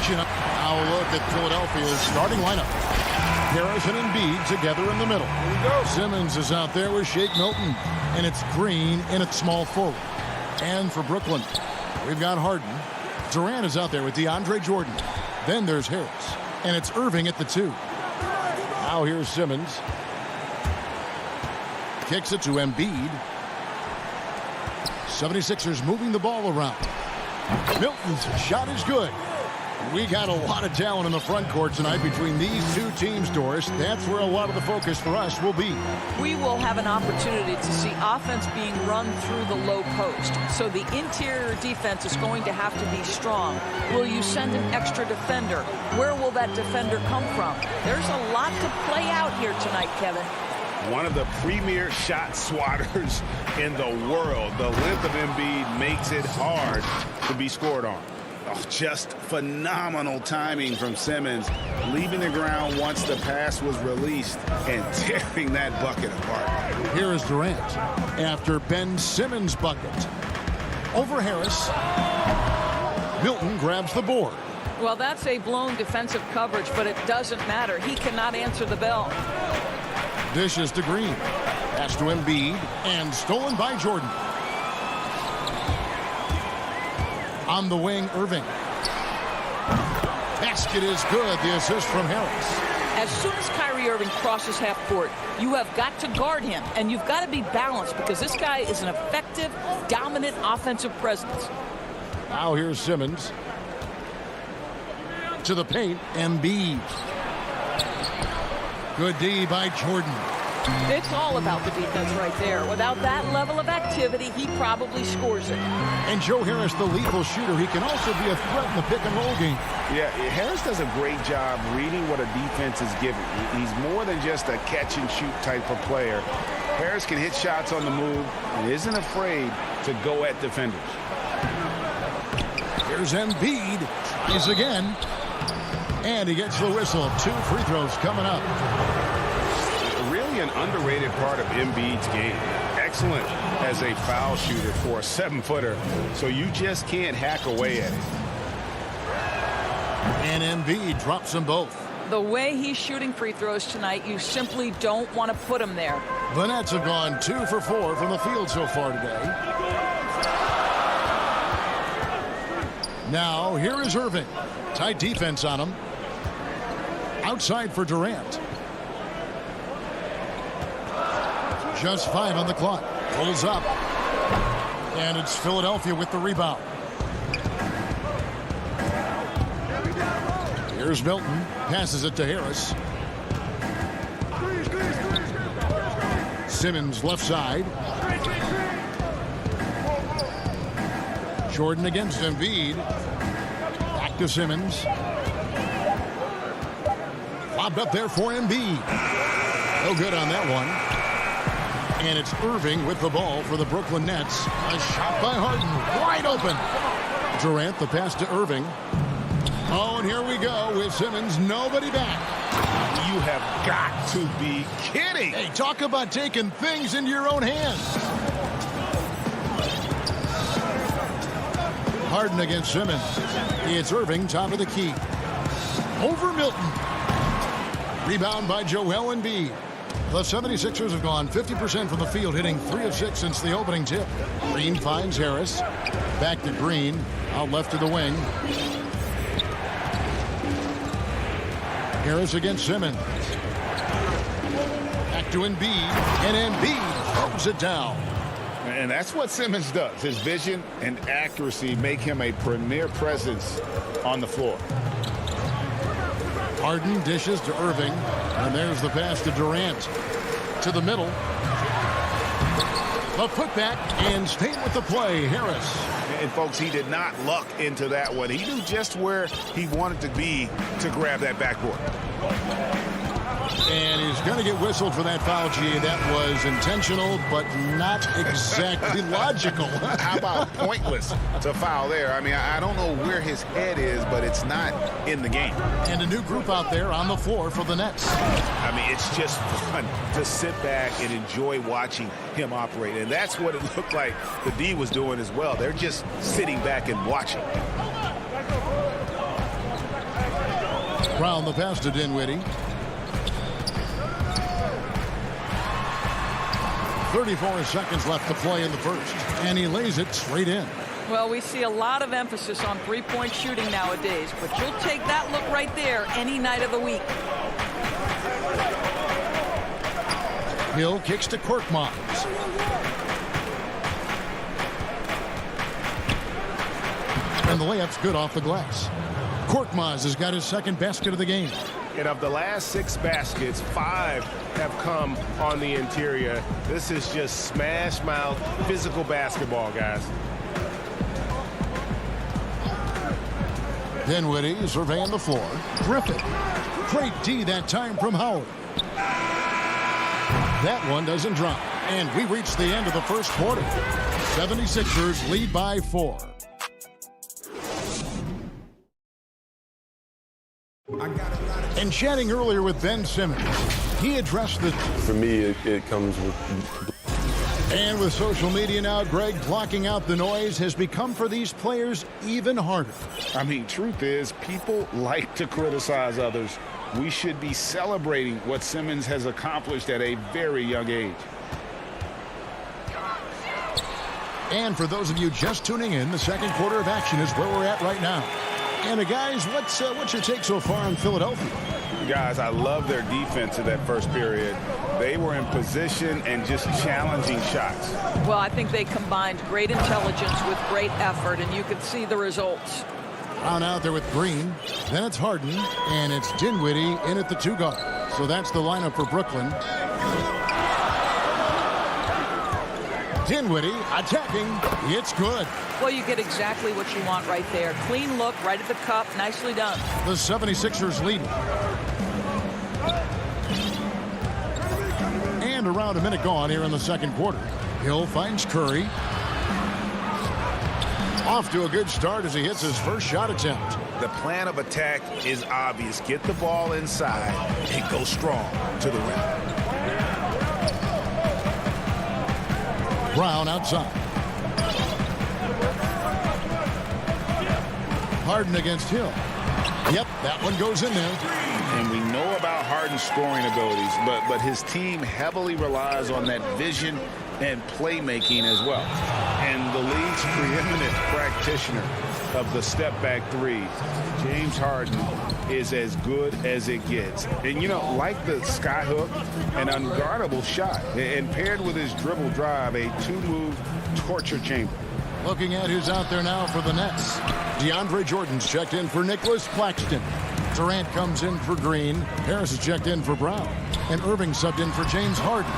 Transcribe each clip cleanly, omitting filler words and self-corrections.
action. Now a look at Philadelphia's starting lineup. Harris and Embiid together in the middle. Simmons is out there with Shake Milton. And it's Green in at small forward. And for Brooklyn, we've got Harden. Durant is out there with DeAndre Jordan. Then there's Harris. And it's Irving at the 2. Now here's Simmons. Kicks it to Embiid. 76ers moving the ball around. Milton's shot is good. We got a lot of talent in the front court tonight between these two teams, Doris. That's where a lot of the focus for us will be. We will have an opportunity to see offense being run through the low post. So the interior defense is going to have to be strong. Will you send an extra defender? Where will that defender come from? There's a lot to play out here tonight, Kevin. One of the premier shot swatters in the world. The length of Embiid makes it hard to be scored on. Oh, just phenomenal timing from Simmons, leaving the ground once the pass was released and tearing that bucket apart. Here is Durant after Ben Simmons' bucket. Over Harris. Milton grabs the board. Well, that's a blown defensive coverage, but it doesn't matter. He cannot answer the bell. Dishes to Green. Pass to Embiid and stolen by Jordan. On the wing, Irving. Basket is good. The assist from Harris. As soon as Kyrie Irving crosses half court, you have got to guard him, and you've got to be balanced because this guy is an effective, dominant offensive presence. Now here's Simmons. To the paint, Embiid. Good D by Jordan. It's all about the defense right there. Without that level of activity, he probably scores it. And Joe Harris, the lethal shooter, he can also be a threat in the pick-and-roll game. Yeah, Harris does a great job reading what a defense is giving. He's more than just a catch-and-shoot type of player. Harris can hit shots on the move and isn't afraid to go at defenders. Here's Embiid. Tries again. And he gets the whistle. 2 free throws coming up. Really an underrated part of Embiid's game. Excellent as a foul shooter for a 7-footer, so you just can't hack away at it. And Embiid drops them both. The way he's shooting free throws tonight, you simply don't want to put him there. The Nets have gone 2 for 4 from the field so far today. Now, here is Irving. Tight defense on him. Outside for Durant. Just 5 on the clock. Pulls up. And it's Philadelphia with the rebound. Here's Milton. Passes it to Harris. Simmons left side. Jordan against Embiid. Back to Simmons. Lobbed up there for Embiid. No good on that one. And it's Irving with the ball for the Brooklyn Nets. A shot by Harden. Wide open. Durant, the pass to Irving. Oh, and here we go with Simmons. Nobody back. You have got to be kidding. Hey, talk about taking things into your own hands. Harden against Simmons. It's Irving, top of the key. Over Milton. Rebound by Joel Embiid. The 76ers have gone 50% from the field, hitting 3 of 6 since the opening tip. Green finds Harris. Back to Green. Out left to the wing. Harris against Simmons. Back to Embiid. And Embiid throws it down. And that's what Simmons does. His vision and accuracy make him a premier presence on the floor. Harden dishes to Irving. And there's the pass to Durant. To the middle. A putback and staying with the play, Harris. And folks, he did not luck into that one. He knew just where he wanted to be to grab that backboard. And he's going to get whistled for that foul, G. That was intentional, but not exactly logical. How about pointless to foul there? I mean, I don't know where his head is, but it's not in the game. And a new group out there on the floor for the Nets. I mean, it's just fun to sit back and enjoy watching him operate. And that's what it looked like the D was doing as well. They're just sitting back and watching. Brown the pass to Dinwiddie. 34 seconds left to play in the first. And he lays it straight in. Well, we see a lot of emphasis on three-point shooting nowadays, but you'll take that look right there any night of the week. Hill kicks to Korkmaz. And the layup's good off the glass. Korkmaz has got his second basket of the game. And of the last 6 baskets, 5 have come on the interior. This is just smash mouth physical basketball, guys. Dinwiddie surveying the floor. Griffin. Great D that time from Howard. That one doesn't drop. And we reach the end of the first quarter. 76ers lead by 4. And chatting earlier with Ben Simmons, he addressed the... For me, it comes with... And with social media now, Greg, blocking out the noise has become for these players even harder. I mean, truth is, people like to criticize others. We should be celebrating what Simmons has accomplished at a very young age. And for those of you just tuning in, the second quarter of action is where we're at right now. And guys, what's your take so far on Philadelphia? Guys, I love their defense in that first period. They were in position and just challenging shots. Well, I think they combined great intelligence with great effort, and you could see the results. Brown out there with Green. Then it's Harden, and it's Dinwiddie in at the 2 guard. So that's the lineup for Brooklyn. Dinwiddie attacking. It's good. Well, you get exactly what you want right there. Clean look, right at the cup. Nicely done. The 76ers lead. And around a minute gone here in the second quarter. Hill finds Curry. Off to a good start as he hits his first shot attempt. The plan of attack is obvious. Get the ball inside and go strong to the rim. Brown outside. Harden against Hill. Yep, that one goes in there. And we know about Harden's scoring abilities, but his team heavily relies on that vision and playmaking as well. And the league's preeminent practitioner of the step-back three, James Harden, is as good as it gets. And, you know, like the skyhook, an unguardable shot. And paired with his dribble drive, a 2-move torture chamber. Looking at who's out there now for the Nets. DeAndre Jordan's checked in for Nicholas Claxton. Durant comes in for Green. Harris is checked in for Brown. And Irving subbed in for James Harden.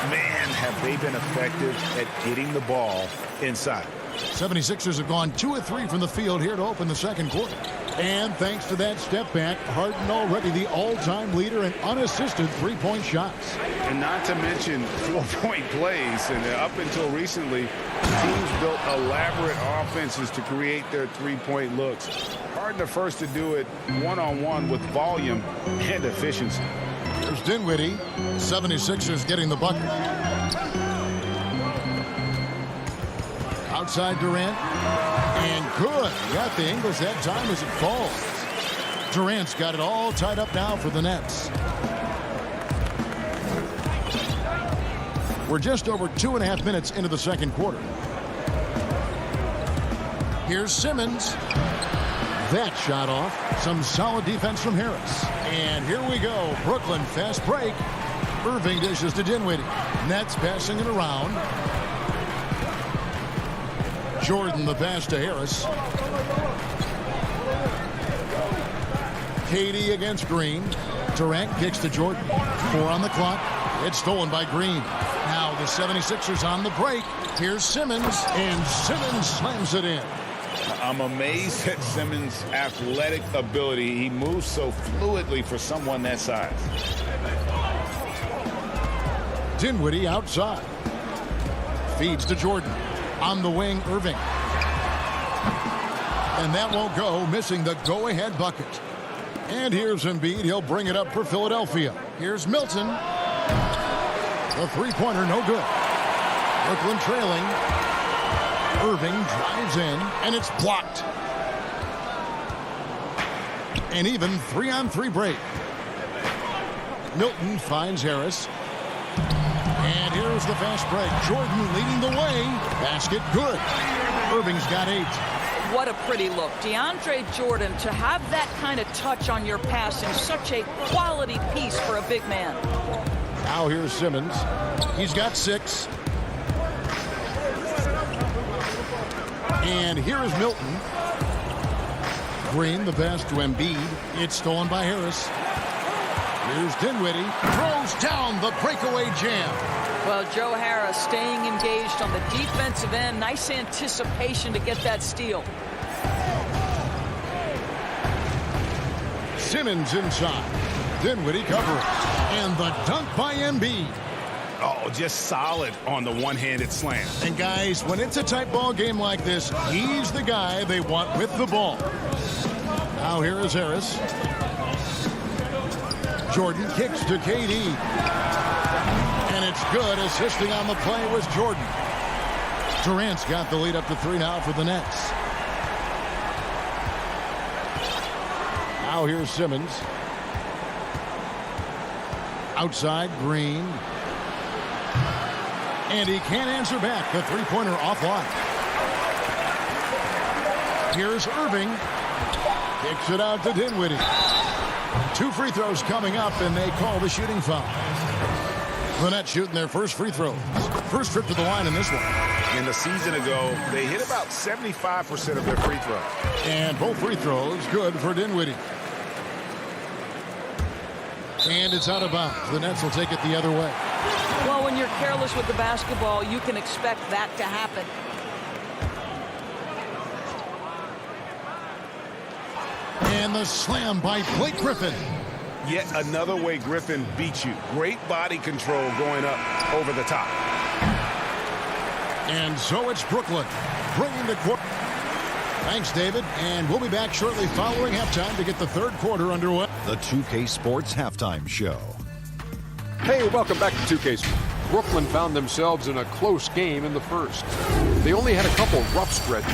Man, have they been effective at getting the ball inside. 76ers have gone 2 of 3 from the field here to open the second quarter. And thanks to that step back, Harden already the all-time leader in unassisted three-point shots. And not to mention 4-point plays. And up until recently, teams built elaborate offenses to create their three-point looks. Harden the first to do it one-on-one with volume and efficiency. Here's Dinwiddie. 76ers getting the bucket. Outside Durant. And good. Got the Ingles that time as it falls. Durant's got it all tied up now for the Nets. We're just over 2.5 minutes into the second quarter. Here's Simmons. That shot off. Some solid defense from Harris. And here we go. Brooklyn fast break. Irving dishes to Dinwiddie. Nets passing it around. Jordan the pass to Harris. KD against Green. Durant kicks to Jordan. 4 on the clock. It's stolen by Green. Now the 76ers on the break. Here's Simmons. And Simmons slams it in. I'm amazed at Simmons' athletic ability. He moves so fluidly for someone that size. Dinwiddie outside. Feeds to Jordan. On the wing, Irving. And that won't go, missing the go-ahead bucket. And here's Embiid. He'll bring it up for Philadelphia. Here's Milton. The three-pointer, no good. Brooklyn trailing. Irving drives in, and it's blocked. An even 3-on-3 break. Milton finds Harris. And here's the fast break. Jordan leading the way. Basket good. Irving's got 8. What a pretty look. DeAndre Jordan, to have that kind of touch on your passing, such a quality piece for a big man. Now here's Simmons. He's got 6. And here is Milton. Green, the pass to Embiid. It's stolen by Harris. Here's Dinwiddie. Throws down the breakaway jam. Well, Joe Harris staying engaged on the defensive end. Nice anticipation to get that steal. Simmons inside. Dinwiddie covering. And the dunk by Embiid. Oh, just solid on the one-handed slam. And guys, when it's a tight ball game like this, he's the guy they want with the ball. Now here is Harris. Jordan kicks to KD. And it's good. Assisting on the play was Jordan. Durant's got the lead up to 3 now for the Nets. Now here's Simmons. Outside, Green. And he can't answer back. The three-pointer offline. Here's Irving. Kicks it out to Dinwiddie. 2 free throws coming up, and they call the shooting foul. The Nets shooting their first free throws. First trip to the line in this one. In the season ago, they hit about 75% of their free throws. And both free throws good for Dinwiddie. And it's out of bounds. The Nets will take it the other way. Well, when you're careless with the basketball, you can expect that to happen. And the slam by Blake Griffin. Yet another way Griffin beats you. Great body control going up over the top. And so it's Brooklyn bringing the quarter. Thanks, David. And we'll be back shortly following halftime to get the third quarter underway. The 2K Sports Halftime Show. Hey, welcome back to 2K Sports. Brooklyn found themselves in a close game in the first. They only had a couple rough stretches.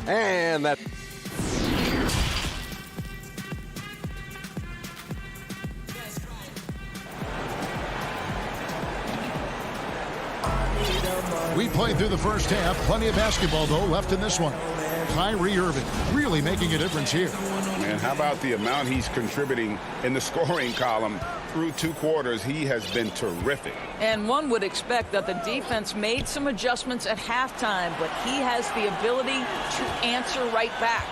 And that... We played through the first half. Plenty of basketball, though, left in this one. Kyrie Irving really making a difference here. Man, how about the amount he's contributing in the scoring column? Through 2 quarters, he has been terrific. And one would expect that the defense made some adjustments at halftime, but he has the ability to answer right back.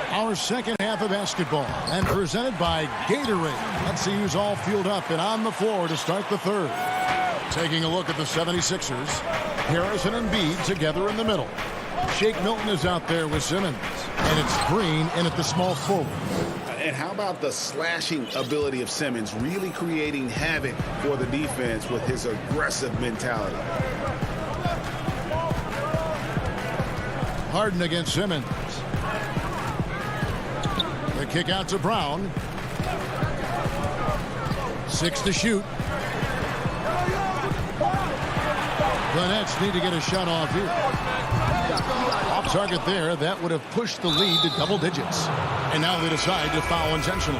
Our second half of basketball, and presented by Gatorade. Let's see who's all fueled up and on the floor to start the third. Taking a look at the 76ers. Harris and Embiid together in the middle. Shake Milton is out there with Simmons. And it's Green in at the small forward. And how about the slashing ability of Simmons, really creating havoc for the defense with his aggressive mentality. Harden against Simmons. The kick out to Brown. 6 to shoot. The Nets need to get a shot off here. Off target there. That would have pushed the lead to double digits. And now they decide to foul intentionally.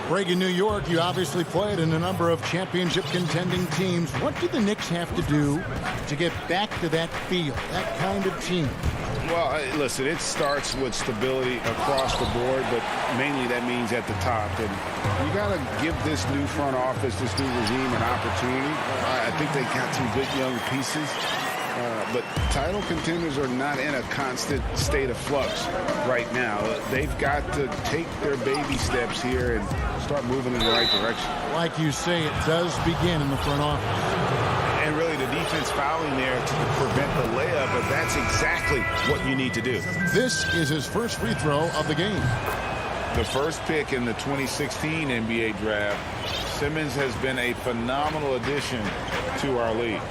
Reagan, New York, you obviously played in a number of championship contending teams. What do the Knicks have to do to get back to that feel, that kind of team? Well, listen, it starts with stability across the board, but mainly that means at the top. And you got to give this new front office, this new regime, an opportunity. I think they got some good young pieces, but title contenders are not in a constant state of flux right now. They've got to take their baby steps here and start moving in the right direction. Like you say, it does begin in the front office. And really the defense fouling there to prevent the layup, but that's exactly what you need to do. This is his first free throw of the game. The first pick in the 2016 NBA draft, Simmons has been a phenomenal addition to our league.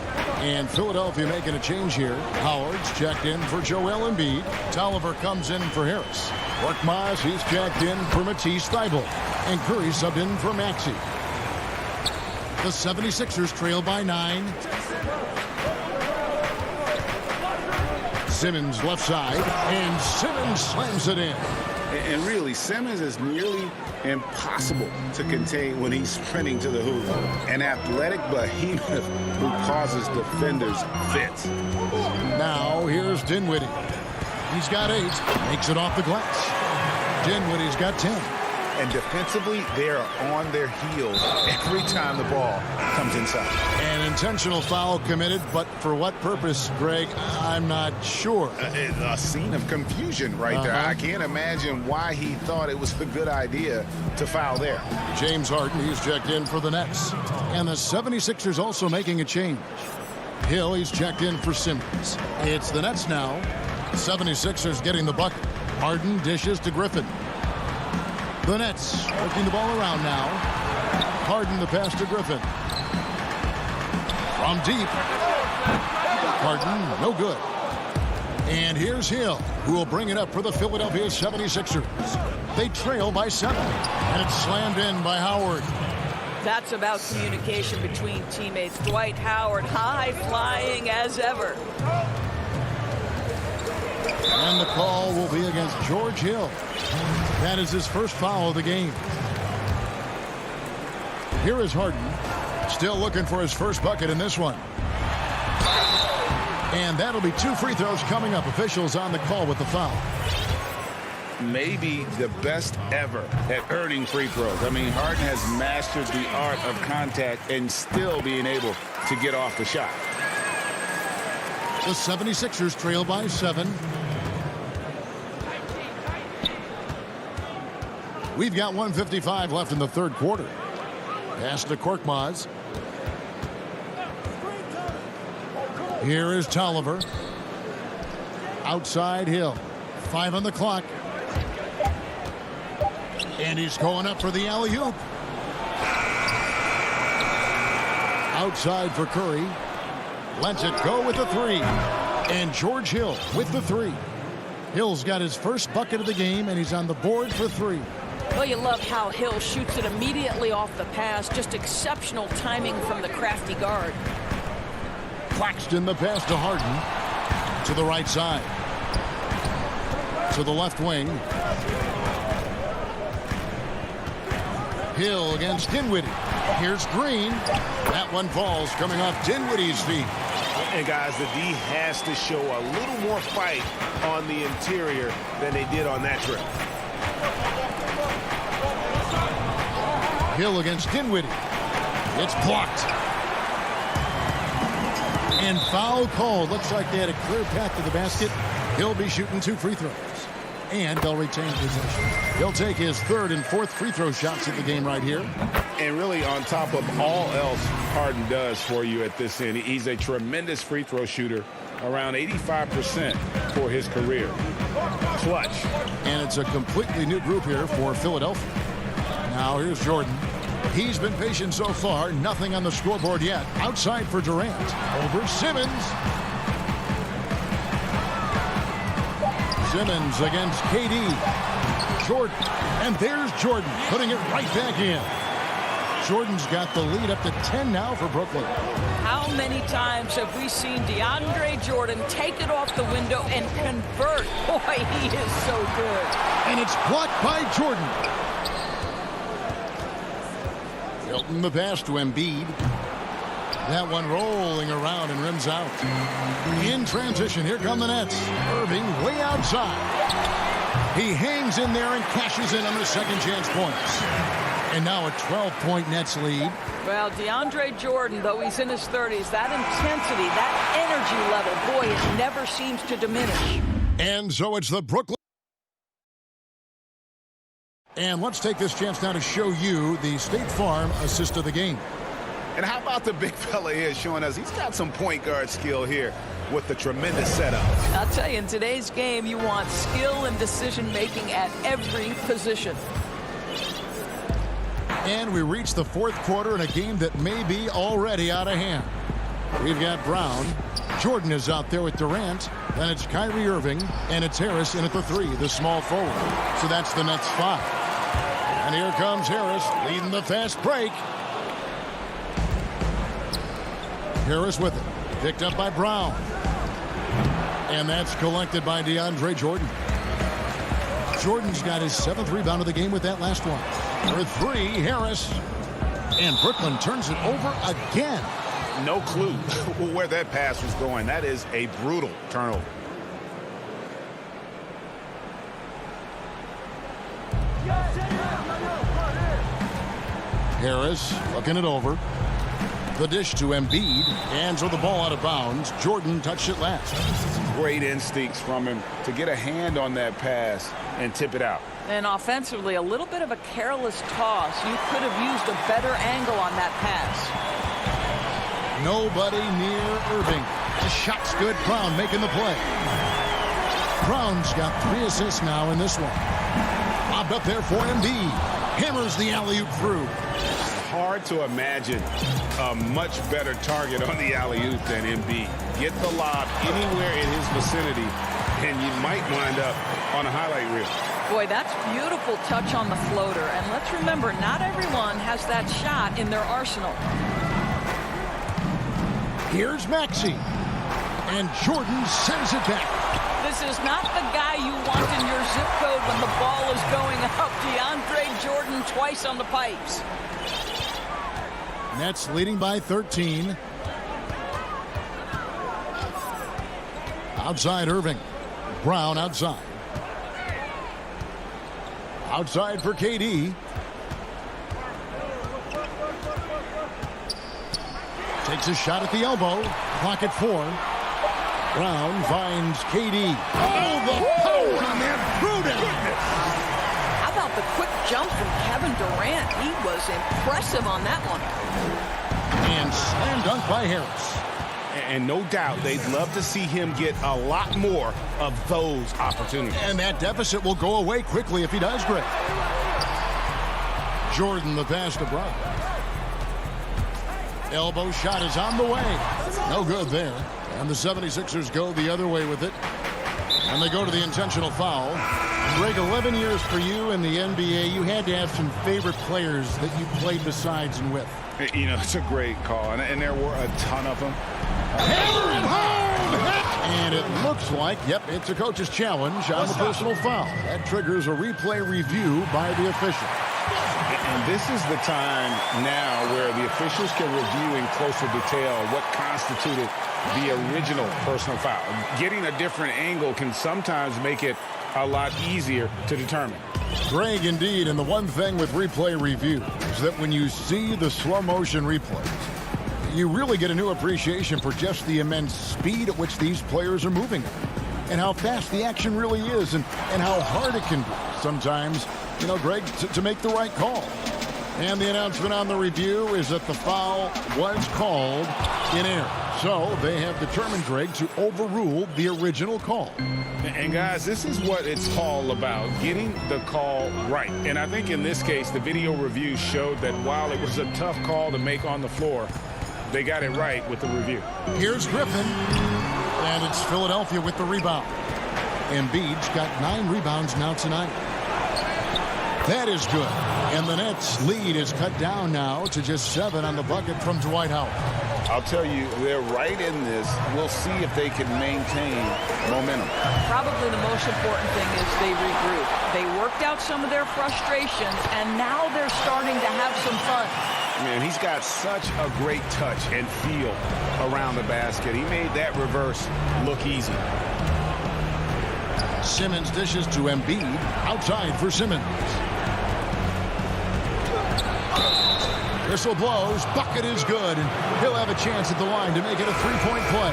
And Philadelphia making a change here. Howard's checked in for Joel Embiid. Tolliver comes in for Harris. Korkmaz, he's checked in for Matisse Thybulle. And Curry subbed in for Maxey. The 76ers trail by 9. Simmons left side, and Simmons slams it in. And really, Simmons is nearly impossible to contain when he's sprinting to the hoop. An athletic behemoth who causes defenders fits. Now here's Dinwiddie. He's got 8, makes it off the glass. Dinwiddie's got 10. And defensively, they are on their heels every time the ball comes inside. An intentional foul committed, but for what purpose, Greg, I'm not sure. A scene of confusion right there. I can't imagine why he thought it was a good idea to foul there. James Harden, he's checked in for the Nets. And the 76ers also making a change. Hill, he's checked in for Simmons. It's the Nets now. 76ers getting the bucket. Harden dishes to Griffin. The Nets working the ball around now. Harden the pass to Griffin. From deep. Harden, no good. And here's Hill, who will bring it up for the Philadelphia 76ers. They trail by 7. And it's slammed in by Howard. That's about communication between teammates. Dwight Howard, high flying as ever. And the call will be against George Hill. That is his first foul of the game. Here is Harden, still looking for his first bucket in this one. And that'll be 2 free throws coming up. Officials on the call with the foul. Maybe the best ever at earning free throws. I mean, Harden has mastered the art of contact and still being able to get off the shot. The 76ers trail by 7. We've got 1:55 left in the third quarter. Pass to Korkmaz. Here is Tolliver. Outside Hill. 5 on the clock. And he's going up for the alley-oop. Outside for Curry. Lets it go with the 3. And George Hill with the 3. Hill's got his first bucket of the game, and he's on the board for 3. Well, you love how Hill shoots it immediately off the pass. Just exceptional timing from the crafty guard. Claxton the pass to Harden. To the right side. To the left wing. Hill against Dinwiddie. Here's Green. That one falls coming off Dinwiddie's feet. And guys, the D has to show a little more fight on the interior than they did on that trip. Hill against Dinwiddie. It's blocked. And foul called. Looks like they had a clear path to the basket. He'll be shooting 2 free throws. And they'll retain possession. He'll take his 3rd and 4th free throw shots of the game right here. And really, on top of all else Harden does for you at this end, he's a tremendous free throw shooter, around 85% for his career. Clutch. And it's a completely new group here for Philadelphia. Now here's Jordan. He's been patient so far. Nothing on the scoreboard yet. Outside for Durant. Over Simmons. Simmons against KD. Jordan. And there's Jordan putting it right back in. Jordan's got the lead up to 10 now for Brooklyn. How many times have we seen DeAndre Jordan take it off the window and convert? Boy, he is so good. And it's blocked by Jordan. Hilton the pass to Embiid. That one rolling around and rims out. In transition, here come the Nets. Irving way outside. He hangs in there and cashes in on the second chance points. And now a 12-point Nets lead. Well, DeAndre Jordan, though he's in his 30s, that intensity, that energy level, boy, it never seems to diminish. And so it's the Brooklyn. And let's take this chance now to show you the State Farm assist of the game. And how about the big fella here showing us he's got some point guard skill here with the tremendous setup. I'll tell you, in today's game, you want skill and decision-making at every position. And we reach the 4th quarter in a game that may be already out of hand. We've got Brown. Jordan is out there with Durant. Then it's Kyrie Irving. And it's Harris in at the 3, the small forward. So that's the Nets 5. And here comes Harris leading the fast break. Harris with it. Picked up by Brown. And that's collected by DeAndre Jordan. Jordan's got his 7th rebound of the game with that last one. For 3, Harris. And Brooklyn turns it over again. No clue where that pass was going. That is a brutal turnover. Harris looking it over. The dish to Embiid. Hands with the ball out of bounds. Jordan touched it last. Great instincts from him to get a hand on that pass and tip it out. And offensively, a little bit of a careless toss. You could have used a better angle on that pass. Nobody near Irving. The shot's good. Brown making the play. Brown's got 3 assists now in this one. Lobbed up there for Embiid. Hammers the alley-oop through. Hard to imagine a much better target on the alley-oop than Embiid. Get the lob anywhere in his vicinity, and you might wind up on a highlight reel. Boy, that's beautiful touch on the floater. And let's remember, not everyone has that shot in their arsenal. Here's Maxey. And Jordan sends it back. This is not the guy you want in your zip code when the ball is going up. DeAndre Jordan twice on the pipes. Nets leading by 13. Outside Irving. Brown outside. Outside for KD. Takes a shot at the elbow. Clock at 4. Brown finds KD. Oh, the power on that. Prudent. How about the quick jump from Kevin Durant? He was impressive on that one. And slam dunk by Harris. And no doubt they'd love to see him get a lot more of those opportunities. And that deficit will go away quickly if he does great. Jordan the pass to Brown. Elbow shot is on the way. No good there. And the 76ers go the other way with it. And they go to the intentional foul. Greg, 11 years for you in the NBA. You had to have some favorite players that you played besides and with. You know, it's a great call, and there were a ton of them. Hammer it home! And it looks like, yep, it's a coach's challenge on the personal foul. That triggers a replay review by the official. And this is the time now where the officials can review in closer detail what constituted the original personal foul. Getting a different angle can sometimes make it a lot easier to determine. Greg, indeed, and the one thing with replay review is that when you see the slow motion replays, you really get a new appreciation for just the immense speed at which these players are moving and how fast the action really is and how hard it can be sometimes, you know, Greg, to make the right call. And the announcement on the review is that the foul was called in error. So they have determined, Greg, to overrule the original call. And guys, this is what it's all about, getting the call right. And I think in this case, the video review showed that while it was a tough call to make on the floor, they got it right with the review. Here's Griffin, and it's Philadelphia with the rebound. Embiid's got 9 rebounds now tonight. That is good. And the Nets' lead is cut down now to just 7 on the bucket from Dwight Howard. I'll tell you, they're right in this. We'll see if they can maintain momentum. Probably the most important thing is they regroup. They worked out some of their frustrations, and now they're starting to have some fun. Man, he's got such a great touch and feel around the basket. He made that reverse look easy. Simmons dishes to Embiid. Outside for Simmons. Whistle blows. Bucket is good. And he'll have a chance at the line to make it a 3-point play.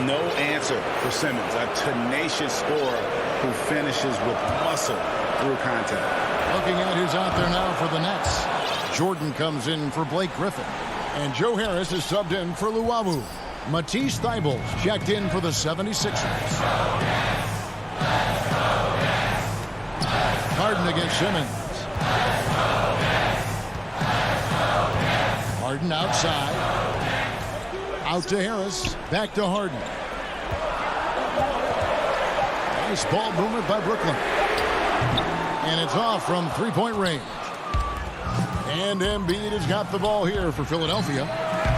No answer for Simmons. A tenacious scorer who finishes with muscle through contact. Looking at who's out there now for the Nets. Jordan comes in for Blake Griffin. And Joe Harris is subbed in for Luwawu. Matisse Thybulle checked in for the 76ers. Harden against Simmons. Harden outside. Out to Harris. Back to Harden. Nice ball movement by Brooklyn. And it's off from 3-point range. And Embiid has got the ball here for Philadelphia.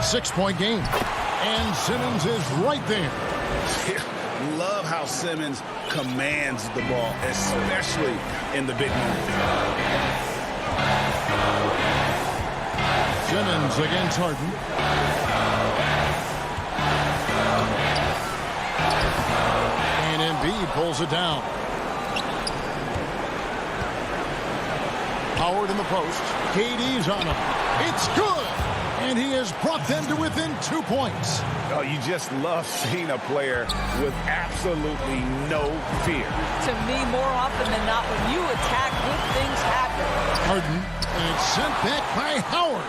6-point game. And Simmons is right there. Love how Simmons commands the ball, especially in the big moments. Simmons against Harden. And Embiid pulls it down. Howard in the post. KD's on him. It's good! And he has brought them to within 2 points. Oh, you just love seeing a player with absolutely no fear. To me, more often than not, when you attack, good things happen. Harden, and it's sent back by Howard.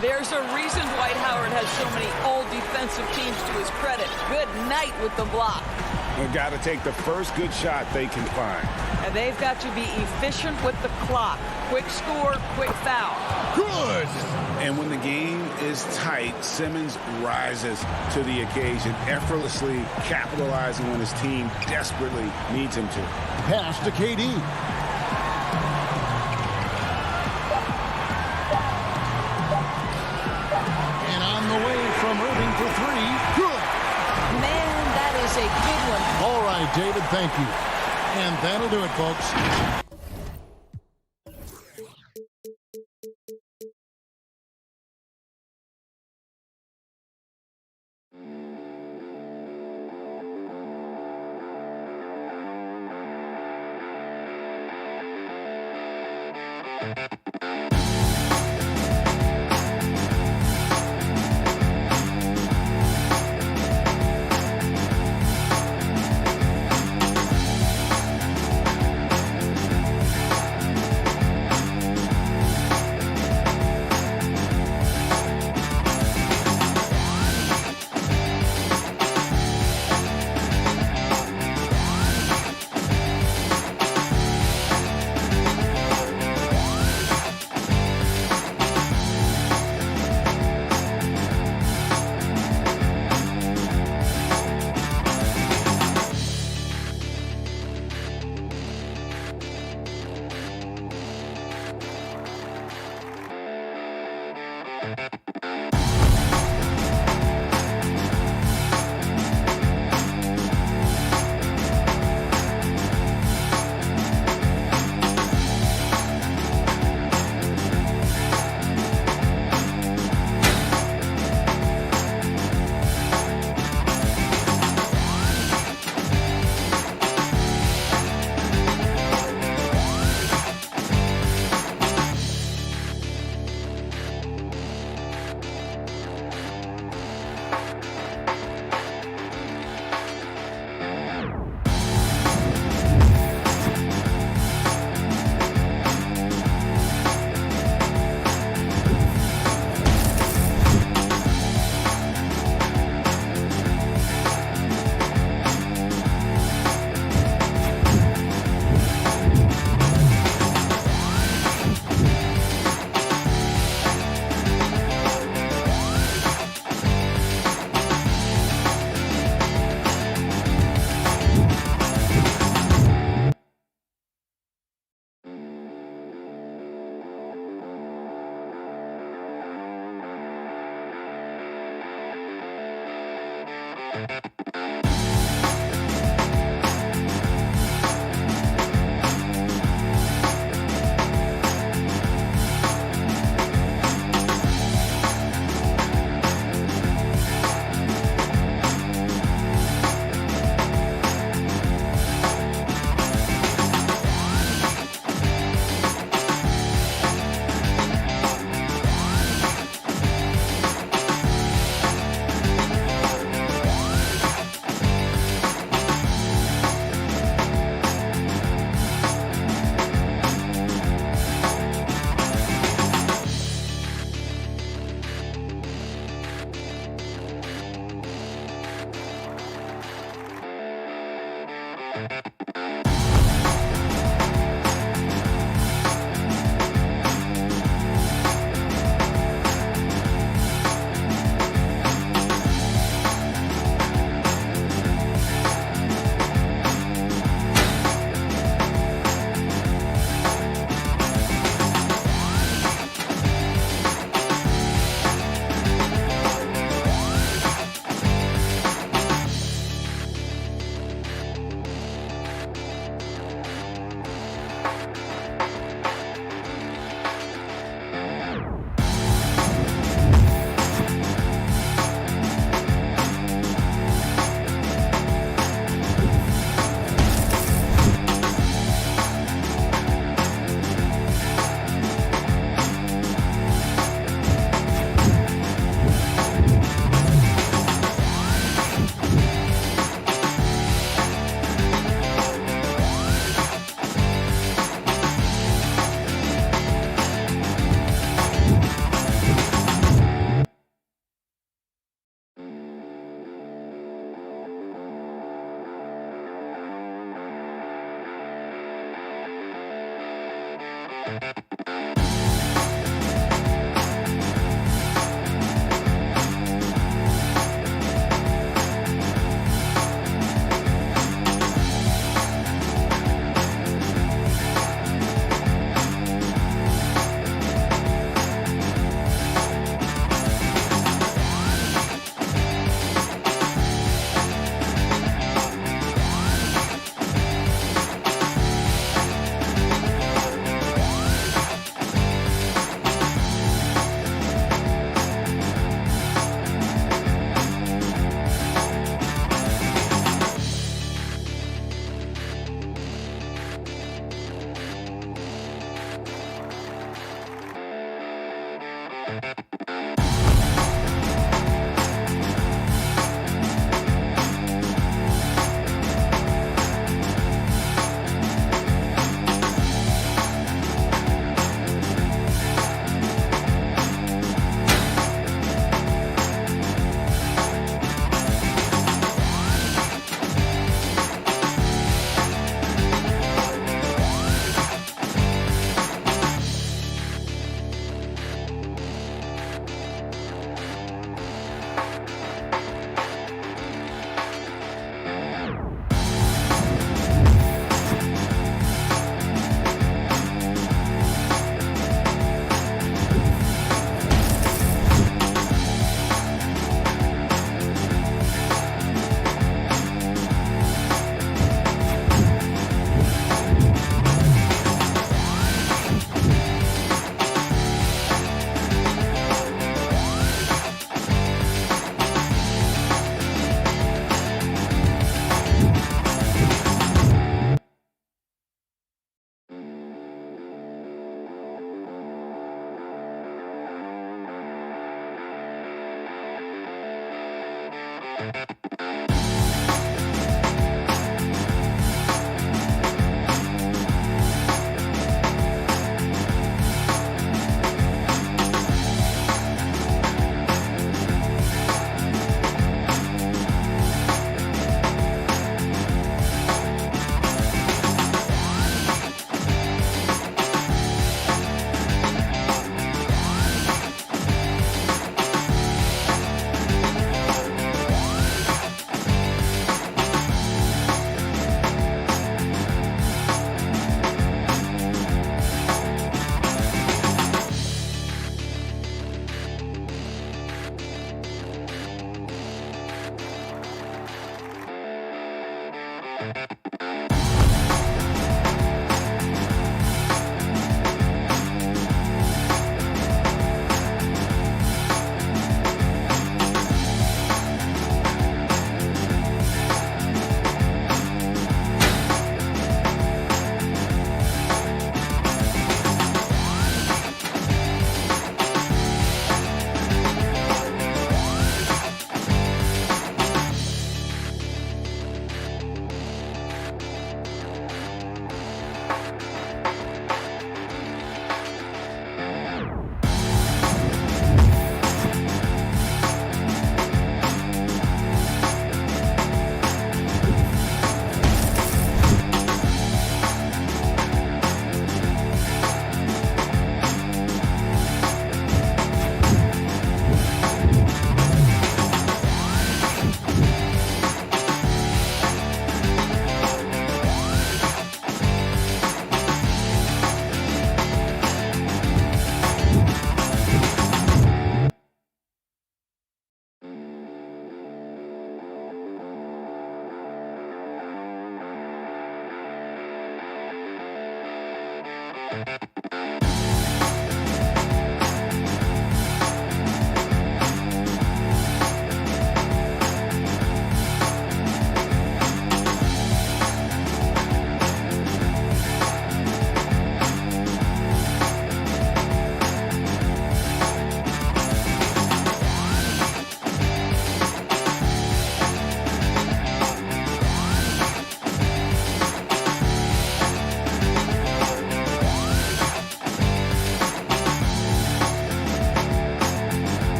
There's a reason Dwight Howard has so many all-defensive teams to his credit. Good night with the block. They've got to take the first good shot they can find. And they've got to be efficient with the clock. Quick score, quick foul. Good! And when the game is tight, Simmons rises to the occasion, effortlessly capitalizing when his team desperately needs him to. Pass to KD. And on the way from Irving for three. Good! Man, that is a good one. All right, David, thank you. And that'll do it, folks.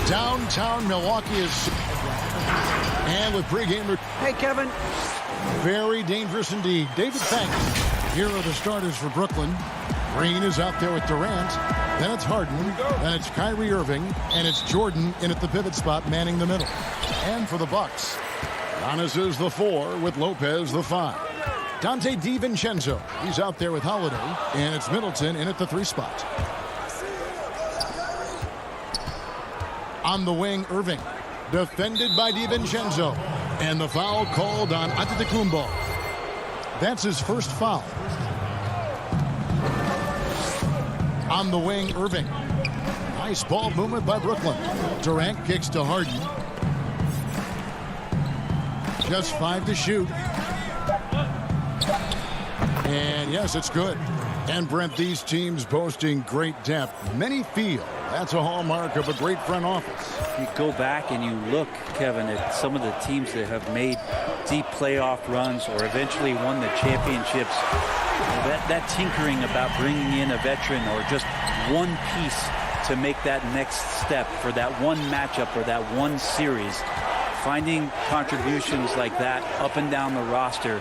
Downtown Milwaukee is, and with pregame. Hey, Kevin. Very dangerous indeed. David, thanks. Here are the starters for Brooklyn. Green is out there with Durant. Then it's Harden. Then it's Kyrie Irving. And it's Jordan in at the pivot spot, manning the middle. And for the Bucks, Giannis is the 4 with Lopez the 5. Dante DiVincenzo, he's out there with Holiday. And it's Middleton in at the 3 spot. On the wing, Irving. Defended by DiVincenzo. And the foul called on Antetokounmpo. That's his first foul. On the wing, Irving. Nice ball movement by Brooklyn. Durant kicks to Harden. Just 5 to shoot. And yes, it's good. And Brent, these teams boasting great depth. Many feel that's a hallmark of a great front office. You go back and you look, Kevin, at some of the teams that have made deep playoff runs or eventually won the championships. That tinkering about bringing in a veteran or just one piece to make that next step for that one matchup or that one series, finding contributions like that up and down the roster,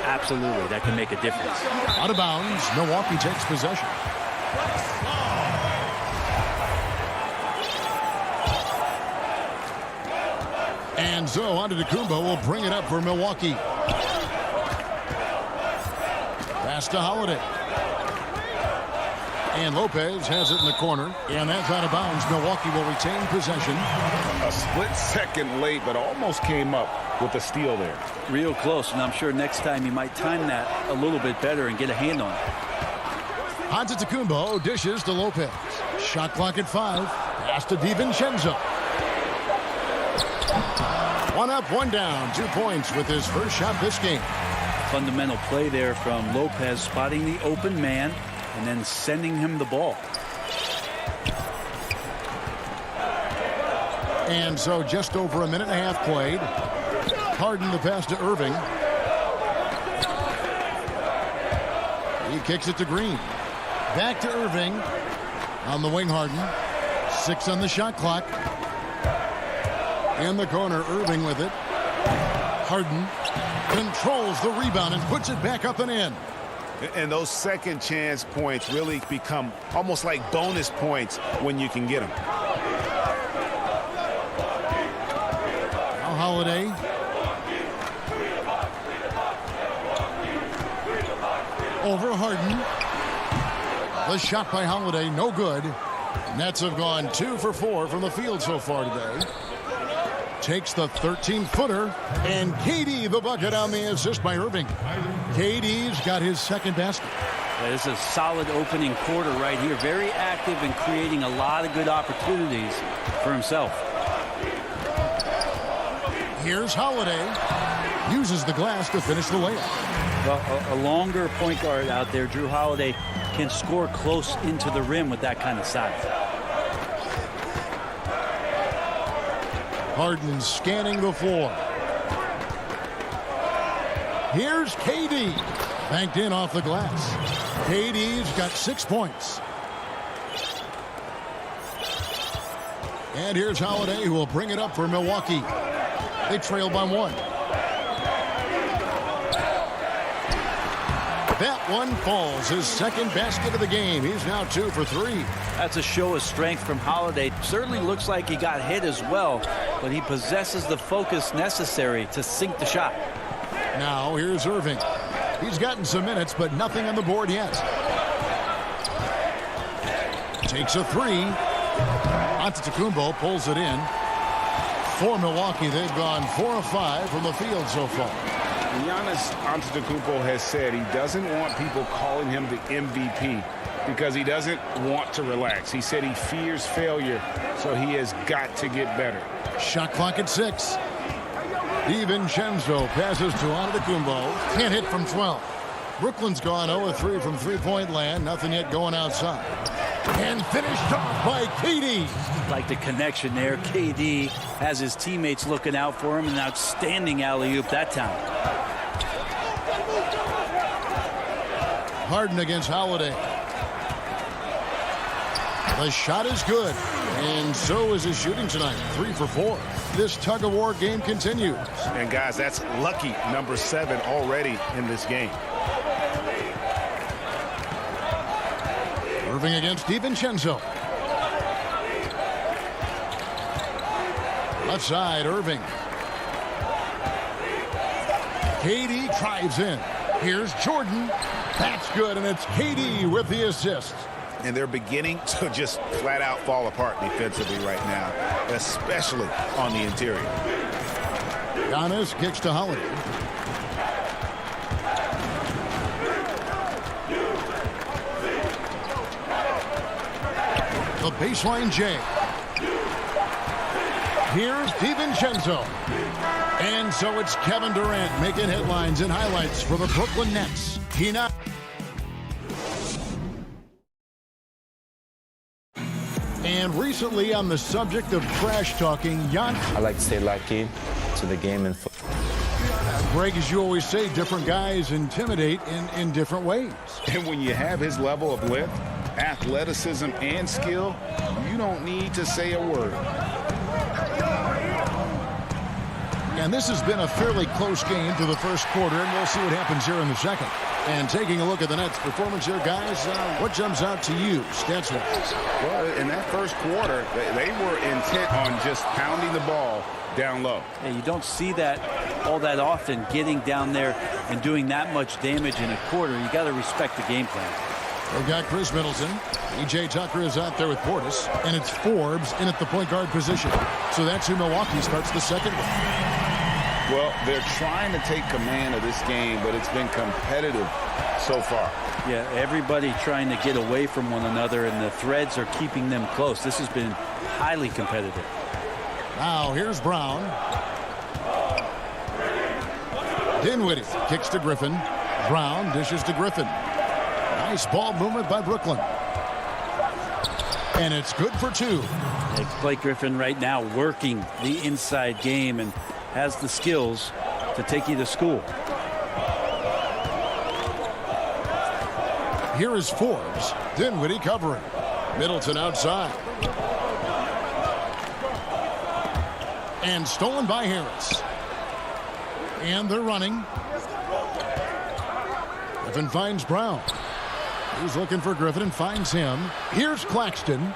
absolutely, that can make a difference. Out of bounds, Milwaukee takes possession. And so Antetokounmpo will bring it up for Milwaukee. Pass to Holiday. And Lopez has it in the corner. And that's out of bounds. Milwaukee will retain possession. A split second late, but almost came up with a steal there. Real close, and I'm sure next time you might time that a little bit better and get a hand on it. Antetokounmpo dishes to Lopez. Shot clock at 5. Pass to DiVincenzo. 1 up, 1 down. 2 points with his first shot this game. Fundamental play there from Lopez, spotting the open man and then sending him the ball. And so just over a minute and a half played. Harden the pass to Irving. He kicks it to Green. Back to Irving. On the wing, Harden. 6 on the shot clock. In the corner, Irving with it. Harden controls the rebound and puts it back up and in. And those second chance points really become almost like bonus points when you can get them. Now Holiday. Over Harden. The shot by Holiday, no good. Nets have gone 2 for 4 from the field so far today. Takes the 13-footer, and KD the bucket on the assist by Irving. KD's got his second basket. Yeah, this is a solid opening quarter right here. Very active and creating a lot of good opportunities for himself. Here's Holiday. Uses the glass to finish the layup. Well, a longer point guard out there, Drew Holiday, can score close into the rim with that kind of size. Harden scanning the floor. Here's KD. Banked in off the glass. KD's got 6 points. And here's Holiday, who will bring it up for Milwaukee. They trail by 1. That one falls. His second basket of the game. He's now 2 for 3. That's a show of strength from Holiday. Certainly looks like he got hit as well, but he possesses the focus necessary to sink the shot. Now here's Irving. He's gotten some minutes, but nothing on the board yet. Takes a 3. Antetokounmpo pulls it in. For Milwaukee, they've gone 4 of 5 from the field so far. Giannis Antetokounmpo has said he doesn't want people calling him the MVP because he doesn't want to relax. He said he fears failure, so he has got to get better. Shot clock at 6. DiVincenzo passes to Antetokounmpo. Can't hit from 12. Brooklyn's gone 0-3 from three-point land. Nothing yet going outside. And finished off by KD. Like the connection there. KD has his teammates looking out for him. An outstanding alley-oop that time. Harden against Holiday. The shot is good. And so is his shooting tonight. 3 for 4. This tug-of-war game continues. And, guys, that's lucky number 7 already in this game. Irving against DiVincenzo. Left side, Irving. KD drives in. Here's Jordan. That's good, and it's KD with the assist. And they're beginning to just flat out fall apart defensively right now, especially on the interior. Giannis kicks to Holiday. The baseline J. Here's DiVincenzo. And so it's Kevin Durant making headlines and highlights for the Brooklyn Nets. He now. And recently, on the subject of trash talking, I like to stay locked in to the game and Greg, as you always say, different guys intimidate in different ways. And when you have his level of length, athleticism, and skill, you don't need to say a word. And this has been a fairly close game to the first quarter, and we'll see what happens here in the second. And taking a look at the Nets' performance here, guys, what jumps out to you, stats-wise? Well, in that first quarter, they were intent on just pounding the ball down low. Yeah, you don't see that all that often, getting down there and doing that much damage in a quarter. You got to respect the game plan. They've got Chris Middleton. PJ Tucker is out there with Portis, and it's Forbes in at the point guard position. So that's who Milwaukee starts the second with. Well, they're trying to take command of this game, but it's been competitive so far. Yeah, everybody trying to get away from one another, and the threads are keeping them close. This has been highly competitive. Now, here's Brown. Dinwiddie kicks to Griffin. Brown dishes to Griffin. Nice ball movement by Brooklyn. And it's good for 2. Blake Griffin right now working the inside game and has the skills to take you to school. Here is Forbes. Dinwiddie covering. Middleton outside. And stolen by Harris. And they're running. Griffin finds Brown. He's looking for Griffin and finds him. Here's Claxton.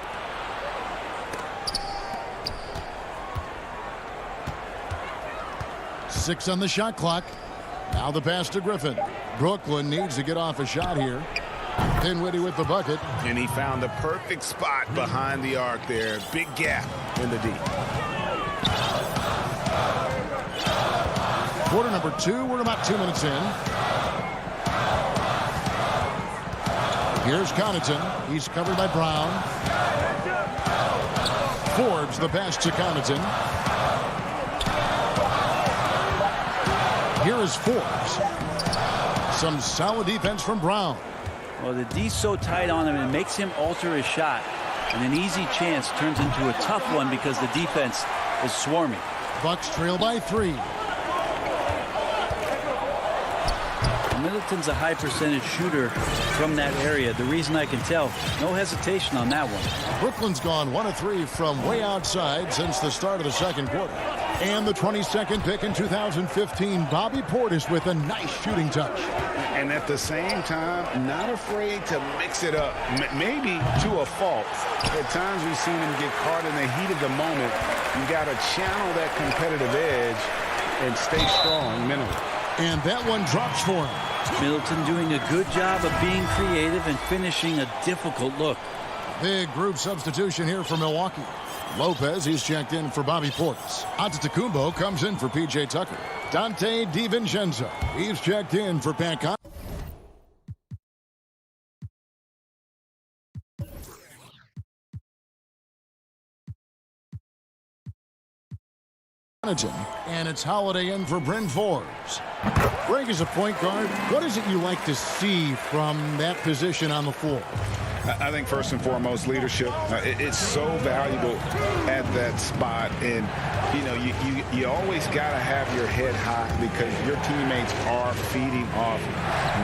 Six on the shot clock. Now the pass to Griffin. Brooklyn needs to get off a shot here. Dinwiddie with the bucket. And he found the perfect spot behind the arc there. Big gap in the D. Quarter number 2. We're about 2 minutes in. Here's Connaughton. He's covered by Brown. Forbes the pass to Connaughton. Here is Forbes. Some solid defense from Brown. Well, the D's so tight on him, it makes him alter his shot. And an easy chance turns into a tough one because the defense is swarming. Bucks trail by 3. Middleton's a high percentage shooter from that area. The reason I can tell, no hesitation on that one. Brooklyn's gone 1 of 3 from way outside since the start of the second quarter. And the 22nd pick in 2015, Bobby Portis with a nice shooting touch. And at the same time, not afraid to mix it up. Maybe to a fault. At times we've seen him get caught in the heat of the moment. You got to channel that competitive edge and stay strong mentally. And that one drops for him. Middleton doing a good job of being creative and finishing a difficult look. Big group substitution here for Milwaukee. Lopez, he's checked in for Bobby Portis. Antetokounmpo comes in for PJ Tucker. Dante DiVincenzo, he's checked in for Pat Connaughton. And it's Holiday in for Bryn Forbes. Greg, as a point guard, what is it you like to see from that position on the floor? I think first and foremost, leadership. It's so valuable at that spot. And, you know, you always got to have your head high because your teammates are feeding off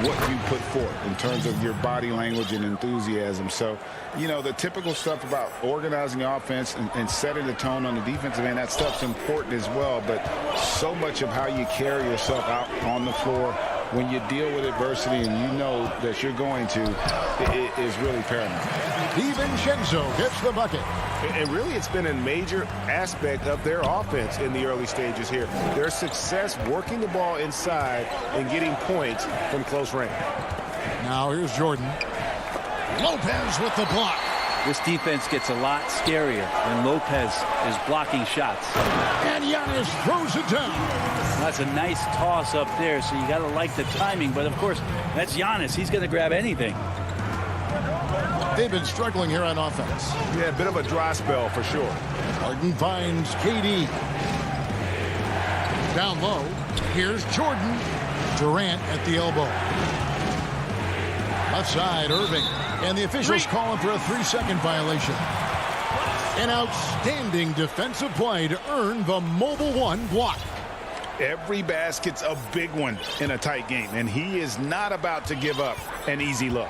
what you put forth in terms of your body language and enthusiasm. So, you know, the typical stuff about organizing your offense and setting the tone on the defensive end, that stuff's important as well. But so much of how you carry yourself out on the floor when you deal with adversity and you know that you're going to, it is really paramount. DiVincenzo gets the bucket. And really, it's been a major aspect of their offense in the early stages here. Their success working the ball inside and getting points from close range. Now here's Jordan. Lopez with the block. This defense gets a lot scarier when Lopez is blocking shots. And Giannis throws it down. That's a nice toss up there, so you got to like the timing. But, of course, that's Giannis. He's going to grab anything. They've been struggling here on offense. Yeah, a bit of a dry spell for sure. Harden finds KD. Down low. Here's Jordan. Durant at the elbow. Left side, Irving. And the officials calling for a 3-second violation. An outstanding defensive play to earn the Mobile One block. Every basket's a big one in a tight game, and he is not about to give up an easy look.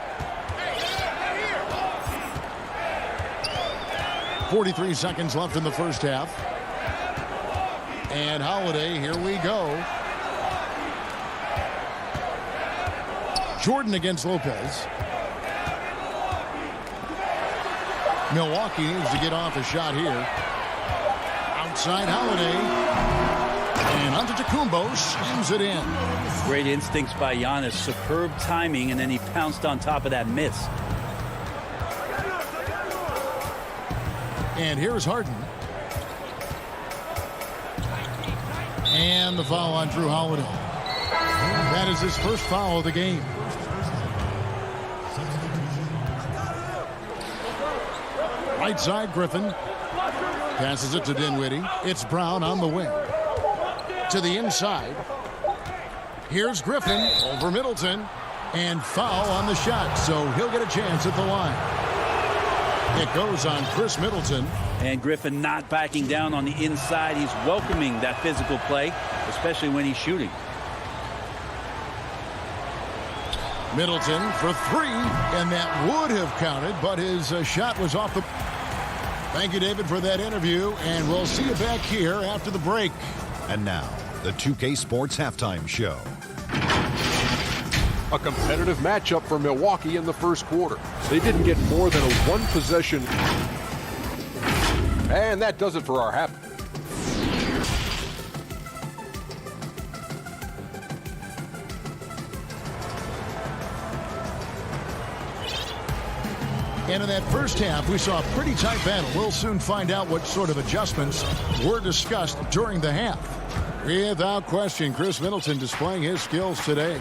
43 seconds left in the first half. And Holiday, here we go. Jordan against Lopez. Milwaukee needs to get off a shot here. Outside Holiday. And Antetokounmpo slams it in. Great instincts by Giannis. Superb timing, and then he pounced on top of that miss. And here's Harden. And the foul on Drew Holiday. That is his first foul of the game. Right side, Griffin. Passes it to Dinwiddie. It's Brown on the wing. To the inside. Here's Griffin over Middleton. And foul on the shot, so he'll get a chance at the line. It goes on Chris Middleton. And Griffin not backing down on the inside. He's welcoming that physical play, especially when he's shooting. Middleton for three, and that would have counted, but his shot was off the... Thank you, David, for that interview, and we'll see you back here after the break. And now, the 2K Sports Halftime Show. A competitive matchup for Milwaukee in the first quarter. They didn't get more than a one-possession. And that does it for our half. And in that first half, we saw a pretty tight battle. We'll soon find out what sort of adjustments were discussed during the half. Without question, Chris Middleton displaying his skills today.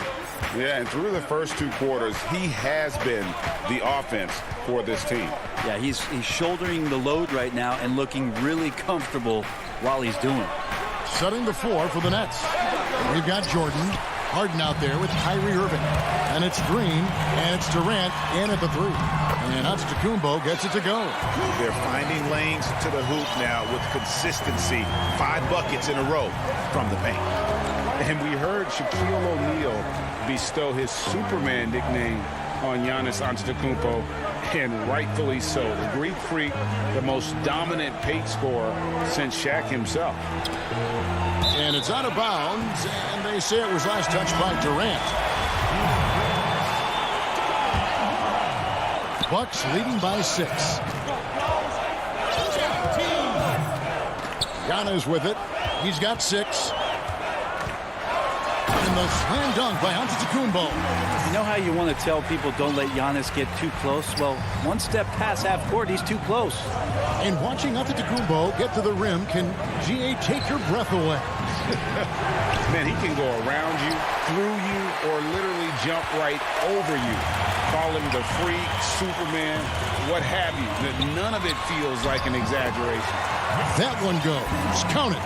Yeah, and through the first two quarters, he has been the offense for this team. Yeah, he's shouldering the load right now and looking really comfortable while he's doing it. Setting the floor for the Nets. We've got Jordan, Harden out there with Kyrie Irving. And it's Green, and it's Durant in at the three. And Antetokounmpo gets it to go. They're finding lanes to the hoop now with consistency. 5 buckets in a row from the paint. And we heard Shaquille O'Neal bestow his Superman nickname on Giannis Antetokounmpo, and rightfully so. The Greek Freak, the most dominant paint scorer since Shaq himself. And it's out of bounds, and they say it was last touched by Durant. Bucks leading by 6. Giannis with it. He's got 6. And the slam dunk by Antetokounmpo. You know how you want to tell people don't let Giannis get too close? Well, one step past half court, he's too close. And watching Antetokounmpo get to the rim can, GA, take your breath away. Man, he can go around you, through you, or literally jump right over you. Call him the Freak, Superman, what have you. None of it feels like an exaggeration. That one goes. Count it.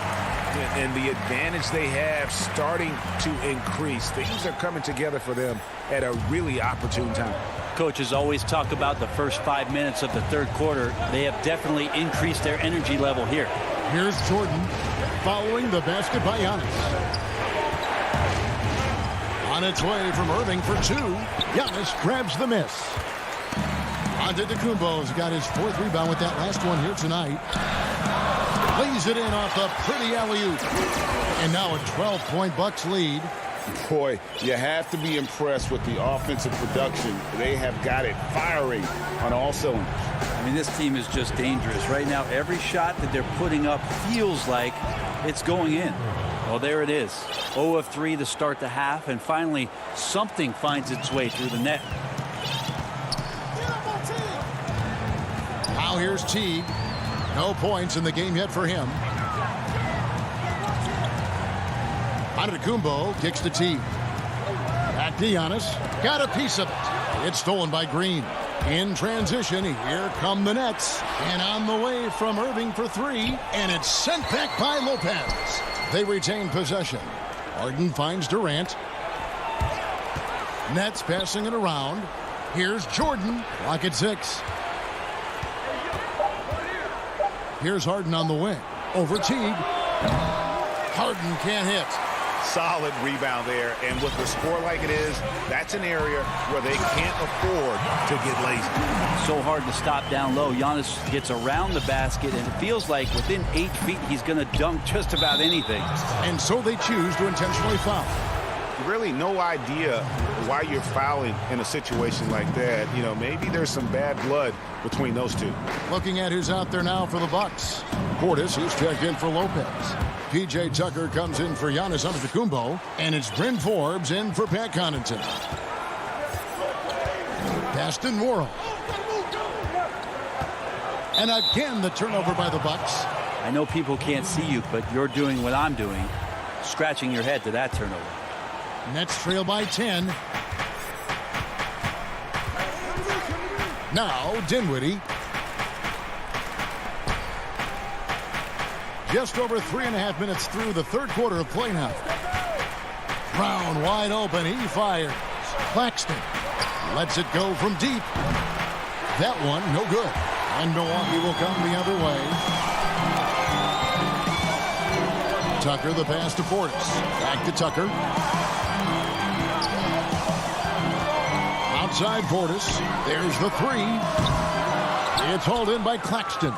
And the advantage they have starting to increase. Things are coming together for them at a really opportune time. Coaches always talk about the first 5 minutes of the third quarter. They have definitely increased their energy level here. Here's Jordan following the basket by Giannis. On its way from Irving for two. Giannis grabs the miss. Antetokounmpo's got his fourth rebound with that last one here tonight. Lays it in off the pretty alley-oop. And now a 12-point Bucks lead. Boy, you have to be impressed with the offensive production. They have got it firing on all cylinders. I mean, this team is just dangerous. Right now, every shot that they're putting up feels like it's going in. Well, there it is. 0 of 3 to start the half, and finally something finds its way through the net. Now here's Teague. No points in the game yet for him. Antetokounmpo kicks to Teague. Back to Giannis. Got a piece of it. It's stolen by Green. In transition, here come the Nets. And on the way from Irving for three. And it's sent back by Lopez. They retain possession. Harden finds Durant. Nets passing it around. Here's Jordan. Clock at 6. Here's Harden on the wing. Over Teague. Harden can't hit. Solid rebound there, and with the score like it is, that's an area where they can't afford to get lazy. So hard to stop down low. Giannis gets around the basket, and it feels like within 8 feet he's going to dunk just about anything. And so they choose to intentionally foul. Really no idea why you're fouling in a situation like that. You know, maybe there's some bad blood between those two. Looking at who's out there now for the Bucks. Portis, who's checked in for Lopez. P.J. Tucker comes in for Giannis Antetokounmpo. And it's Bryn Forbes in for Pat Connaughton. Baston Worrell. And again, the turnover by the Bucks. I know people can't see you, but you're doing what I'm doing. Scratching your head to that turnover. Nets trail by 10. Now Dinwiddie. Just over 3.5 minutes through the third quarter of play now. Brown wide open. He fires. Claxton lets it go from deep. That one no good. And Milwaukee will come the other way. Tucker the pass to Portis. Back to Tucker. Outside Portis. There's the three. It's hauled in by Claxton.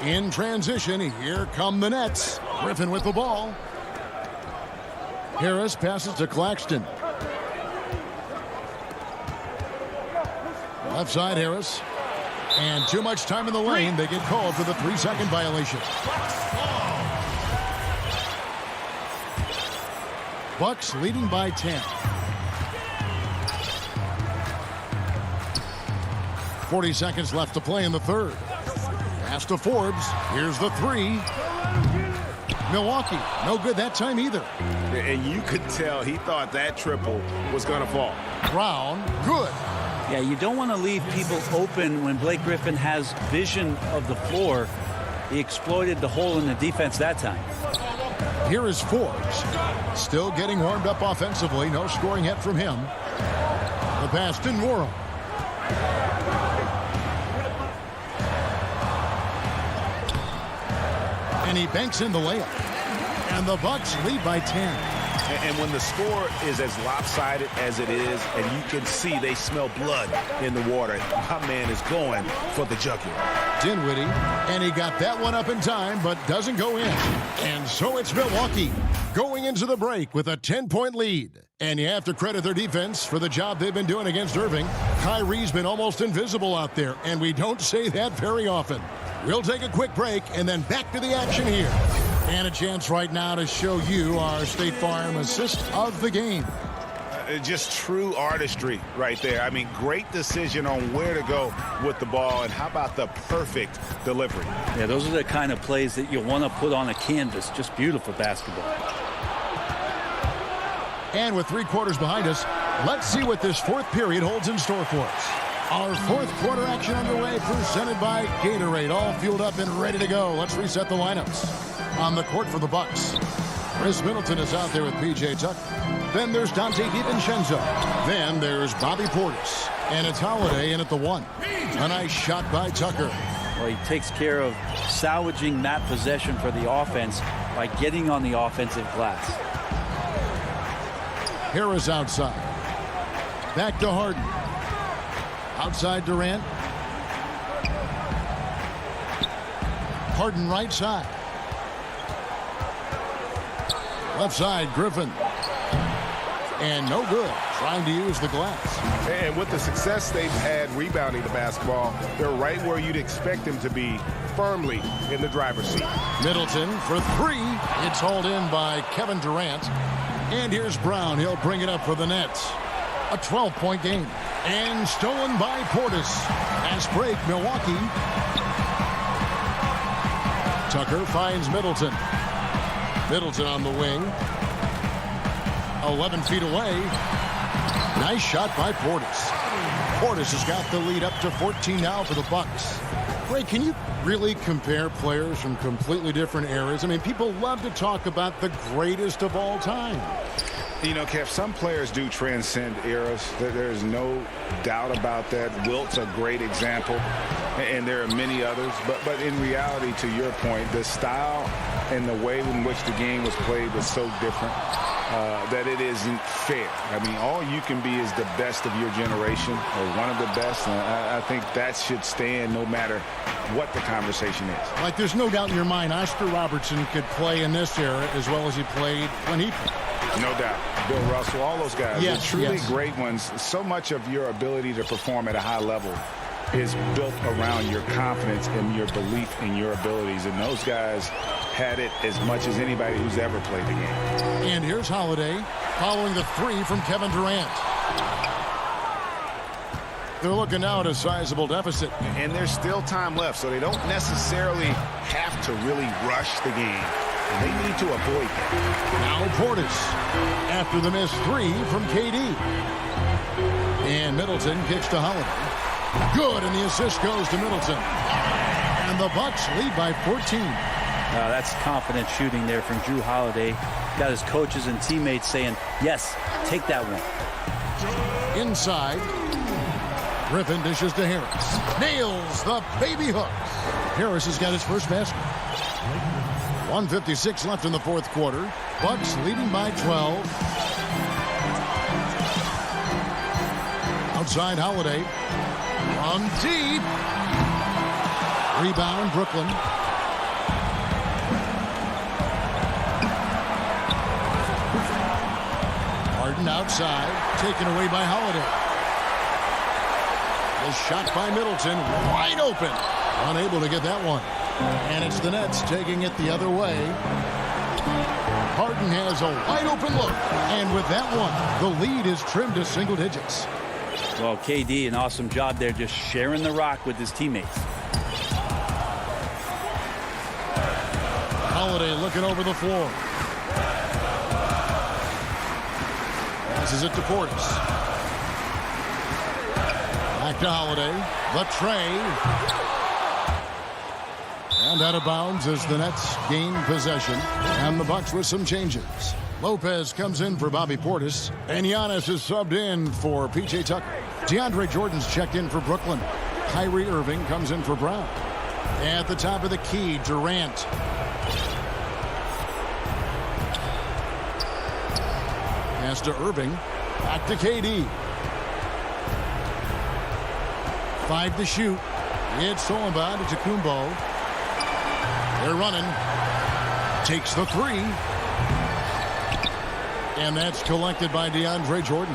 In transition, here come the Nets. Griffin with the ball. Harris passes to Claxton. Left side Harris. And too much time in the lane. They get called for the 3-second violation. Bucks leading by 10. 40 seconds left to play in the third. Pass to Forbes. Here's the three. Milwaukee, no good that time either. And you could tell he thought that triple was going to fall. Brown, good. Yeah, you don't want to leave people open when Blake Griffin has vision of the floor. He exploited the hole in the defense that time. Here is Forbes. Still getting warmed up offensively. No scoring yet from him. The pass to Worrell. And he banks in the layup. And the Bucks lead by 10. And when the score is as lopsided as it is, and you can see they smell blood in the water, my man is going for the jugular. Dinwiddie, and he got that one up in time, but doesn't go in. And so it's Milwaukee going into the break with a 10-point lead. And you have to credit their defense for the job they've been doing against Irving. Kyrie's been almost invisible out there, and we don't say that very often. We'll take a quick break and then back to the action here. And a chance right now to show you our State Farm assist of the game. Just true artistry right there. I mean, great decision on where to go with the ball, and how about the perfect delivery? Yeah, those are the kind of plays that you want to put on a canvas. Just beautiful basketball. And with 3 quarters behind us, let's see what this fourth period holds in store for us. Our fourth quarter action underway, presented by Gatorade, all fueled up and ready to go. Let's reset the lineups. on the court for the Bucks. Chris Middleton is out there with P.J. Tucker. Then there's Dante DiVincenzo. Then there's Bobby Portis. And it's Holiday in at the 1. A nice shot by Tucker. Well, he takes care of salvaging that possession for the offense by getting on the offensive glass. Harris outside. Back to Harden. Outside Durant. Harden right side. Left side, Griffin. And no good. Trying to use the glass. And with the success they've had rebounding the basketball, they're right where you'd expect them to be, firmly in the driver's seat. Middleton for 3. It's hauled in by Kevin Durant. And here's Brown. He'll bring it up for the Nets. A 12-point game. And stolen by Portis. Fast break, Milwaukee. Tucker finds Middleton. Middleton on the wing. 11 feet away. Nice shot by Portis. Portis has got the lead up to 14 now for the Bucks. Ray, can you really compare players from completely different eras? I mean, people love to talk about the greatest of all time. You know, Kev, some players do transcend eras. There's no doubt about that. Wilt's a great example, and there are many others. But in reality, to your point, the style and the way in which the game was played was so different that it isn't fair. I mean, all you can be is the best of your generation, or one of the best. And I think that should stand no matter what the conversation is. Like, there's no doubt in your mind Oscar Robertson could play in this era as well as he played when he played. No doubt. Bill Russell, all those guys. Yes, the truly yes. great ones. So much of your ability to perform at a high level is built around your confidence and your belief in your abilities. And those guys had it as much as anybody who's ever played the game. And here's Holiday following the 3 from Kevin Durant. They're looking now at a sizable deficit. And there's still time left, so they don't necessarily have to really rush the game. They need to avoid that. Now Portis after the missed 3 from KD. And Middleton kicks to Holiday. Good, and the assist goes to Middleton. And the Bucks lead by 14. That's confident shooting there from Drew Holiday. Got his coaches and teammates saying, yes, take that one. Inside. Griffin dishes to Harris. Nails the baby hook. Harris has got his first basket. 1:56 left in the fourth quarter. Bucks leading by 12. Outside Holiday. From deep. Rebound Brooklyn. Harden outside. Taken away by Holiday. The shot by Middleton. Wide open. Unable to get that one. And it's the Nets taking it the other way. Harden has a wide open look. And with that one, the lead is trimmed to single digits. Well, KD, an awesome job there, just sharing the rock with his teammates. Holiday looking over the floor. Passes it to Portis. Back to Holiday. The tray. And out of bounds as the Nets gain possession. And the Bucks with some changes. Lopez comes in for Bobby Portis. And Giannis is subbed in for P.J. Tucker. DeAndre Jordan's checked in for Brooklyn. Kyrie Irving comes in for Brown. At the top of the key, Durant. Pass to Irving. Back to KD. 5 to shoot. It's Solomon to Kumbo. They're running. Takes the 3. And that's collected by DeAndre Jordan.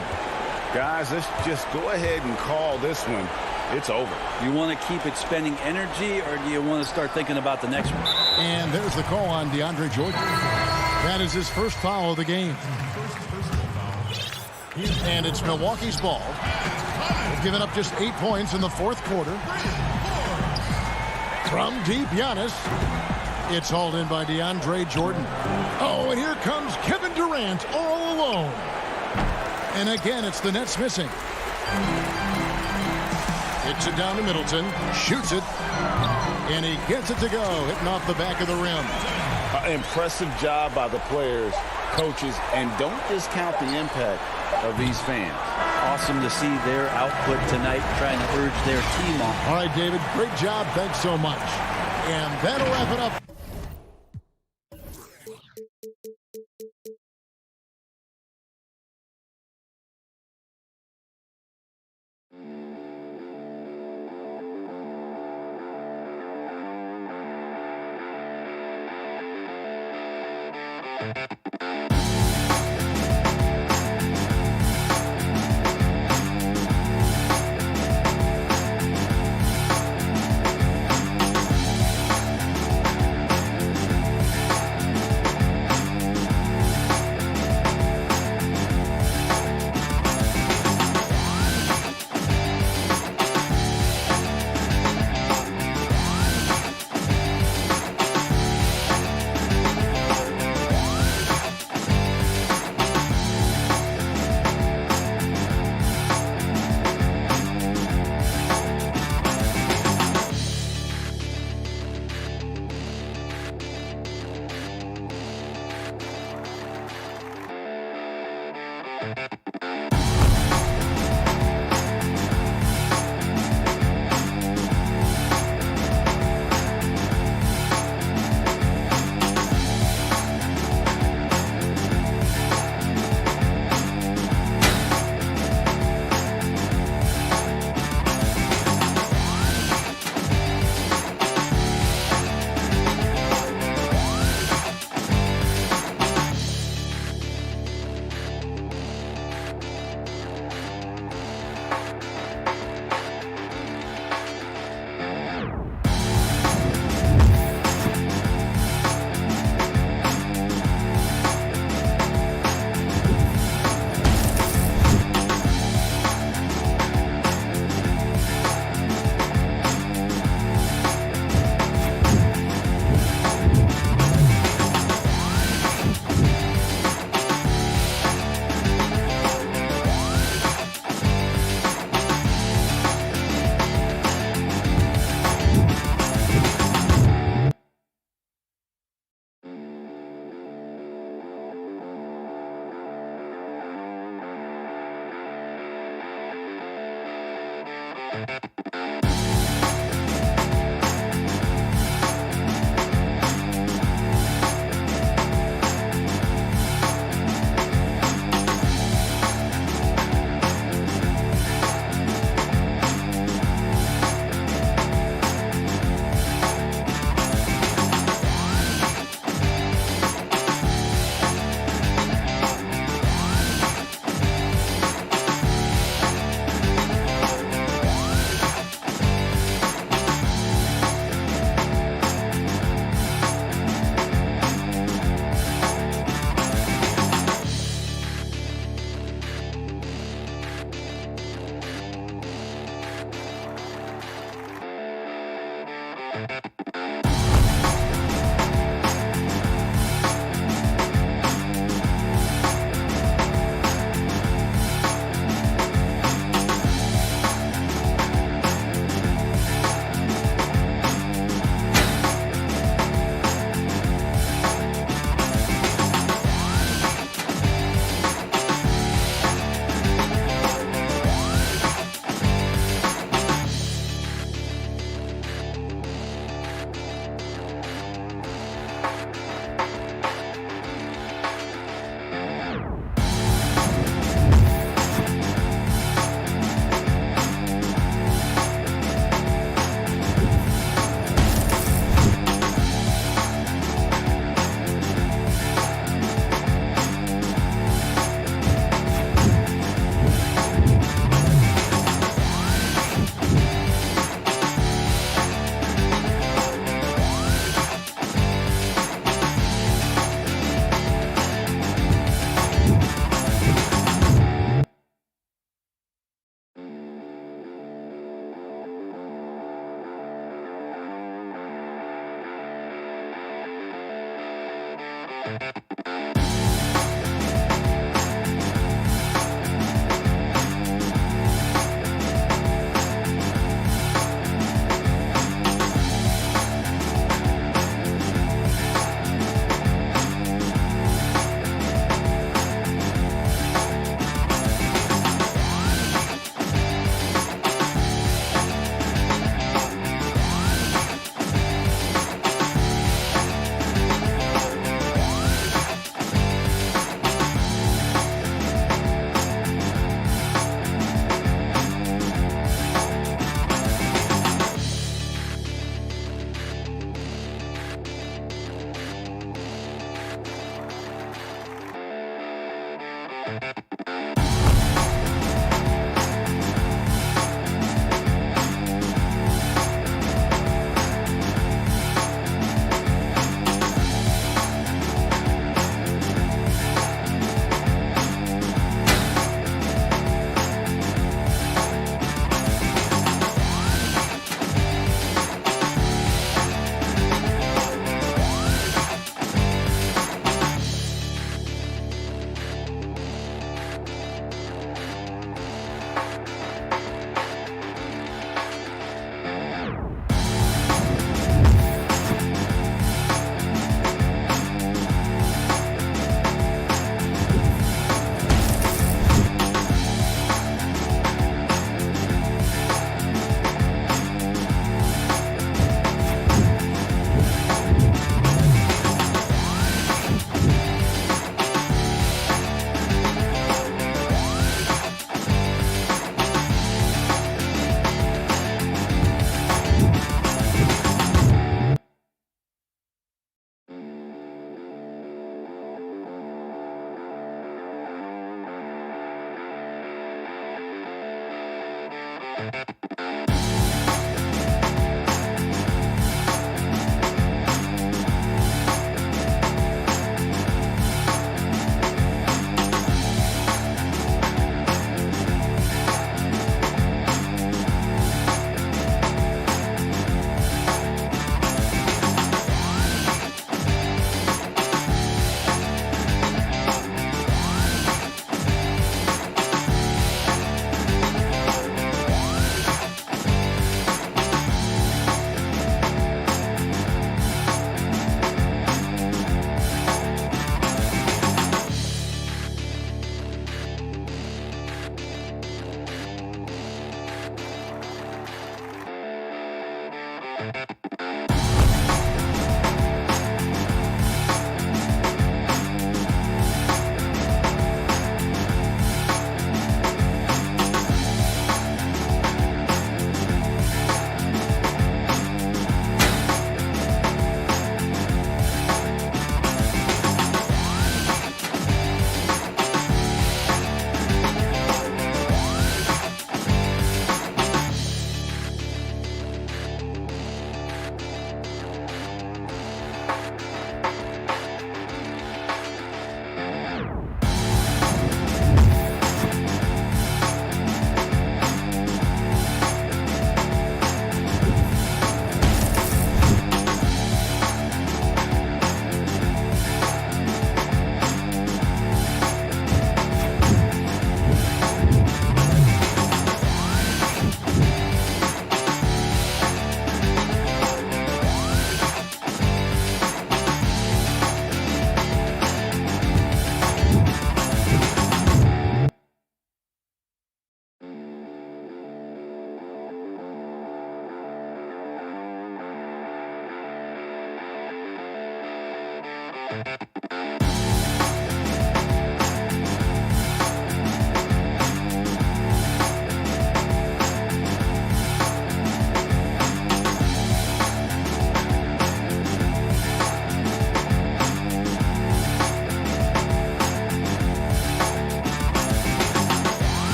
Guys, let's just go ahead and call this one. It's over. You want to keep expending energy, or do you want to start thinking about the next one? And there's the call on DeAndre Jordan. That is his first foul of the game. And it's Milwaukee's ball. They've given up just 8 points in the fourth quarter. From deep, Giannis. It's hauled in by DeAndre Jordan. Oh, and here comes Kevin Durant all alone. And again, it's the Nets missing. Hits it down to Middleton. Shoots it. And he gets it to go. Hitting off the back of the rim. Impressive job by the players, coaches, and don't discount the impact of these fans. Awesome to see their output tonight, trying to urge their team on. All right, David, great job. Thanks so much. And that'll wrap it up.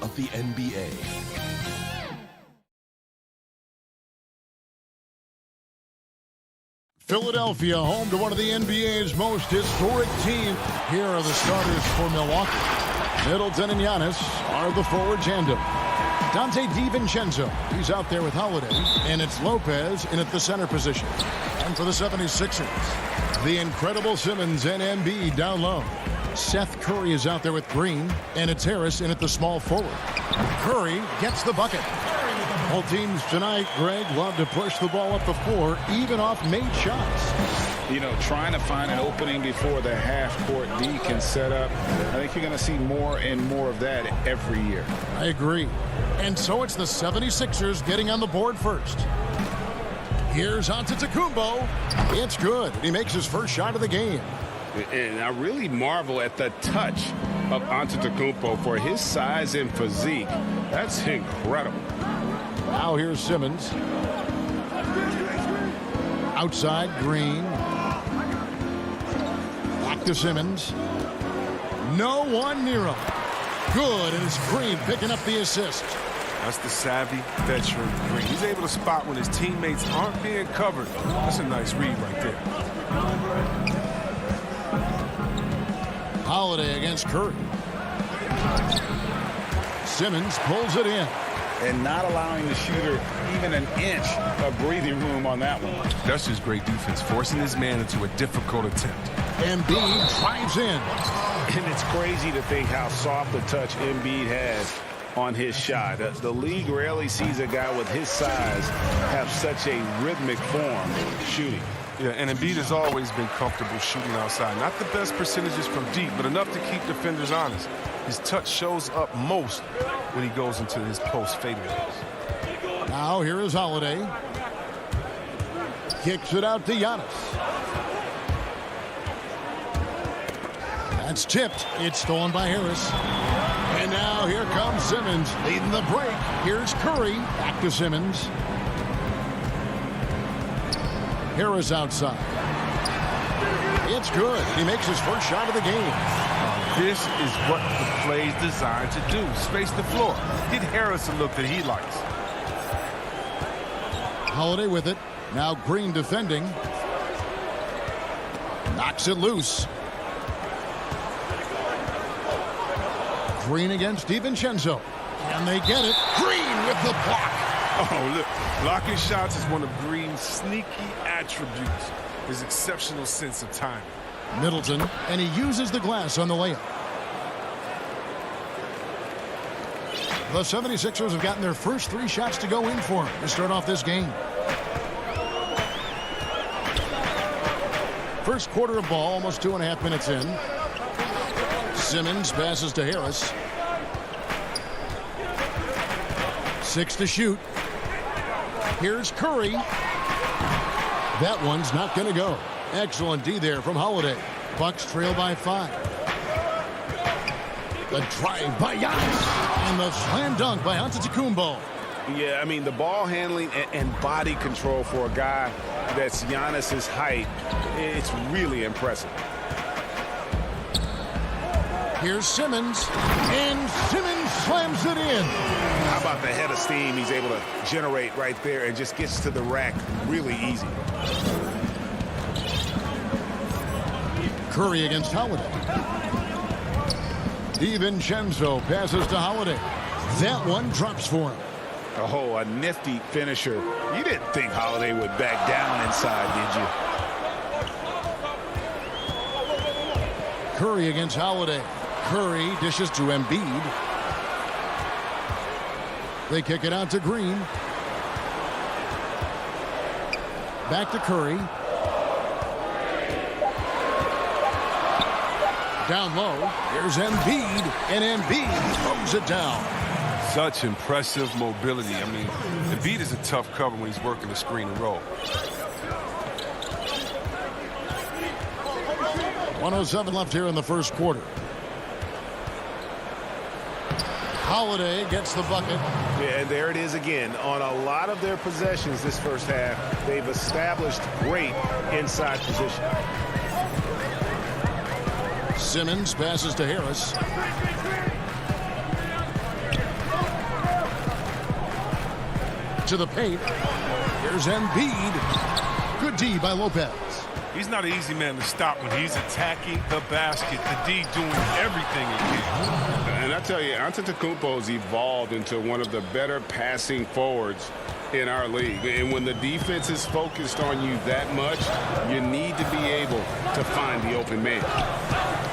Of the NBA. Philadelphia, home to one of the NBA's most historic teams. Here are the starters for Milwaukee. Middleton and Giannis are the forward tandem. Dante DiVincenzo, he's out there with Holiday, and it's Lopez in at the center position. And for the 76ers, the incredible Simmons and Embiid down low. Seth Curry is out there with Green, and it's Harris in at the small forward. Curry gets the bucket. Both teams tonight, Greg, love to push the ball up the floor, even off made shots. You know, trying to find an opening before the half-court D can set up. I think you're going to see more and more of that every year. I agree. And so it's the 76ers getting on the board first. Here's Antetokounmpo. It's good. He makes his first shot of the game. And I really marvel at the touch of Antetokounmpo for his size and physique. That's incredible. Now here's Simmons. Outside, Green. Back to Simmons. No one near him. Good, and it's Green picking up the assist. That's the savvy veteran Green. He's able to spot when his teammates aren't being covered. That's a nice read right there. Holiday against Curry. Simmons pulls it in. And not allowing the shooter even an inch of breathing room on that one. That's just great defense, forcing his man into a difficult attempt. Embiid drives in. And it's crazy to think how soft a touch Embiid has on his shot. The league rarely sees a guy with his size have such a rhythmic form shooting. Yeah, and Embiid has always been comfortable shooting outside. Not the best percentages from deep, but enough to keep defenders honest. His touch shows up most when he goes into his post fadeaways. Now here is Holiday. Kicks it out to Giannis. That's tipped. It's stolen by Harris. And now here comes Simmons leading the break. Here's Curry. Back to Simmons. Harris outside. It's good. He makes his first shot of the game. This is what the play is designed to do. Space the floor. Get Harris a look that he likes. Holiday with it. Now Green defending. Knocks it loose. Green against DiVincenzo. Can they get it? Green with the block. Oh, look. Blocking shots is one of Green's sneaky attributes. His exceptional sense of timing. Middleton, and he uses the glass on the layup. The 76ers have gotten their first 3 shots to go in for him to start off this game. First quarter of ball, almost 2.5 minutes in. Simmons passes to Harris. 6 to shoot. Here's Curry. That one's not going to go. Excellent D there from Holiday. Bucks trail by 5. The drive by Giannis. And the slam dunk by Antetokounmpo. Yeah, I mean, the ball handling and body control for a guy that's Giannis's height, it's really impressive. Here's Simmons. And Simmons slams it in. How about the head of steam he's able to generate right there and just gets to the rack really easy. Curry against Holiday. DiVincenzo passes to Holiday. That one drops for him. Oh, a nifty finisher. You didn't think Holiday would back down inside, did you? Curry against Holiday. Curry dishes to Embiid. They kick it out to Green. Back to Curry. Down low. Here's Embiid. And Embiid throws it down. Such impressive mobility. I mean, Embiid is a tough cover when he's working the screen and roll. 1:07 left here in the first quarter. Holiday gets the bucket. Yeah, and there it is again. On a lot of their possessions this first half, they've established great inside position. Simmons passes to Harris. To the paint. Here's Embiid. Good D by Lopez. He's not an easy man to stop when he's attacking the basket. The D doing everything he can. And I tell you, Antetokounmpo's evolved into one of the better passing forwards in our league. And when the defense is focused on you that much, you need to be able to find the open man.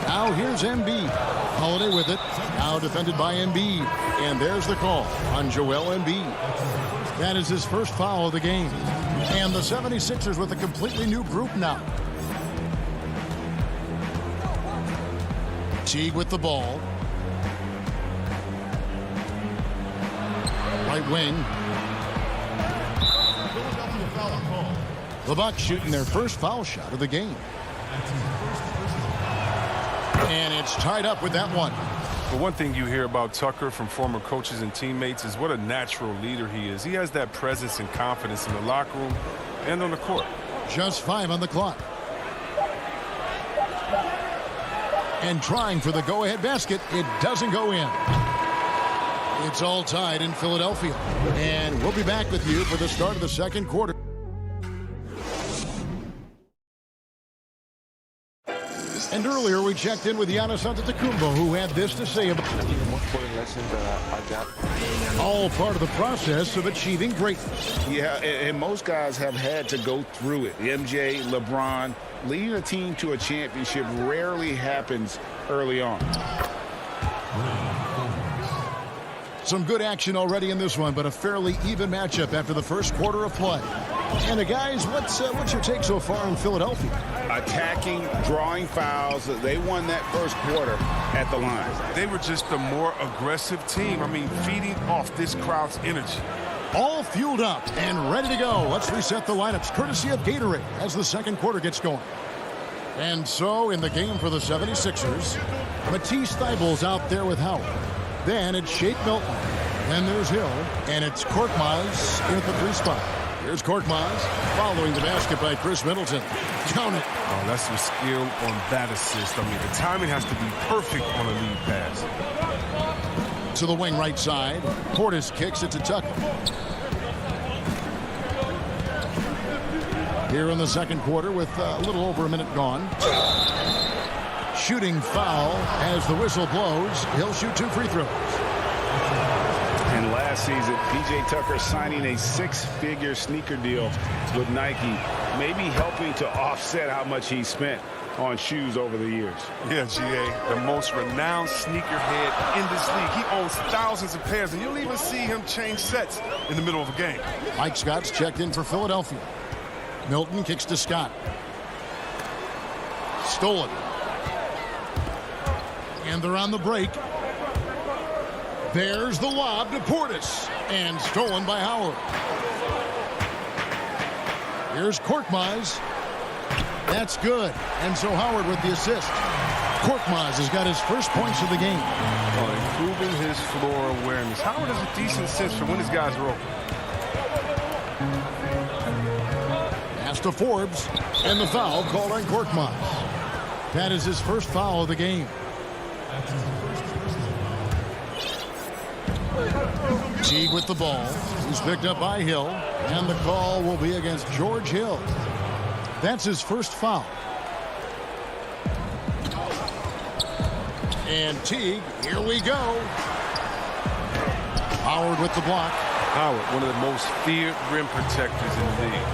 Now here's Embiid. Holiday with it. Now defended by Embiid. And there's the call on Joel Embiid. That is his first foul of the game. And the 76ers with a completely new group now. Teague with the ball. Right wing. The Bucks shooting their first foul shot of the game. And it's tied up with that one. But one thing you hear about Tucker from former coaches and teammates is what a natural leader he is. He has that presence and confidence in the locker room and on the court. Just 5 on the clock. And trying for the go-ahead basket, it doesn't go in. It's all tied in Philadelphia. And we'll be back with you for the start of the second quarter. And earlier we checked in with Giannis Antetokounmpo, who had this to say about it. The most important lesson that I got. All part of the process of achieving greatness. Yeah, and most guys have had to go through it. MJ, LeBron, leading a team to a championship rarely happens early on. Some good action already in this one, but a fairly even matchup after the first quarter of play. And guys, what's your take so far in Philadelphia? Attacking, drawing fouls. They won that first quarter at the line. They were just a more aggressive team. I mean, feeding off this crowd's energy. All fueled up and ready to go. Let's reset the lineups, courtesy of Gatorade, as the second quarter gets going. And so, in the game for the 76ers, Matisse Thybulle's out there with Howard. Then it's Shake Milton. Then there's Hill. And it's Korkmaz in at the 3 spot. Here's Korkmaz following the basket by Chris Middleton. Count it. Oh, that's some skill on that assist. I mean, the timing has to be perfect on a lead pass. To the wing right side. Portis kicks it to Tucker. Here in the second quarter with a little over a minute gone. Shooting foul as the whistle blows. He'll shoot 2 free throws. And last season, P.J. Tucker signing a 6-figure sneaker deal with Nike, maybe helping to offset how much he spent on shoes over the years. Yeah, G.A., the most renowned sneakerhead in this league. He owns thousands of pairs, and you'll even see him change sets in the middle of a game. Mike Scott's checked in for Philadelphia. Milton kicks to Scott. Stolen. And they're on the break. There's the lob to Portis. And stolen by Howard. Here's Korkmaz. That's good. And so Howard with the assist. Korkmaz has got his first points of the game. Improving his floor awareness. Howard has a decent sense for when his guys are open. Pass to Forbes. And the foul called on Korkmaz. That is his first foul of the game. Teague with the ball. He's picked up by Hill. And the call will be against George Hill. That's his first foul. And Teague, here we go. Howard with the block. Howard, one of the most feared rim protectors in the league.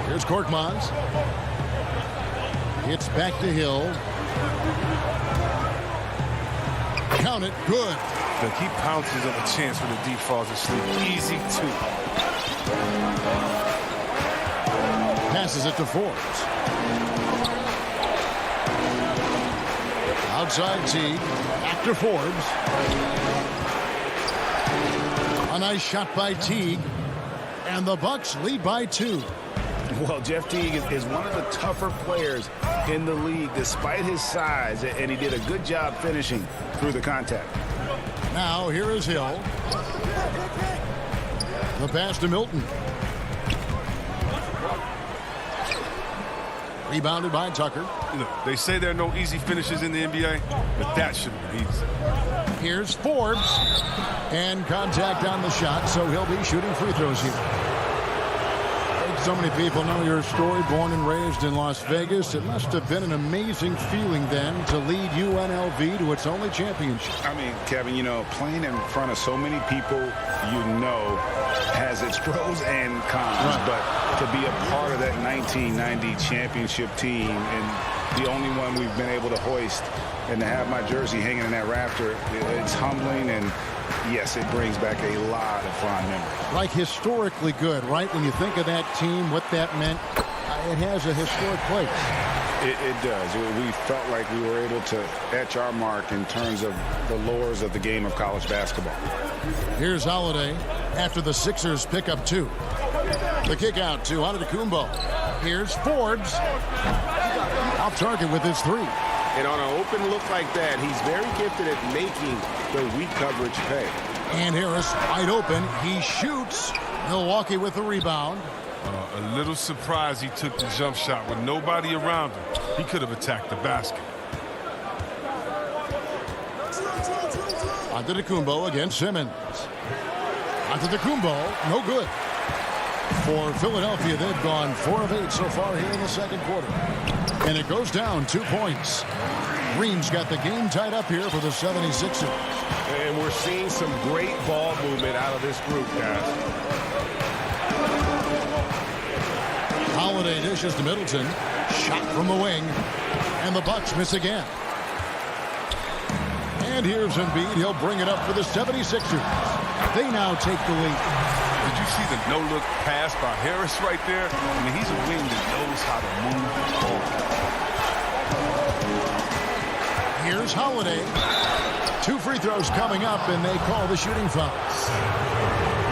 Here's Korkmaz. It's back to Hill. Count it. Good. The keep pounces of a chance when the deep falls asleep. Easy 2. Passes it to Forbes. Outside Teague. Back to Forbes. A nice shot by Teague. And the Bucks lead by 2. Well, Jeff Teague is one of the tougher players in the league despite his size, and he did a good job finishing through the contact. Now here is Hill. The pass to Milton. Rebounded by Tucker. You know, they say there are no easy finishes in the NBA, but that should be easy. Here's Forbes. And contact on the shot, so he'll be shooting free throws here. So many people know your story, born and raised in Las Vegas. It must have been an amazing feeling then to lead UNLV to its only championship. I mean, Kevin, you know, playing in front of so many people, you know, has its pros and cons. Right. But to be a part of that 1990 championship team and the only one we've been able to hoist and to have my jersey hanging in that rafter, it's humbling and Yes, it brings back a lot of fond memories. Like historically good, right? When you think of that team, what that meant, it has a historic place. It does. We felt like we were able to etch our mark in terms of the lures of the game of college basketball. Here's Holiday after the Sixers pick up 2. The kick out to Antetokounmpo. Here's Forbes. Off target with his 3. And on an open look like that, he's very gifted at making the weak coverage pay. And Harris wide open. He shoots. Milwaukee with the rebound. A little surprised he took the jump shot with nobody around him. He could have attacked the basket. Antetokounmpo against Simmons. Antetokounmpo, no good. For Philadelphia, they've gone 4 of 8 so far here in the second quarter. And it goes down 2 points. Green's got the game tied up here for the 76ers. And we're seeing some great ball movement out of this group, guys. Holiday dishes to Middleton. Shot from the wing. And the Bucks miss again. And here's Embiid. He'll bring it up for the 76ers. They now take the lead. Did you see the no-look pass by Harris right there? I mean, he's a wing that knows how to move the ball. Here's Holiday. 2 free throws coming up, and they call the shooting foul.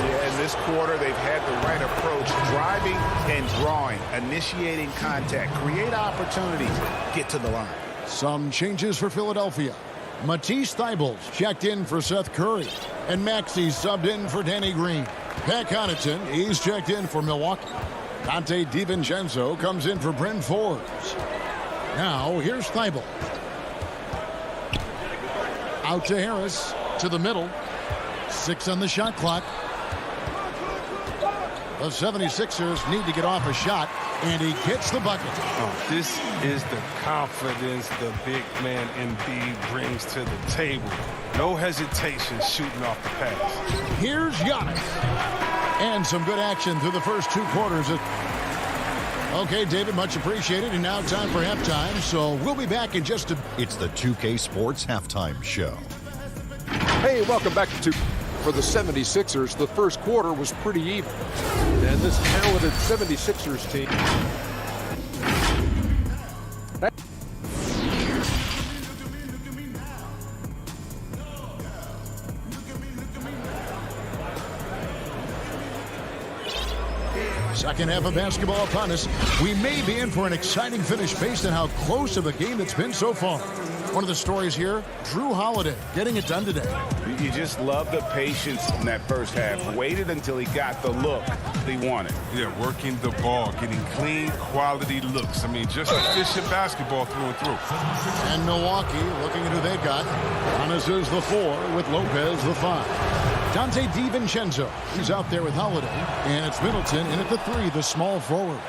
Yeah, in this quarter, they've had the right approach, driving and drawing, initiating contact, create opportunities, get to the line. Some changes for Philadelphia. Matisse Thybulle's checked in for Seth Curry, and Maxey subbed in for Danny Green. Pat Connaughton, he's checked in for Milwaukee. Dante DiVincenzo comes in for Bryn Forbes. Now, here's Thybulle. Out to Harris, to the middle. 6 on the shot clock. The 76ers need to get off a shot, and he gets the bucket. Oh, this is the confidence the big man Embiid brings to the table. No hesitation shooting off the pass. Here's Giannis. And some good action through the first 2 quarters. Okay, David, much appreciated. And now time for halftime, so we'll be back in just a... It's the 2K Sports Halftime Show. Hey, welcome back to For the 76ers, the first quarter was pretty even. And this talented 76ers team... Second half of basketball upon us. We may be in for an exciting finish based on how close of a game it's been so far. One of the stories here, Drew Holiday getting it done today. You just love the patience in that first half. Waited until he got the look he wanted. Yeah, working the ball, getting clean, quality looks. I mean, just efficient basketball through and through. And Milwaukee, looking at who they've got. Giannis is the 4 with Lopez the 5. Dante DiVincenzo, he's out there with Holiday. And it's Middleton in at the 3, the small forward.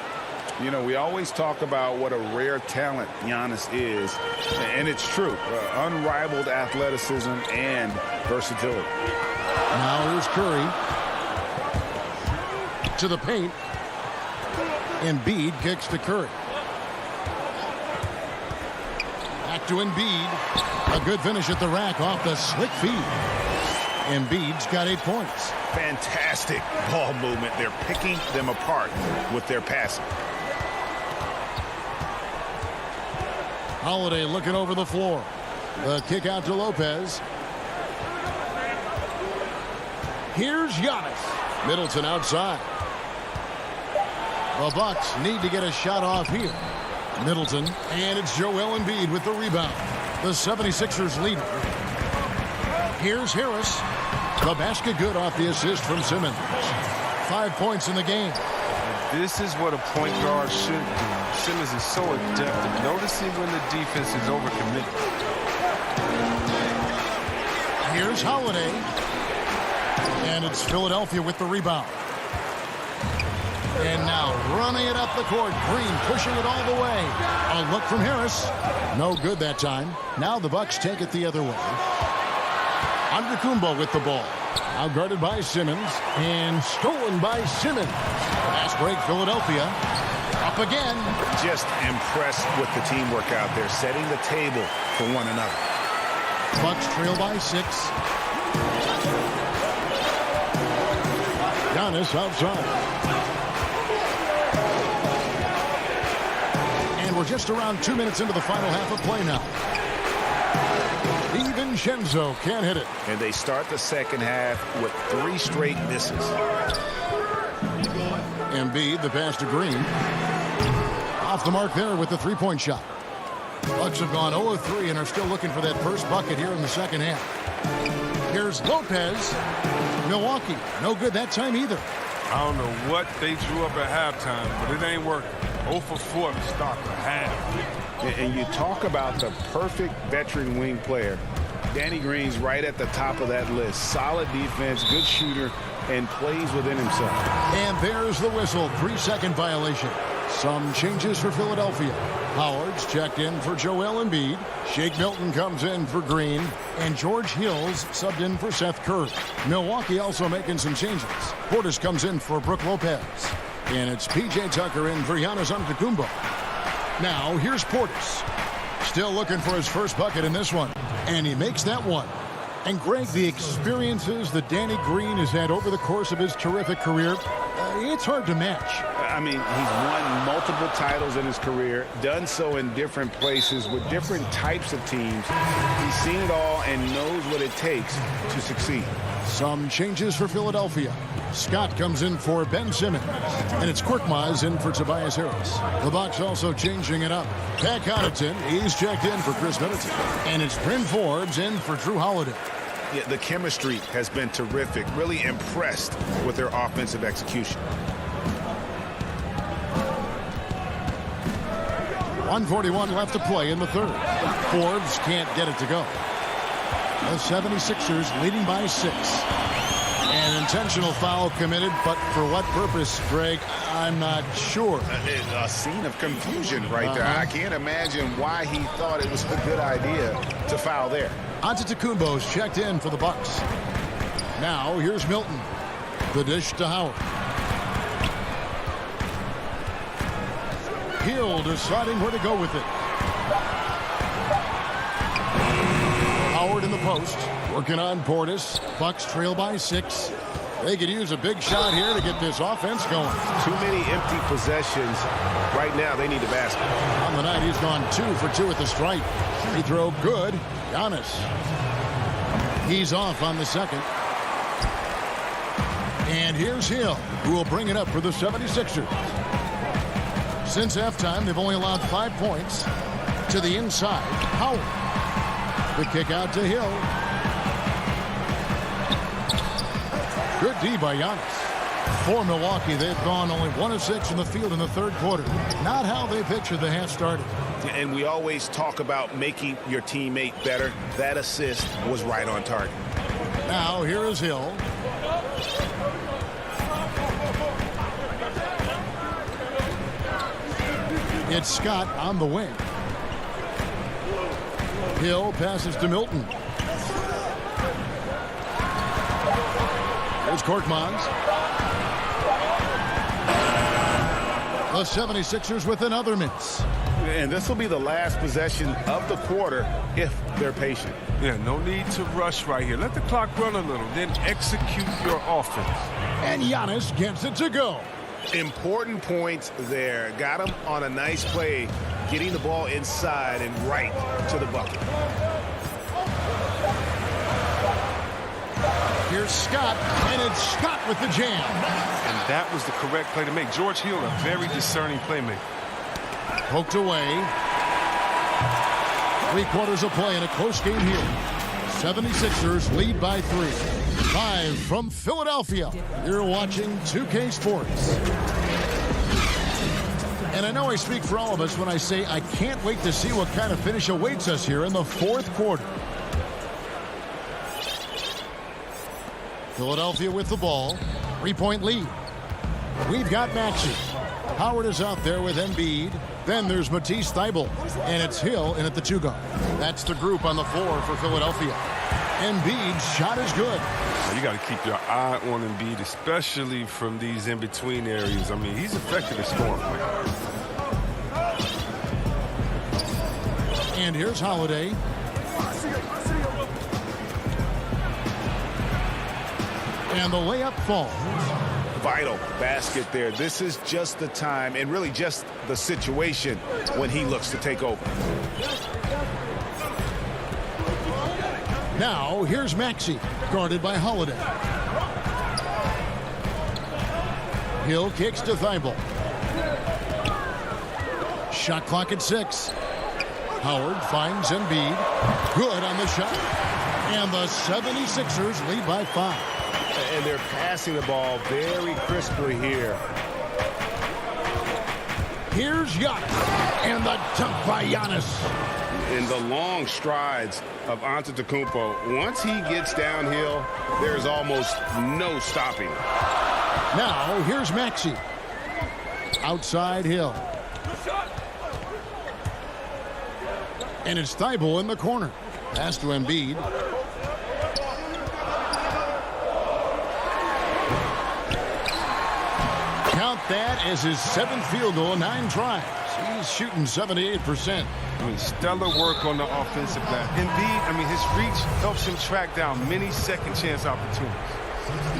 You know, we always talk about what a rare talent Giannis is, and it's true. Unrivaled athleticism and versatility. Now here's Curry. To the paint. Embiid kicks to Curry. Back to Embiid. A good finish at the rack off the slick feed. Embiid's got 8 points. Fantastic ball movement. They're picking them apart with their passing. Holiday looking over the floor. The kick out to Lopez. Here's Giannis. Middleton outside. The Bucks need to get a shot off here. Middleton, and it's Joel Embiid with the rebound. The 76ers leader. Here's Harris. The basket good off the assist from Simmons. 5 points in the game. This is what a point guard should do. Simmons is so adept at noticing when the defense is overcommitted. Here's Holiday. And it's Philadelphia with the rebound. And now running it up the court. Green pushing it all the way. A look from Harris. No good that time. Now the Bucks take it the other way. Antetokounmpo with the ball. Out guarded by Simmons. And stolen by Simmons. Fast break Philadelphia. Up again. Just impressed with the teamwork out there, setting the table for one another. Bucks trail by 6. Giannis outside. And we're just around 2 minutes into the final half of play now. DiVincenzo can't hit it. And they start the second half with 3 straight misses. Embiid, the pass to Green. Off the mark there with the three-point shot. Bucks have gone 0 of 3 and are still looking for that first bucket here in the second half. Here's Lopez. Milwaukee, no good that time either. I don't know what they drew up at halftime, but it ain't working. 0 for 4 to start the half. And you talk about the perfect veteran wing player. Danny Green's right at the top of that list. Solid defense, good shooter, and plays within himself. And there's the whistle. 3-second violation. Some changes for Philadelphia. Howard's checked in for Joel Embiid. Shake Milton comes in for Green. And George Hill's subbed in for Seth Curry. Milwaukee also making some changes. Portis comes in for Brook Lopez. And it's P.J. Tucker in for Giannis Antetokounmpo. Now, here's Portis. Still looking for his first bucket in this one. And he makes that one. And Greg, the experiences that Danny Green has had over the course of his terrific career, it's hard to match. I mean, he's won multiple titles in his career, done so in different places with different types of teams. He's seen it all and knows what it takes to succeed. Some changes for Philadelphia. Scott comes in for Ben Simmons. And it's Korkmaz in for Tobias Harris. The Bucks also changing it up. Pat Connaughton, he's checked in for Chris Middleton. And it's Bryn Forbes in for Drew Holiday. Yeah, the chemistry has been terrific. Really impressed with their offensive execution. 1:41 left to play in the third. Forbes can't get it to go. The 76ers leading by 6. An intentional foul committed, but for what purpose, Greg, I'm not sure. A scene of confusion right there. I can't imagine why he thought it was a good idea to foul there. Antetokounmpo's checked in for the Bucks. Now, here's Milton. The dish to Howard. Hill deciding where to go with it. Howard in the post. Working on Portis. Bucks trail by 6. They could use a big shot here to get this offense going. Too many empty possessions. Right now, they need a basket. On the night, he's gone 2 for 2 at the stripe. Free throw good. Giannis. He's off on the second. And here's Hill, who will bring it up for the 76ers. Since halftime, they've only allowed 5 points. To the inside, Howard. The kick out to Hill. Good D by Giannis. For Milwaukee, they've gone only 1 of 6 in the field in the third quarter. Not how they pictured the half started. And we always talk about making your teammate better. That assist was right on target. Now, here is Hill. It's Scott on the wing. Hill passes to Milton. There's Korkmaz. The 76ers with another miss. And this will be the last possession of the quarter if they're patient. Yeah, no need to rush right here. Let the clock run a little, then execute your offense. And Giannis gets it to go. Important points there. Got him on a nice play, getting the ball inside and right to the bucket. Here's Scott, and it's Scott with the jam. And that was the correct play to make. George Hill, a very discerning playmaker. Poked away. 3 quarters of play in a close game here. 76ers lead by 3. Live from Philadelphia, you're watching 2K Sports. And I know I speak for all of us when I say I can't wait to see what kind of finish awaits us here in the fourth quarter. Philadelphia with the ball. 3-point lead. We've got Maxey. Howard is out there with Embiid. Then there's Matisse Thybulle. And it's Hill in at the 2 guard. That's the group on the floor for Philadelphia. Embiid's shot is good. You got to keep your eye on Embiid, especially from these in-between areas. I mean, he's effective at scoring. And here's Holiday. And the layup falls. vital basket there. This is just the time and really just the situation when he looks to take over. Now, here's Maxey, guarded by Holiday. Hill kicks to Thibault. Shot clock at 6. Howard finds Embiid. Good on the shot. And the 76ers lead by 5. And they're passing the ball very crisply here. Here's Giannis. And the dunk by Giannis. In the long strides of Antetokounmpo, once he gets downhill, there's almost no stopping. Now, here's Maxey. Outside Hill. And it's Thibault in the corner. Pass to Embiid. Count that as his 7th field goal in 9 tries. He's shooting 78%. I mean, stellar work on the offensive glass. Indeed, I mean, his reach helps him track down many second chance opportunities.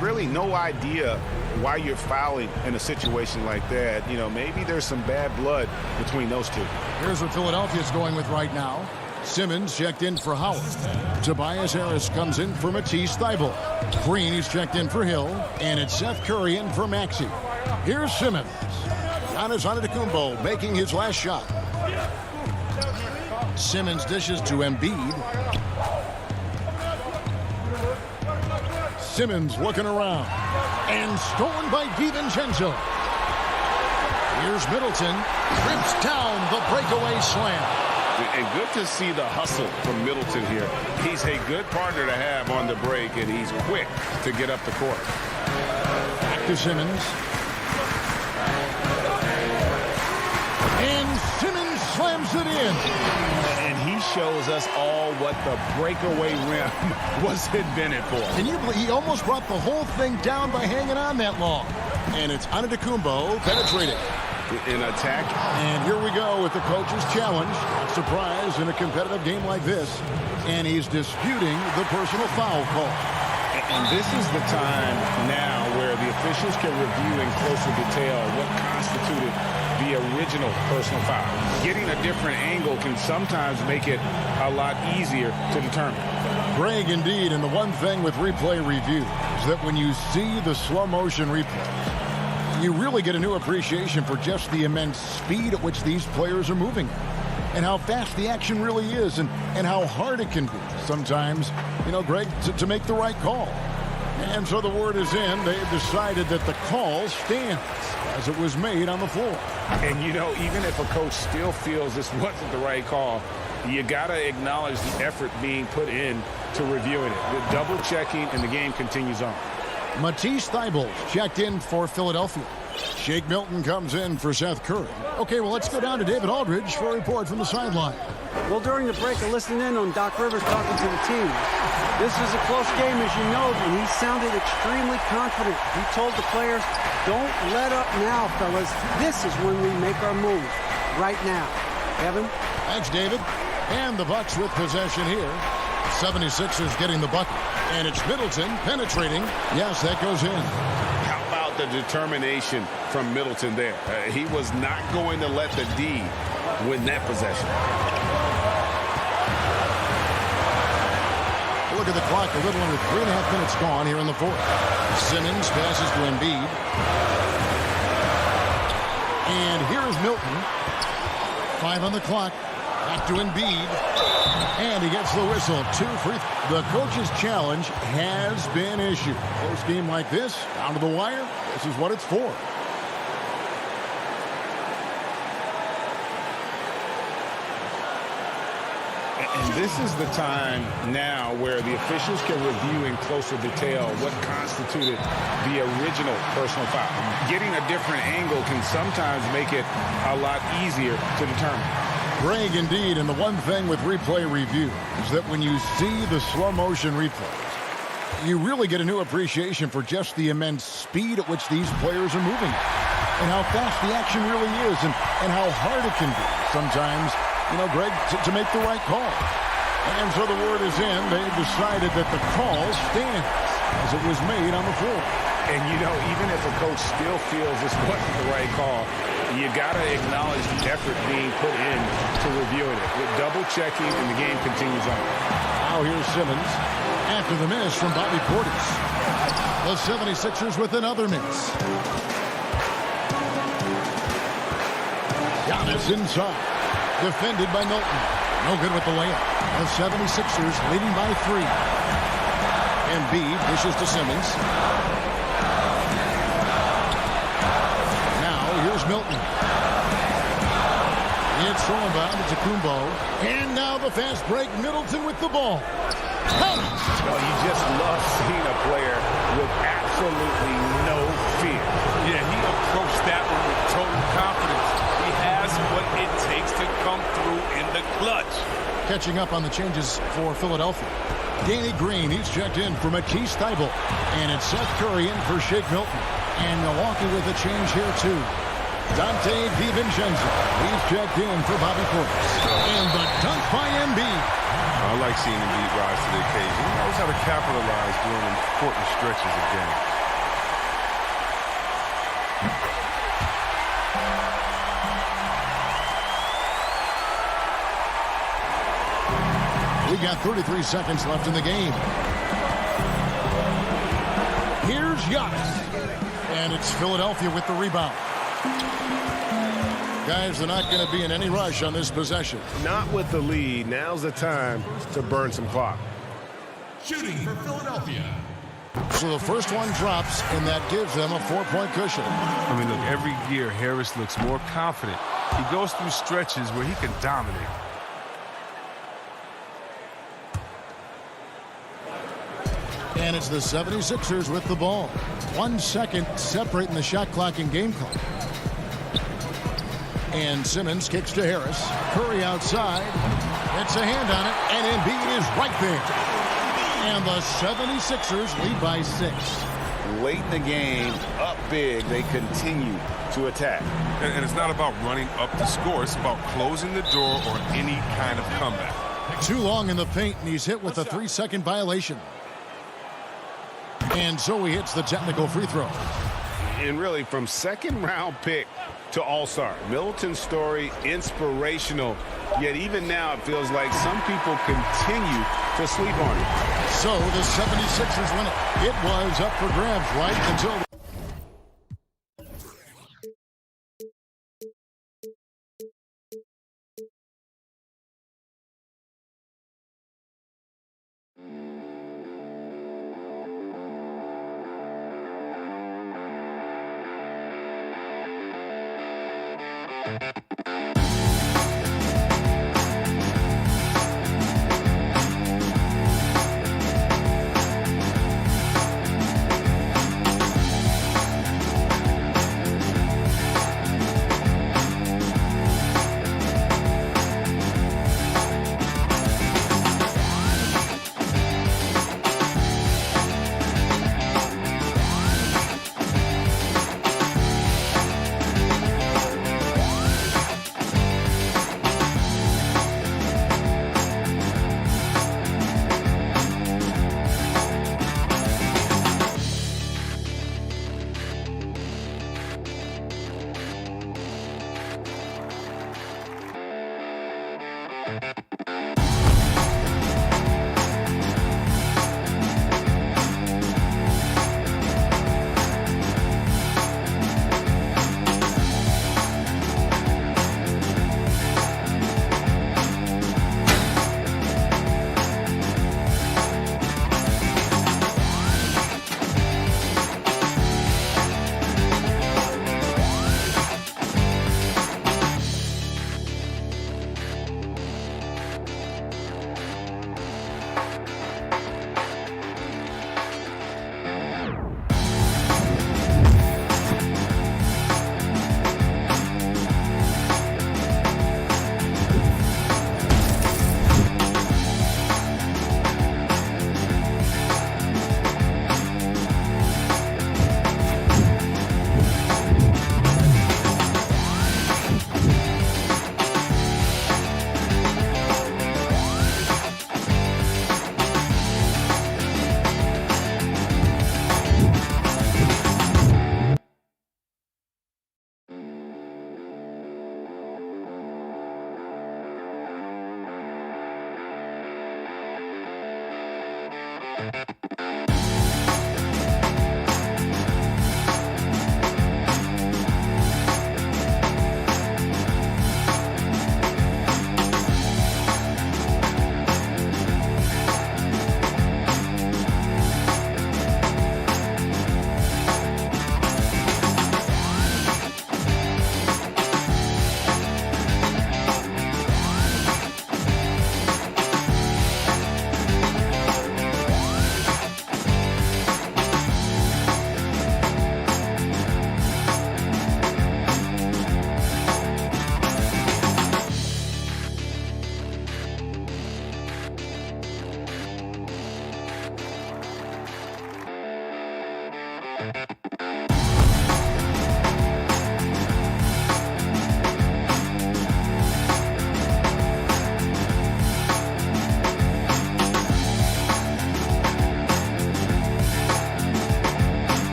Really no idea why you're fouling in a situation like that. You know, maybe there's some bad blood between those two. Here's what Philadelphia's going with right now. Simmons checked in for Howard. Tobias Harris comes in for Matisse Thybulle. Green is checked in for Hill. And it's Seth Curry in for Maxey. Here's Simmons. Giannis Antetokounmpo making his last shot. Simmons dishes to Embiid. Simmons looking around. And stolen by DiVincenzo. Here's Middleton. Rips down the breakaway slam. And good to see the hustle from Middleton here. He's a good partner to have on the break, and he's quick to get up the court. Back to Simmons. And Simmons slams it in. And he shows us all what the breakaway rim was invented for. Can you believe he almost brought the whole thing down by hanging on that long? And it's Antetokounmpo penetrating. In attack. And here we go with the coach's challenge. Not surprised in a competitive game like this. And he's disputing the personal foul call. And this is the time now where the officials can review in closer detail what constituted the original personal foul. Getting a different angle can sometimes make it a lot easier to determine. Greg, indeed, and the one thing with replay review is that when you see the slow motion replay, you really get a new appreciation for just the immense speed at which these players are moving and how fast the action really is and how hard it can be sometimes, you know, Greg, to make the right call. And so the word is in. They've decided that the call stands as it was made on the floor. And, you know, even if a coach still feels this wasn't the right call, you got to acknowledge the effort being put in to reviewing it. The double checking, and the game continues on. Matisse Thybulle checked in for Philadelphia. Shake Milton comes in for Seth Curry. Okay, well, let's go down to David Aldridge for a report from the sideline. Well, during the break, I listened in on Doc Rivers talking to the team. This was a close game, as you know, and he sounded extremely confident. He told the players, don't let up now, fellas. This is when we make our move, right now. Evan? Thanks, David. And the Bucks with possession here. 76ers getting the bucket. And it's Middleton penetrating. Yes, that goes in. How about the determination from Middleton there? He was not going to let the D win that possession. Look at the clock. A little under 3.5 minutes gone here in the fourth. Simmons passes to Embiid. And here's Milton. 5 on the clock. Back to Embiid. And he gets the whistle. 2 free. The coach's challenge has been issued. Close game like this, down to the wire, this is what it's for. And this is the time now where the officials can review in closer detail what constituted the original personal foul. Getting a different angle can sometimes make it a lot easier to determine. Greg, indeed, and the one thing with replay review is that when you see the slow motion replays, you really get a new appreciation for just the immense speed at which these players are moving and how fast the action really is and how hard it can be sometimes, you know, Greg, to make the right call. And so the word is in. They've decided that the call stands as it was made on the floor. And, you know, even if a coach still feels this wasn't the right call, you got to acknowledge the effort being put in to reviewing it. With double-checking, and the game continues on. Now here's Simmons after the miss from Bobby Portis. The 76ers with another miss. Giannis inside. Defended by Milton. No good with the layup. The 76ers leading by 3. Embiid dishes to Simmons. Now here's Milton. It's thrown by to Kumbo. And now the fast break. Middleton with the ball. Well, you just love seeing a player with absolutely no fear. Yeah, he approached that one with total confidence. He has what it takes to come through in the clutch. Catching up on the changes for Philadelphia. Danny Green, he's checked in for Matisse Thybulle. And it's Seth Curry in for Shake Milton. And Milwaukee with a change here, too. Dante DiVincenzo, he's checked in for Bobby Portis. And the dunk by Embiid. I like seeing Embiid rise to the occasion. He knows how to capitalize during important stretches of game. We got 33 seconds left in the game. Here's Giannis. And it's Philadelphia with the rebound. Guys, they're not going to be in any rush on this possession. Not with the lead. Now's the time to burn some clock. Shooting for Philadelphia. So the first one drops, and that gives them a 4-point cushion. I mean, look, every year Harris looks more confident. He goes through stretches where he can dominate. And it's the 76ers with the ball. 1 second separating the shot clock and game clock. And Simmons kicks to Harris. Curry outside. Gets a hand on it, and Embiid is right there. And the 76ers lead by 6. Late in the game, up big, they continue to attack. And it's not about running up the score. It's about closing the door on any kind of comeback. Too long in the paint, and he's hit with a 3-second violation. And so he hits the technical free throw. And really, from second-round pick to all-star, Middleton's story inspirational. Yet even now, it feels like some people continue to sleep on it. So the 76ers win it. It was up for grabs right until...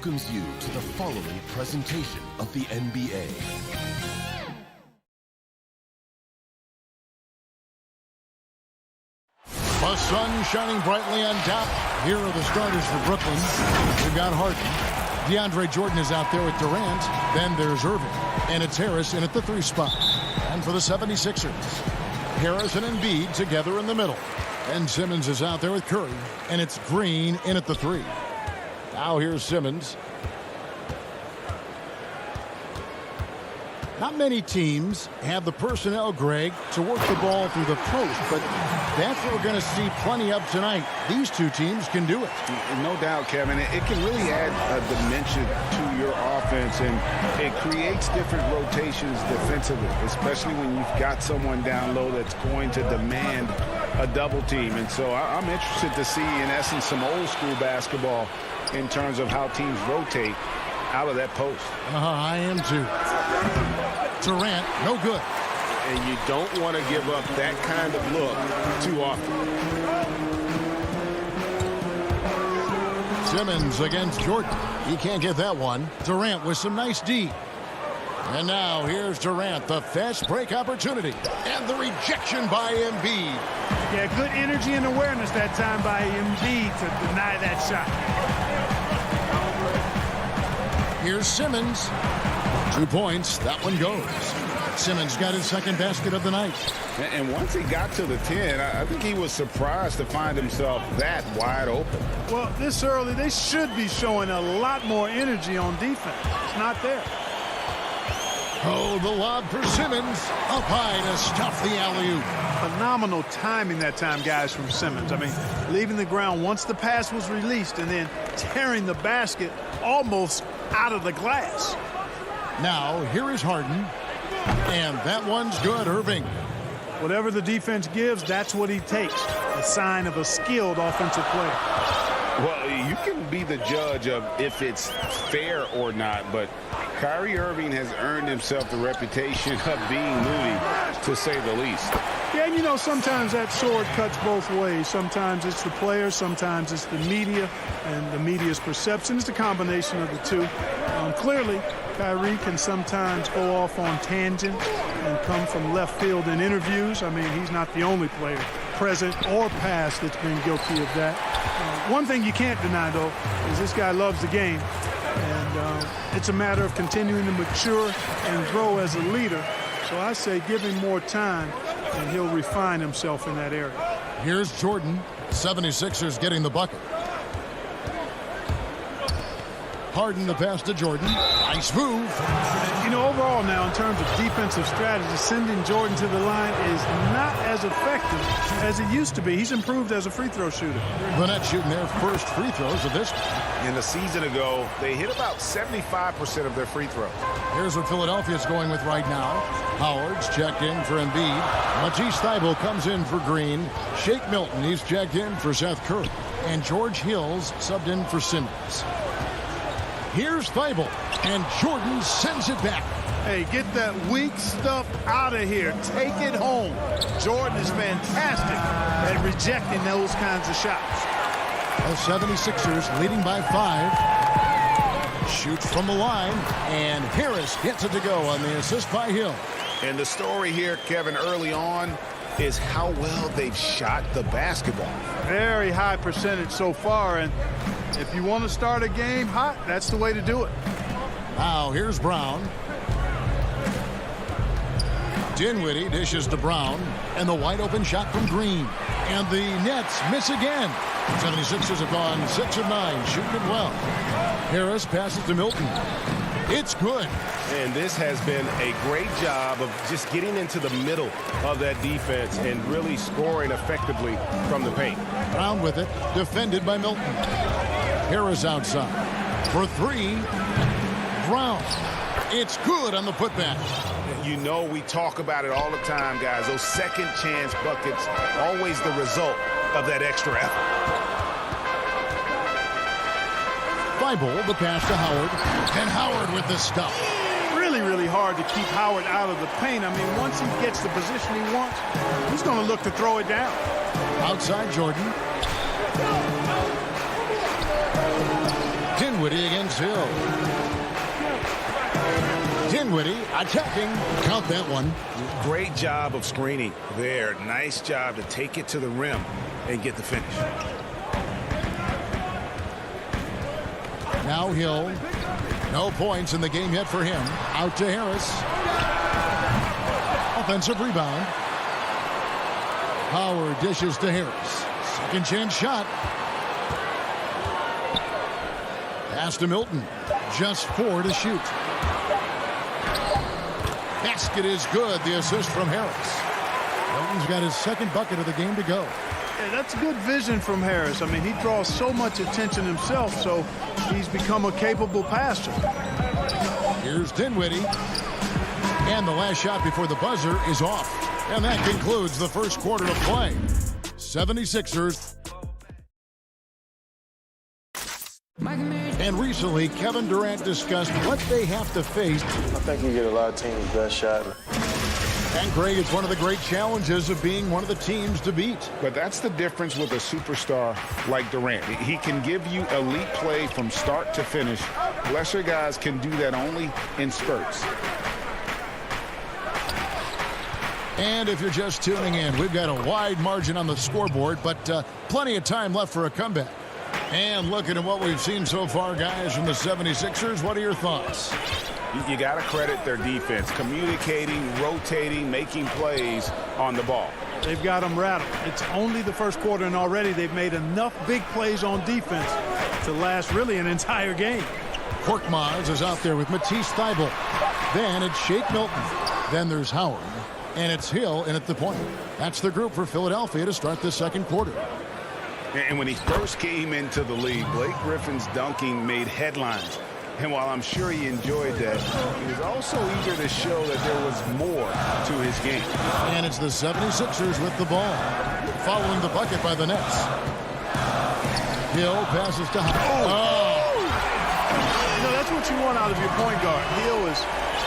welcomes you to the following presentation of the NBA. The sun shining brightly on top. Here are the starters for Brooklyn. We've got Harden. DeAndre Jordan is out there with Durant. Then there's Irving. And it's Harris in at the 3 spot. And for the 76ers, Harris and Embiid together in the middle. And Simmons is out there with Curry. And it's Green in at the 3. Now here's Simmons. Not many teams have the personnel, Greg, to work the ball through the post, but that's what we're going to see plenty of tonight. These two teams can do it. No doubt, Kevin. It can really add a dimension to your offense, and it creates different rotations defensively, especially when you've got someone down low that's going to demand a double team. And so I'm interested to see, in essence, some old school basketball in terms of how teams rotate out of that post. I am too. Durant, no good. And you don't want to give up that kind of look too often. Simmons against Jordan. He can't get that one. Durant with some nice D. And now here's Durant, the fast break opportunity. And the rejection by Embiid. Yeah, good energy and awareness that time by Embiid to deny that shot. Here's Simmons. 2 points. That one goes. Simmons got his second basket of the night. And once he got to the 10, I think he was surprised to find himself that wide open. Well, this early, they should be showing a lot more energy on defense. It's not there. Oh, the lob for Simmons. Up high to stuff the alley-oop. Phenomenal timing that time, guys, from Simmons. I mean, leaving the ground once the pass was released and then tearing the basket almost out of the glass. Now, here is Harden. And that one's good, Irving. Whatever the defense gives, that's what he takes. A sign of a skilled offensive player. Well, you can be the judge of if it's fair or not, but Kyrie Irving has earned himself the reputation of being moody, to say the least. Yeah, and you know, sometimes that sword cuts both ways. Sometimes it's the players, sometimes it's the media, and the media's perception. It's a combination of the two. Clearly, Kyrie can sometimes go off on tangents and come from left field in interviews. I mean, he's not the only player, present or past, that's been guilty of that. One thing you can't deny, though, is this guy loves the game. And it's a matter of continuing to mature and grow as a leader. So I say give him more time, and he'll refine himself in that area. Here's Jordan. 76ers getting the bucket. Harden the pass to Jordan. Nice move. You know, overall now, in terms of defensive strategy, sending Jordan to the line is not as effective as it used to be. He's improved as a free throw shooter. The Nets shooting their first free throws of this. In the season ago, they hit about 75% of their free throws. Here's what Philadelphia's going with right now. Howard's checked in for Embiid. Matisse Thybulle comes in for Green. Shake Milton, he's checked in for Seth Curry. And George Hill's subbed in for Simmons. Here's Thybulle, and Jordan sends it back. Hey, get that weak stuff out of here. Take it home. Jordan is fantastic at rejecting those kinds of shots. The 76ers leading by 5. Shoots from the line, and Harris gets it to go on the assist by Hill. And the story here, Kevin, early on is how well they've shot the basketball. Very high percentage so far, and if you want to start a game hot, that's the way to do it. Now here's Brown. Dinwiddie dishes to Brown, and the wide open shot from Green. And the Nets miss again. 76ers have gone 6 of 9, shooting it well. Harris passes to Milton. It's good. And this has been a great job of just getting into the middle of that defense and really scoring effectively from the paint. Brown with it, defended by Milton. Harris outside. For 3, Brown. It's good on the putback. You know, we talk about it all the time, guys. Those second chance buckets, always the result of that extra effort. Thybulle, the pass to Howard. And Howard with the stuff. Really, really hard to keep Howard out of the paint. I mean, once he gets the position he wants, he's going to look to throw it down. Outside Jordan. Dinwiddie against Hill. Dinwiddie attacking. Count that one. Great job of screening there. Nice job to take it to the rim and get the finish. Now Hill. No points in the game yet for him. Out to Harris. Offensive rebound. Howard dishes to Harris. Second chance shot. Pass to Milton. Just 4 to shoot. Basket is good. The assist from Harris. Milton's got his second bucket of the game to go. Yeah, that's good vision from Harris. I mean, he draws so much attention himself, so he's become a capable passer. Here's Dinwiddie. And the last shot before the buzzer is off. And that concludes the first quarter of play. 76ers. And recently, Kevin Durant discussed what they have to face. I think you get a lot of teams' best shot. And Greg, it's one of the great challenges of being one of the teams to beat. But that's the difference with a superstar like Durant. He can give you elite play from start to finish. Lesser guys can do that only in spurts. And if you're just tuning in, we've got a wide margin on the scoreboard, but plenty of time left for a comeback. And looking at what we've seen so far, guys, from the 76ers, what are your thoughts? You got to credit their defense, communicating, rotating, making plays on the ball. They've got them rattled. It's only the first quarter, and already they've made enough big plays on defense to last really an entire game. Korkmaz is out there with Matisse Thybulle. Then it's Shake Milton. Then there's Howard. And it's Hill in at the point. That's the group for Philadelphia to start the second quarter. And when he first came into the league, Blake Griffin's dunking made headlines. And while I'm sure he enjoyed that, he was also eager to show that there was more to his game. And it's the 76ers with the ball, following the bucket by the Nets. Hill passes to Howard. Oh! You know, that's what you want out of your point guard. Hill is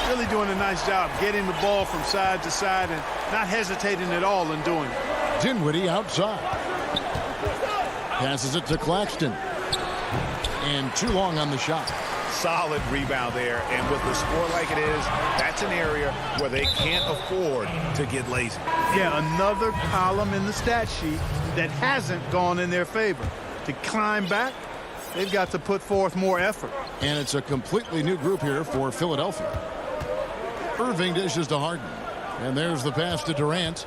really doing a nice job getting the ball from side to side and not hesitating at all in doing it. Dinwiddie outside. Passes it to Claxton. And too long on the shot. Solid rebound there, and with the score like it is, that's an area where they can't afford to get lazy. Yeah, another column in the stat sheet that hasn't gone in their favor. To climb back, they've got to put forth more effort. And it's a completely new group here for Philadelphia. Irving dishes to Harden. And there's the pass to Durant.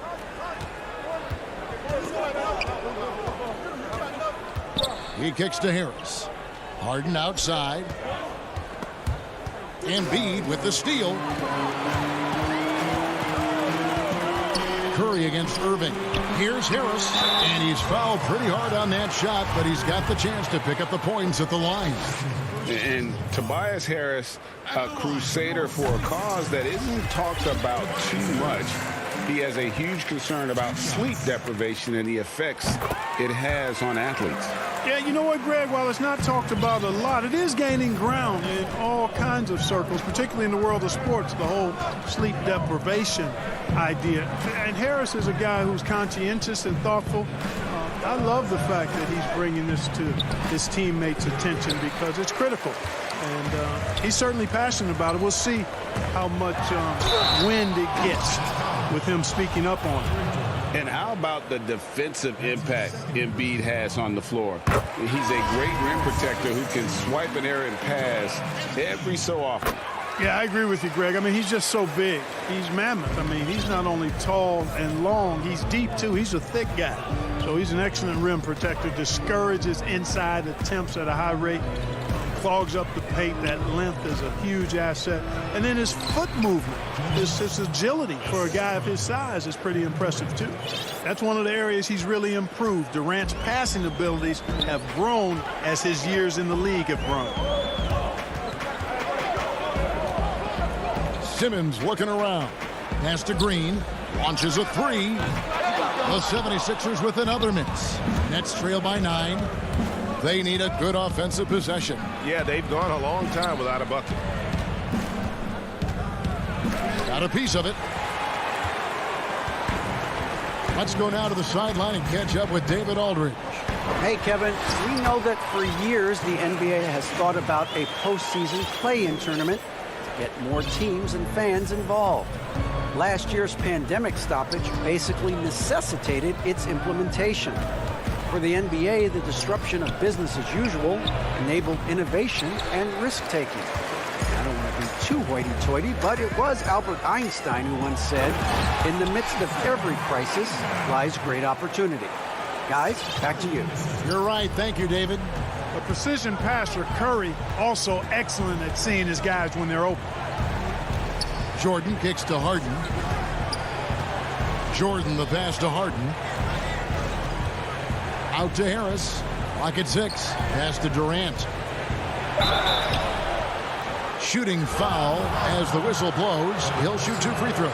He kicks to Harris. Harden outside. Embiid with the steal. Curry against Irving. Here's Harris, and he's fouled pretty hard on that shot, but he's got the chance to pick up the points at the line. And Tobias Harris, a crusader for a cause that isn't talked about too much. He has a huge concern about sleep deprivation and the effects it has on athletes. Yeah, you know what, Greg? While it's not talked about a lot, it is gaining ground in all kinds of circles, particularly in the world of sports, the whole sleep deprivation idea. And Harris is a guy who's conscientious and thoughtful. I love the fact that he's bringing this to his teammates' attention because it's critical. And he's certainly passionate about it. We'll see how much wind it gets with him speaking up on it. And how about the defensive impact Embiid has on the floor? He's a great rim protector who can swipe an errant pass every so often. Yeah, I agree with you, Greg. I mean, he's just so big. He's mammoth. I mean, he's not only tall and long, he's deep, too. He's a thick guy. So he's an excellent rim protector, discourages inside attempts at a high rate, clogs up the paint. That length is a huge asset. And then his foot movement, his agility for a guy of his size is pretty impressive, too. That's one of the areas he's really improved. Durant's passing abilities have grown as his years in the league have grown. Simmons looking around. Pass to Green. Launches a three. The 76ers with another miss. Nets trail by 9. They need a good offensive possession. Yeah, they've gone a long time without a bucket. Got a piece of it. Let's go now to the sideline and catch up with David Aldridge. Hey, Kevin, we know that for years the NBA has thought about a postseason play-in tournament to get more teams and fans involved. Last year's pandemic stoppage basically necessitated its implementation. For the NBA, the disruption of business as usual enabled innovation and risk-taking. I don't want to be too hoity-toity, but it was Albert Einstein who once said, in the midst of every crisis lies great opportunity. Guys, back to you. You're right. Thank you, David. A precision passer, Curry, also excellent at seeing his guys when they're open. Jordan kicks to Harden. Jordan the pass to Harden. Out to Harris. Clock at 6. Pass to Durant. Shooting foul as the whistle blows. He'll shoot 2 free throws.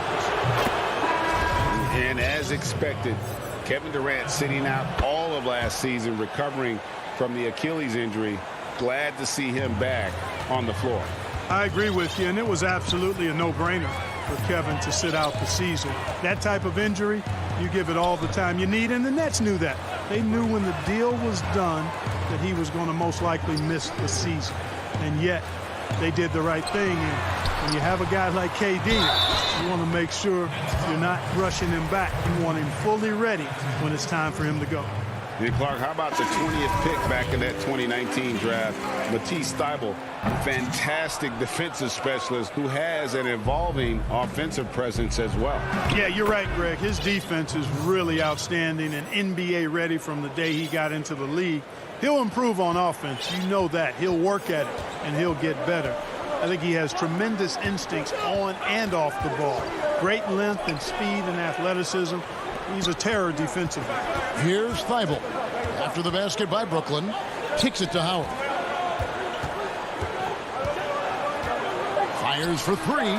And as expected, Kevin Durant sitting out all of last season, recovering from the Achilles injury. Glad to see him back on the floor. I agree with you, and it was absolutely a no-brainer for Kevin to sit out the season. That type of injury, you give it all the time you need, and the Nets knew that. They knew when the deal was done that he was going to most likely miss the season. And yet, they did the right thing. And when you have a guy like KD, you want to make sure you're not rushing him back. You want him fully ready when it's time for him to go. And Clark, how about the 20th pick back in that 2019 draft? Matisse Thybulle, fantastic defensive specialist who has an evolving offensive presence as well. Yeah, you're right, Greg. His defense is really outstanding and NBA ready from the day he got into the league. He'll improve on offense. You know that. He'll work at it, and he'll get better. I think he has tremendous instincts on and off the ball. Great length and speed and athleticism. He's a terror defensively. Here's Thibault. After the basket by Brooklyn, kicks it to Howard. Fires for three.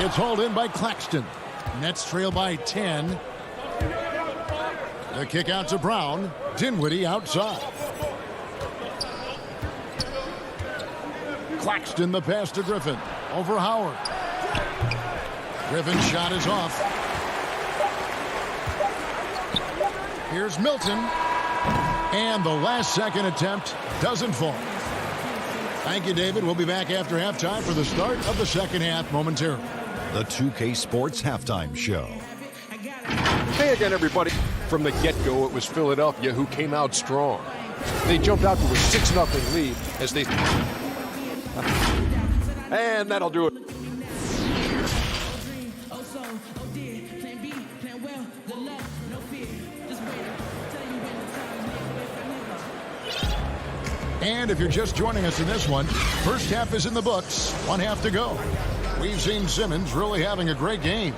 It's hauled in by Claxton. Nets trail by 10. The kick out to Brown. Dinwiddie outside. Claxton the pass to Griffin. Over Howard. Griffin's shot is off. Here's Milton. And the last second attempt doesn't fall. Thank you, David. We'll be back after halftime for the start of the second half momentarily. The 2K Sports Halftime Show. Hey again, everybody. From the get-go, it was Philadelphia who came out strong. They jumped out to a 6-0 lead as they... And that'll do it. And if you're just joining us in this one, first half is in the books. 1 half to go. We've seen Simmons really having a great game.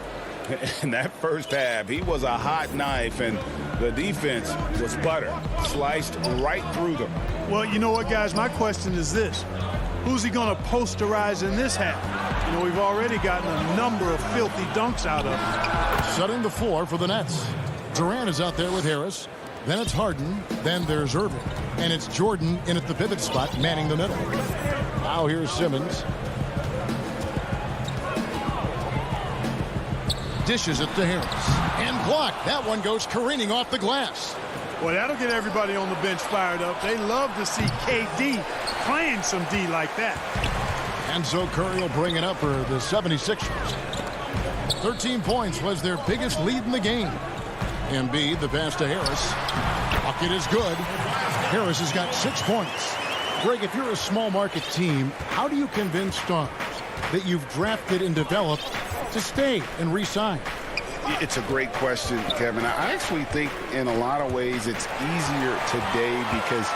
In that first half, he was a hot knife, and the defense was butter. Sliced right through them. Well, you know what, guys? My question is this. Who's he going to posterize in this half? You know, we've already gotten a number of filthy dunks out of him. Setting the floor for the Nets. Durant is out there with Harris. Then it's Harden. Then there's Irving. And it's Jordan in at the pivot spot, manning the middle. Now here's Simmons. Dishes it to Harris. And blocked. That one goes careening off the glass. Well, that'll get everybody on the bench fired up. They love to see KD playing some D like that. And so Curry will bring it up for the 76ers. 13 points was their biggest lead in the game. Embiid, the pass to Harris. Bucket is good. Harris has got 6 points. Greg, if you're a small market team, how do you convince stars that you've drafted and developed to stay and re-sign? It's a great question, Kevin. I actually think in a lot of ways it's easier today because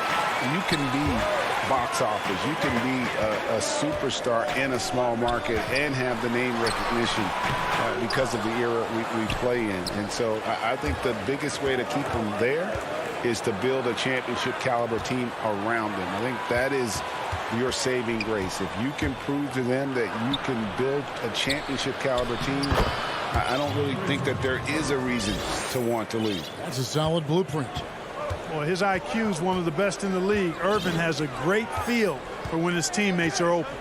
you can be box office. You can be a superstar in a small market and have the name recognition because of the era we play in. And so I think the biggest way to keep them there is to build a championship caliber team around them. I think that is your saving grace. If you can prove to them that you can build a championship caliber team, I don't really think that there is a reason to want to leave. That's a solid blueprint. Well, his IQ is one of the best in the league. Irvin has a great feel for when his teammates are open.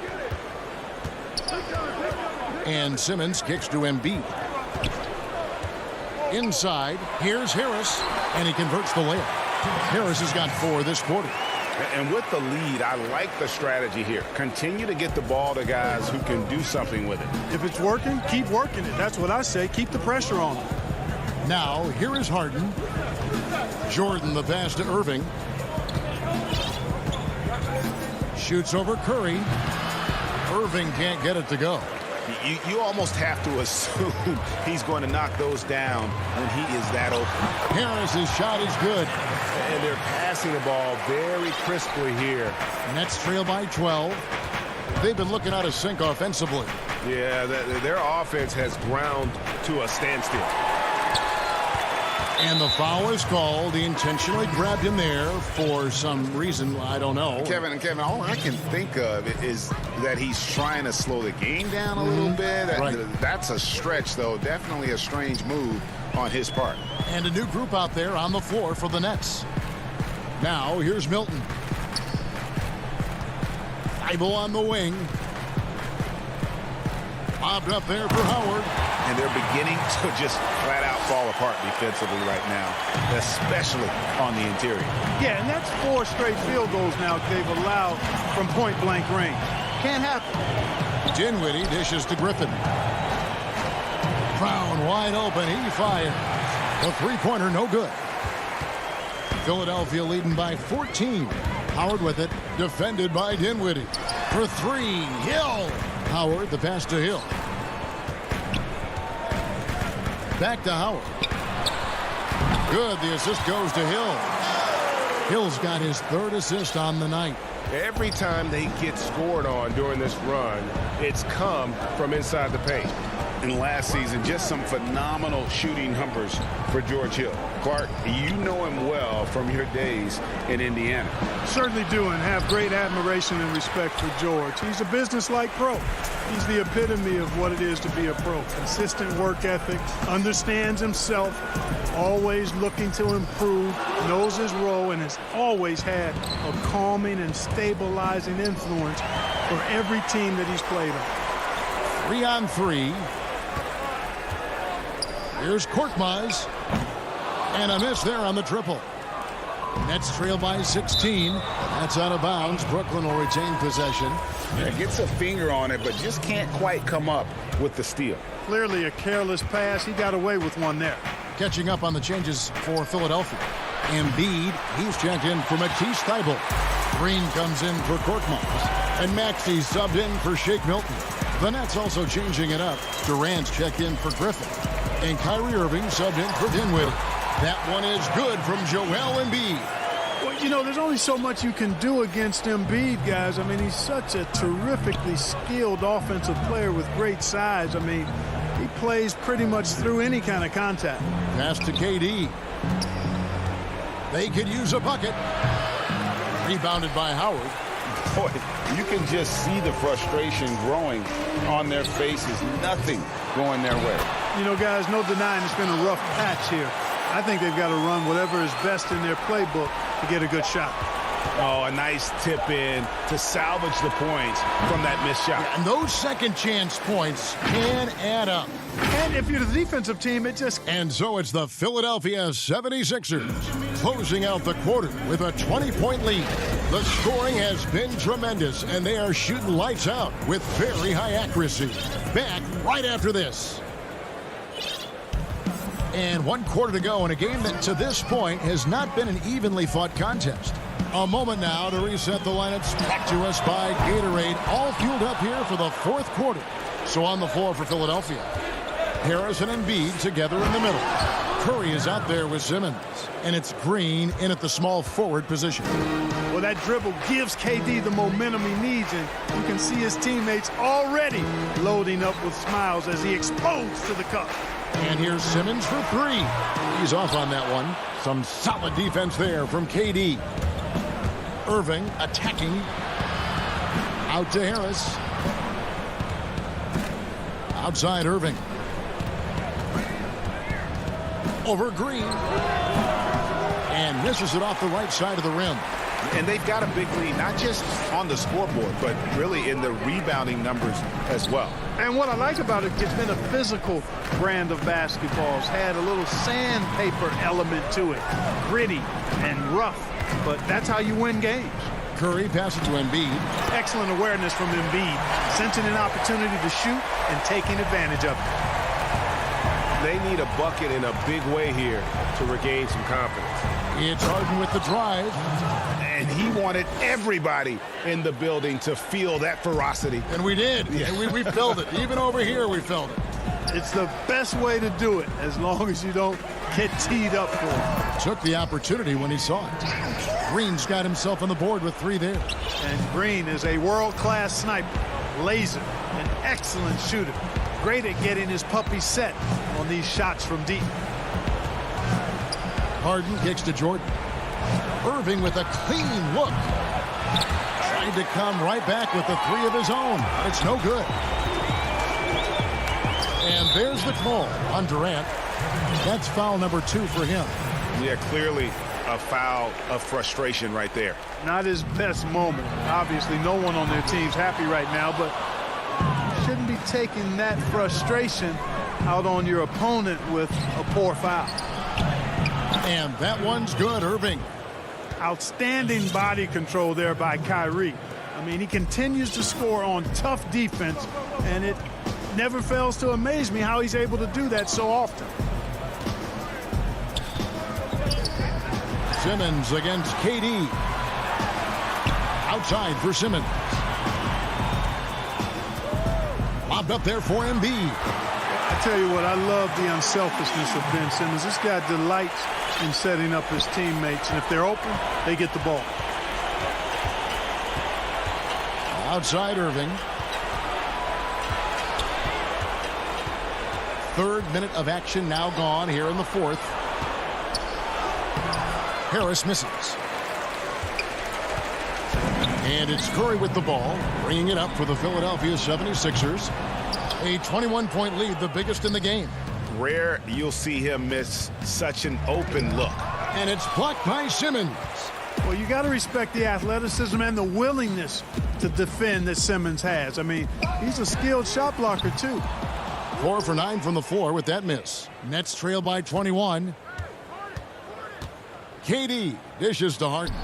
And Simmons kicks to Embiid. Inside, here's Harris, and he converts the layup. Harris has got 4 this quarter. And with the lead, I like the strategy here. Continue to get the ball to guys who can do something with it. If it's working, keep working it. That's what I say. Keep the pressure on him. Now, here is Harden. Jordan, the pass to Irving. Shoots over Curry. Irving can't get it to go. You almost have to assume he's going to knock those down when he is that open. Harris's shot is good. And they're passing the ball very crisply here. Nets trail by 12. They've been looking out of sync offensively. Yeah, their offense has ground to a standstill. And the foul is called. He intentionally grabbed him there for some reason. I don't know. Kevin, all I can think of is that he's trying to slow the game down a little bit. Right. That's a stretch, though. Definitely a strange move on his part. And a new group out there on the floor for the Nets. Now, here's Milton. Thibault on the wing. Bobbed up there for Howard. And they're beginning to just flat out fall apart defensively right now, especially on the interior. Yeah, and that's 4 straight field goals now they've allowed from point-blank range. Can't happen. Dinwiddie dishes to Griffin. Brown wide open. He fires. The three-pointer no good. Philadelphia leading by 14. Howard with it. Defended by Dinwiddie. For 3. Hill. Howard, the pass to Hill. Back to Howard. Good. The assist goes to Hill. Hill's got his 3rd assist on the night. Every time they get scored on during this run, it's come from inside the paint. And last season, just some phenomenal shooting numbers for George Hill. Clark, you know him well from your days in Indiana. Certainly do, and have great admiration and respect for George. He's a business-like pro. He's the epitome of what it is to be a pro. Consistent work ethic, understands himself, always looking to improve, knows his role, and has always had a calming and stabilizing influence for every team that he's played on. 3 on 3. Here's Korkmaz. And a miss there on the triple. Nets trail by 16. That's out of bounds. Brooklyn will retain possession. Yeah, gets a finger on it, but just can't quite come up with the steal. Clearly a careless pass. He got away with one there. Catching up on the changes for Philadelphia. Embiid, he's checked in for Matisse Thybulle. Green comes in for Korkmaz. And Maxey subbed in for Shake Milton. The Nets also changing it up. Durant's checked in for Griffin. And Kyrie Irving subbed in for Dinwiddie. That one is good from Joel Embiid. Well, you know, there's only so much you can do against Embiid, guys. I mean, he's such a terrifically skilled offensive player with great size. I mean, he plays pretty much through any kind of contact. Pass to KD. They could use a bucket. Rebounded by Howard. Boy, you can just see the frustration growing on their faces. Nothing going their way. You know, guys, no denying it's been a rough patch here. I think they've got to run whatever is best in their playbook to get a good shot. Oh, a nice tip in to salvage the points from that missed shot. Yeah, and those second chance points can add up. And if you're the defensive team, it just... And so it's the Philadelphia 76ers closing out the quarter with a 20-point lead. The scoring has been tremendous, and they are shooting lights out with very high accuracy. Back right after this. And 1 quarter to go in a game that to this point has not been an evenly fought contest. A moment now to reset the lineups. Back to us by Gatorade, all fueled up here for the 4th quarter. So on the floor for Philadelphia, Harris and Embiid together in the middle. Curry is out there with Simmons, and it's Green in at the small forward position. Well, that dribble gives KD the momentum he needs, and you can see his teammates already loading up with smiles as he explodes to the cup. And here's Simmons for 3. He's off on that one. Some solid defense there from KD. Irving attacking. Out to Harris. Outside Irving. Over Green. And misses it off the right side of the rim. And they've got a big lead, not just on the scoreboard, but really in the rebounding numbers as well. And what I like about it, it's been a physical brand of basketball. It's had a little sandpaper element to it. Gritty and rough, but that's how you win games. Curry passes to Embiid. Excellent awareness from Embiid, sensing an opportunity to shoot and taking advantage of it. They need a bucket in a big way here to regain some confidence. It's Harden with the drive. And he wanted everybody in the building to feel that ferocity. And we did. Yeah. We felt it. Even over here, we felt it. It's the best way to do it, as long as you don't get teed up for it. Took the opportunity when he saw it. Green's got himself on the board with 3 there. And Green is a world-class sniper, laser, an excellent shooter. Great at getting his puppy set on these shots from deep. Harden kicks to Jordan. Irving with a clean look. Tried to come right back with the 3 of his own. It's no good. And there's the call on Durant. That's foul number 2 for him. Yeah, clearly a foul of frustration right there. Not his best moment. Obviously, no one on their team's happy right now, but you shouldn't be taking that frustration out on your opponent with a poor foul. And that one's good, Irving. Outstanding body control there by Kyrie. I mean, he continues to score on tough defense, and it never fails to amaze me how he's able to do that so often. Simmons against KD. Outside for Simmons. Lobbed up there for Embiid. I tell you what, I love the unselfishness of Ben Simmons. This guy delights in setting up his teammates, and if they're open, they get the ball. Outside Irving. Third minute of action now gone here in the fourth. Harris misses. And it's Curry with the ball, bringing it up for the Philadelphia 76ers. A 21-point lead, the biggest in the game. Rare you'll see him miss such an open look. And it's blocked by Simmons. Well, you got to respect the athleticism and the willingness to defend that Simmons has. I mean, he's a skilled shot blocker, too. 4 for 9 from the floor with that miss. Nets trail by 21. KD dishes to Harden.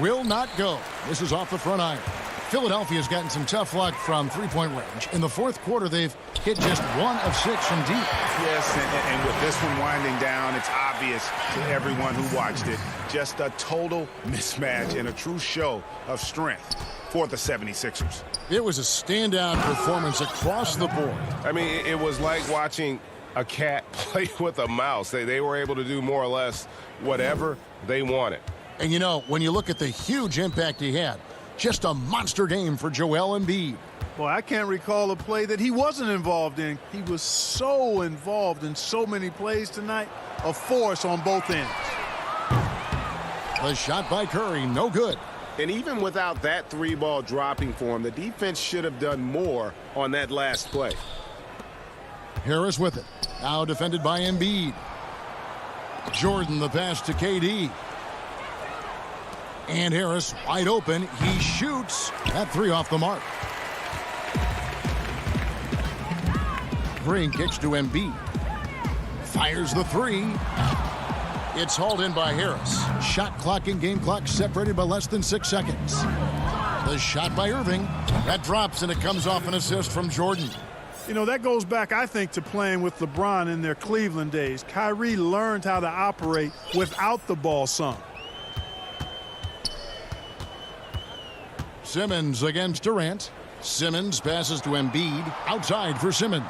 Will not go. This is off the front iron. Philadelphia's gotten some tough luck from three-point range. In the fourth quarter, they've hit just 1 of 6 from deep. Yes, and with this one winding down, it's obvious to everyone who watched it. Just a total mismatch and a true show of strength for the 76ers. It was a standout performance across the board. I mean, it was like watching a cat play with a mouse. They were able to do more or less whatever they wanted. And, you know, when you look at the huge impact he had, just a monster game for Joel Embiid. Boy, I can't recall a play that he wasn't involved in. He was so involved in so many plays tonight. A force on both ends. The shot by Curry, no good. And even without that three-ball dropping for him, the defense should have done more on that last play. Harris with it. Now defended by Embiid. Jordan the pass to KD. And Harris wide open. He shoots. That three off the mark. Green kicks to Embiid. Fires the three. It's hauled in by Harris. Shot clock and game clock separated by less than 6 seconds. The shot by Irving. That drops and it comes off an assist from Jordan. You know, that goes back, I think, to playing with LeBron in their Cleveland days. Kyrie learned how to operate without the ball some. Simmons against Durant. Simmons passes to Embiid. Outside for Simmons.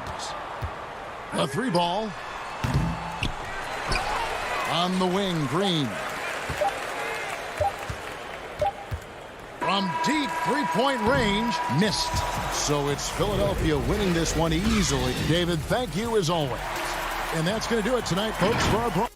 A three ball. On the wing, Green. From deep three-point range, missed. So it's Philadelphia winning this one easily. David, thank you as always. And that's going to do it tonight, folks, for our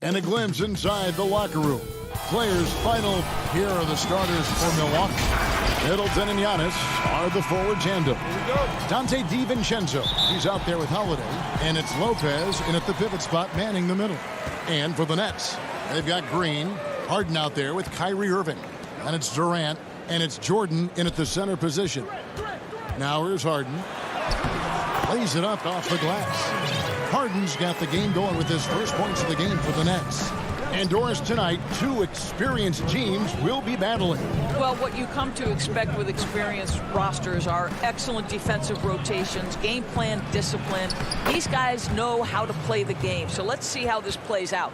And a glimpse inside the locker room. Players final. Here are the starters for Milwaukee. Middleton and Giannis are the forward tandem. Dante DiVincenzo, he's out there with Holiday. And it's Lopez in at the pivot spot manning the middle. And for the Nets, they've got Green, Harden out there with Kyrie Irving. And it's Durant, and it's Jordan in at the center position. Now here's Harden. Lays it up off the glass. Harden's got the game going with his first points of the game for the Nets. Indoors tonight, two experienced teams will be battling. Well, what you come to expect with experienced rosters are excellent defensive rotations, game plan discipline. These guys know how to play the game. So let's see how this plays out.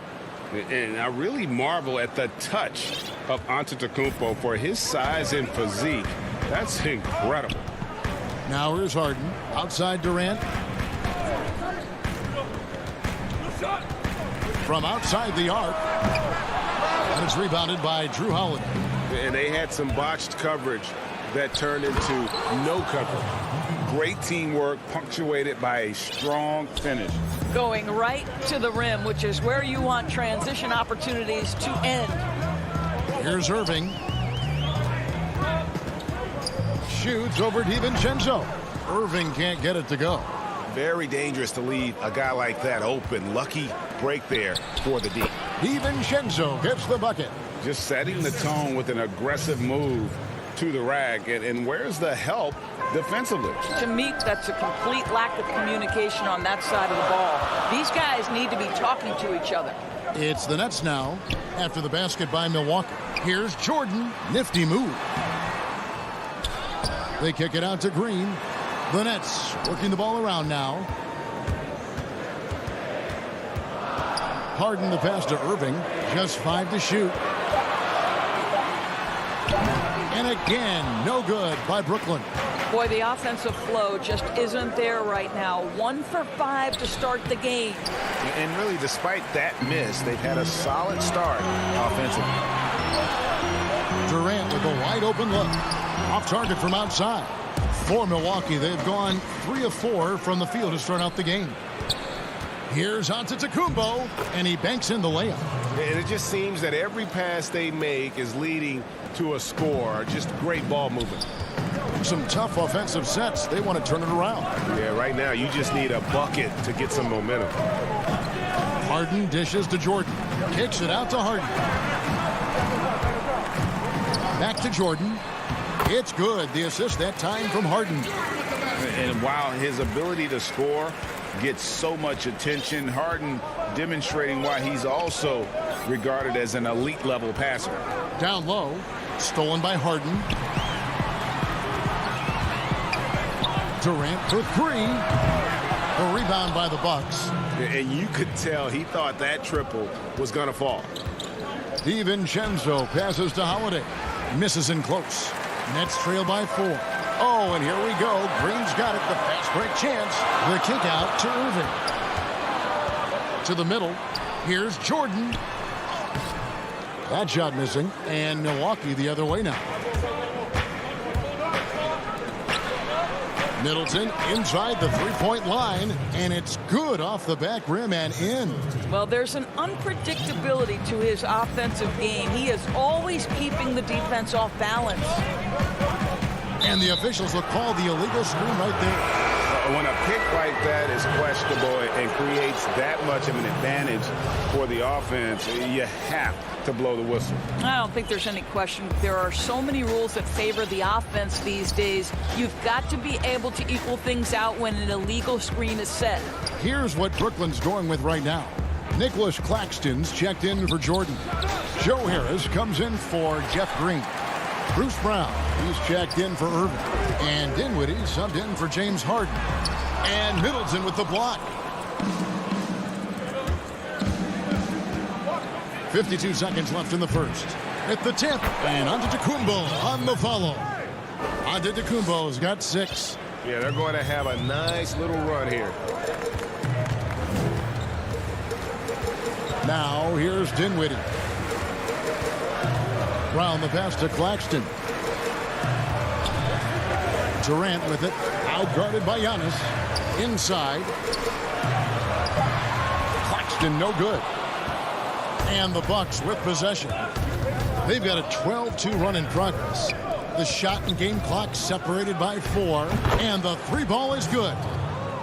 And I really marvel at the touch of Antetokounmpo for his size and physique. That's incredible. Now here's Harden. Outside Durant. From outside the arc. And it's rebounded by Drew Holiday. And they had some botched coverage that turned into no coverage. Great teamwork punctuated by a strong finish. Going right to the rim, which is where you want transition opportunities to end. Here's Irving. Shoots over DiVincenzo. Irving can't get it to go. Very dangerous to leave a guy like that open. Lucky break there for the D. DiVincenzo gets the bucket. Just setting the tone with an aggressive move to the rack. And where's the help defensively? To me, that's a complete lack of communication on that side of the ball. These guys need to be talking to each other. It's the Nets now after the basket by Milwaukee. Here's Jordan. Nifty move. They kick it out to Green. The Nets working the ball around now. Harden the pass to Irving. Just 5 to shoot. And again, no good by Brooklyn. Boy, the offensive flow just isn't there right now. 1 for 5 to start the game. And really, despite that miss, they've had a solid start offensively. Durant with a wide open look. Off target from outside. For Milwaukee, they've gone 3 of 4 from the field to start out the game. Here's Antetokounmpo, and he banks in the layup. And it just seems that every pass they make is leading to a score. Just great ball movement. Some tough offensive sets. They want to turn it around. Yeah, right now you just need a bucket to get some momentum. Harden dishes to Jordan. Kicks it out to Harden. Back to Jordan. It's good. The assist that time from Harden. And while his ability to score gets so much attention, Harden demonstrating why he's also regarded as an elite level passer. Down low. Stolen by Harden. Durant for 3. A rebound by the Bucks. And you could tell he thought that triple was going to fall. DiVincenzo passes to Holiday. Misses in close. Nets trail by 4. Oh, and here we go. Green's got it. The fast break chance. The kick out to Irving. To the middle. Here's Jordan. That shot missing. And Milwaukee the other way now. Middleton inside the three-point line, and it's good off the back rim and in. Well, there's an unpredictability to his offensive game. He is always keeping the defense off balance. And the officials will call the illegal screen right there. When a pick like that is questionable and creates that much of an advantage for the offense, you have to blow the whistle. I don't think there's any question. There are so many rules that favor the offense these days. You've got to be able to equal things out when an illegal screen is set. Here's what Brooklyn's going with right now. Nicholas Claxton's checked in for Jordan. Joe Harris comes in for Jeff Green. Bruce Brown, he's checked in for Irving. And Dinwiddie subbed in for James Harden. And Middleton with the block. 52 seconds left in the first. At the tip, and Antetokounmpo on the follow. Antetokounmpo's got 6. Yeah, they're going to have a nice little run here. Now, here's Dinwiddie. Brown the pass to Claxton. Durant with it. Outguarded by Giannis. Inside. Claxton no good. And the Bucks with possession. They've got a 12-2 run in progress. The shot and game clock separated by 4. And the 3 ball is good.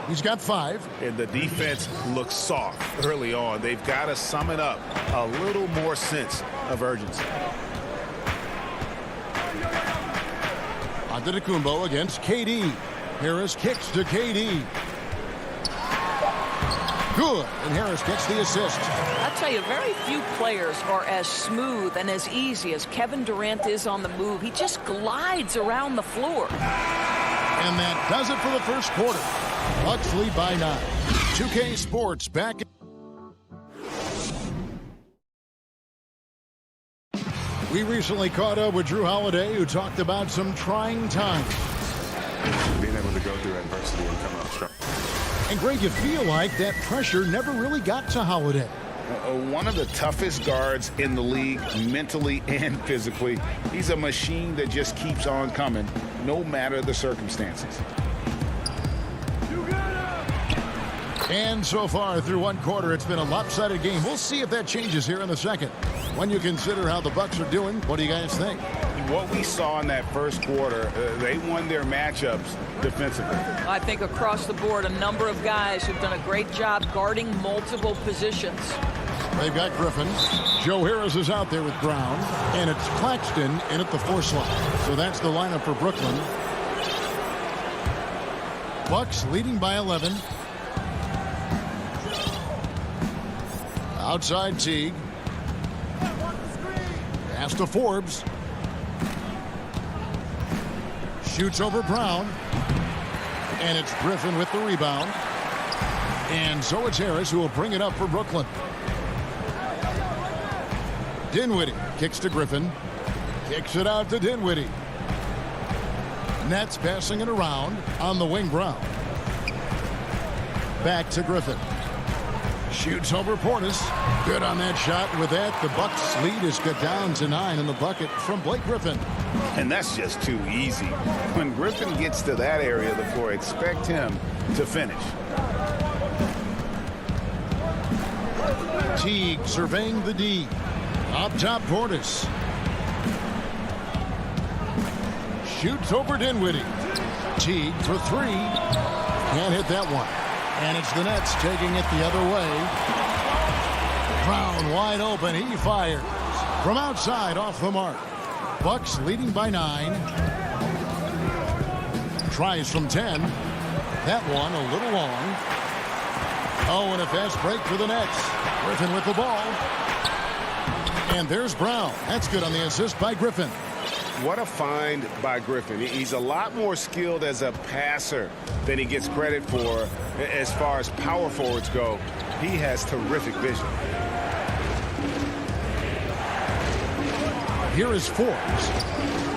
He's got 5. And the defense looks soft early on. They've got to sum it up. A little more sense of urgency. Antetokounmpo against KD. Harris kicks to KD. Good, and Harris gets the assist. I tell you, very few players are as smooth and as easy as Kevin Durant is on the move. He just glides around the floor. And that does it for the first quarter. Bucks lead by 9. 2K Sports back. We recently caught up with Drew Holiday, who talked about some trying times. Being able to go through adversity and come out strong. And Greg, you feel like that pressure never really got to Holiday. One of the toughest guards in the league, mentally and physically. He's a machine that just keeps on coming, no matter the circumstances. And so far through one quarter, it's been a lopsided game. We'll see if that changes here in the second. When you consider how the Bucks are doing, what do you guys think? What we saw in that first quarter, they won their matchups defensively. I think across the board, a number of guys who've done a great job guarding multiple positions. They've got Griffin. Joe Harris is out there with Brown. And it's Claxton in at the 4 slot. So that's the lineup for Brooklyn. Bucks leading by 11. Outside Teague. Pass to Forbes. Shoots over Brown. And it's Griffin with the rebound. And so it's Harris who will bring it up for Brooklyn. Dinwiddie kicks to Griffin. Kicks it out to Dinwiddie. Nets passing it around on the wing. Brown. Back to Griffin. Shoots over Portis. Good on that shot. With that, the Bucks lead is cut down to 9 in the bucket from Blake Griffin. And that's just too easy. When Griffin gets to that area of the floor, expect him to finish. Teague surveying the D. Up top, Portis. Shoots over Dinwiddie. Teague for 3. Can't hit that one. And it's the Nets taking it the other way. Brown wide open. He fires. From outside, off the mark. Bucks leading by 9. Tries from 10. That one a little long. Oh, and a fast break for the Nets. Griffin with the ball. And there's Brown. That's good on the assist by Griffin. What a find by Griffin. He's a lot more skilled as a passer than he gets credit for as far as power forwards go. He has terrific vision. Here is Forbes.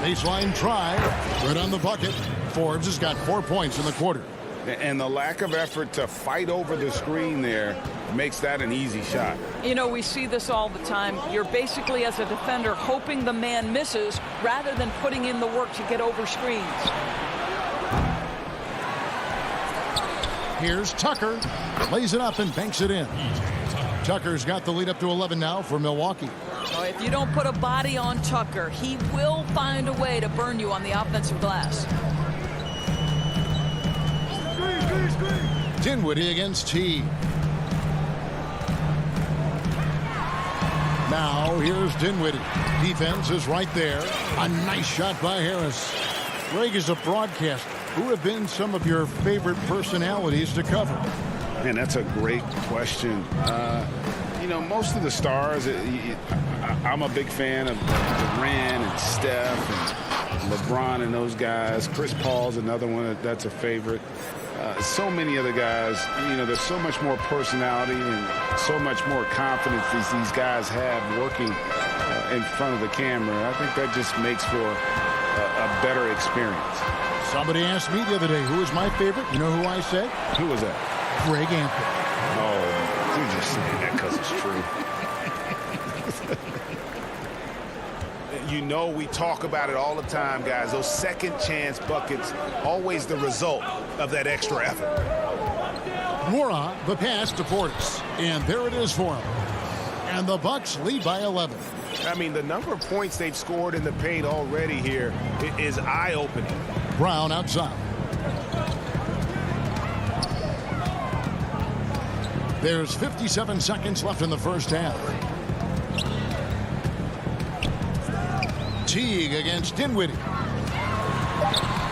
Baseline try. Good on the bucket. Forbes has got 4 points in the quarter. And the lack of effort to fight over the screen there makes that an easy shot. You know, we see this all the time. You're basically, as a defender, hoping the man misses rather than putting in the work to get over screens. Here's Tucker. Lays it up and banks it in. Tucker's got the lead up to 11 now for Milwaukee. Oh, if you don't put a body on Tucker, he will find a way to burn you on the offensive glass. Dinwiddie against Teague. Now here's Dinwiddie. Defense is right there. A nice shot by Harris. Greg, is a broadcaster, who have been some of your favorite personalities to cover? Man, that's a great question. You know, most of the stars, I'm a big fan of Durant and Steph and LeBron and those guys. Chris Paul's another one that's a favorite. So many of the guys, you know, there's so much more personality and so much more confidence these guys have working in front of the camera. I think that just makes for a better experience. Somebody asked me the other day, who is my favorite? You know who I said? Who was that? Greg Anthony. Oh, you're just saying that because it's true. You know, we talk about it all the time, guys. Those second chance buckets, always the result of that extra effort. Mora, the pass to Portis. And there it is for him. And the Bucks lead by 11. I mean, the number of points they've scored in the paint already here is eye-opening. Brown outside. There's 57 seconds left in the first half. Teague against Dinwiddie.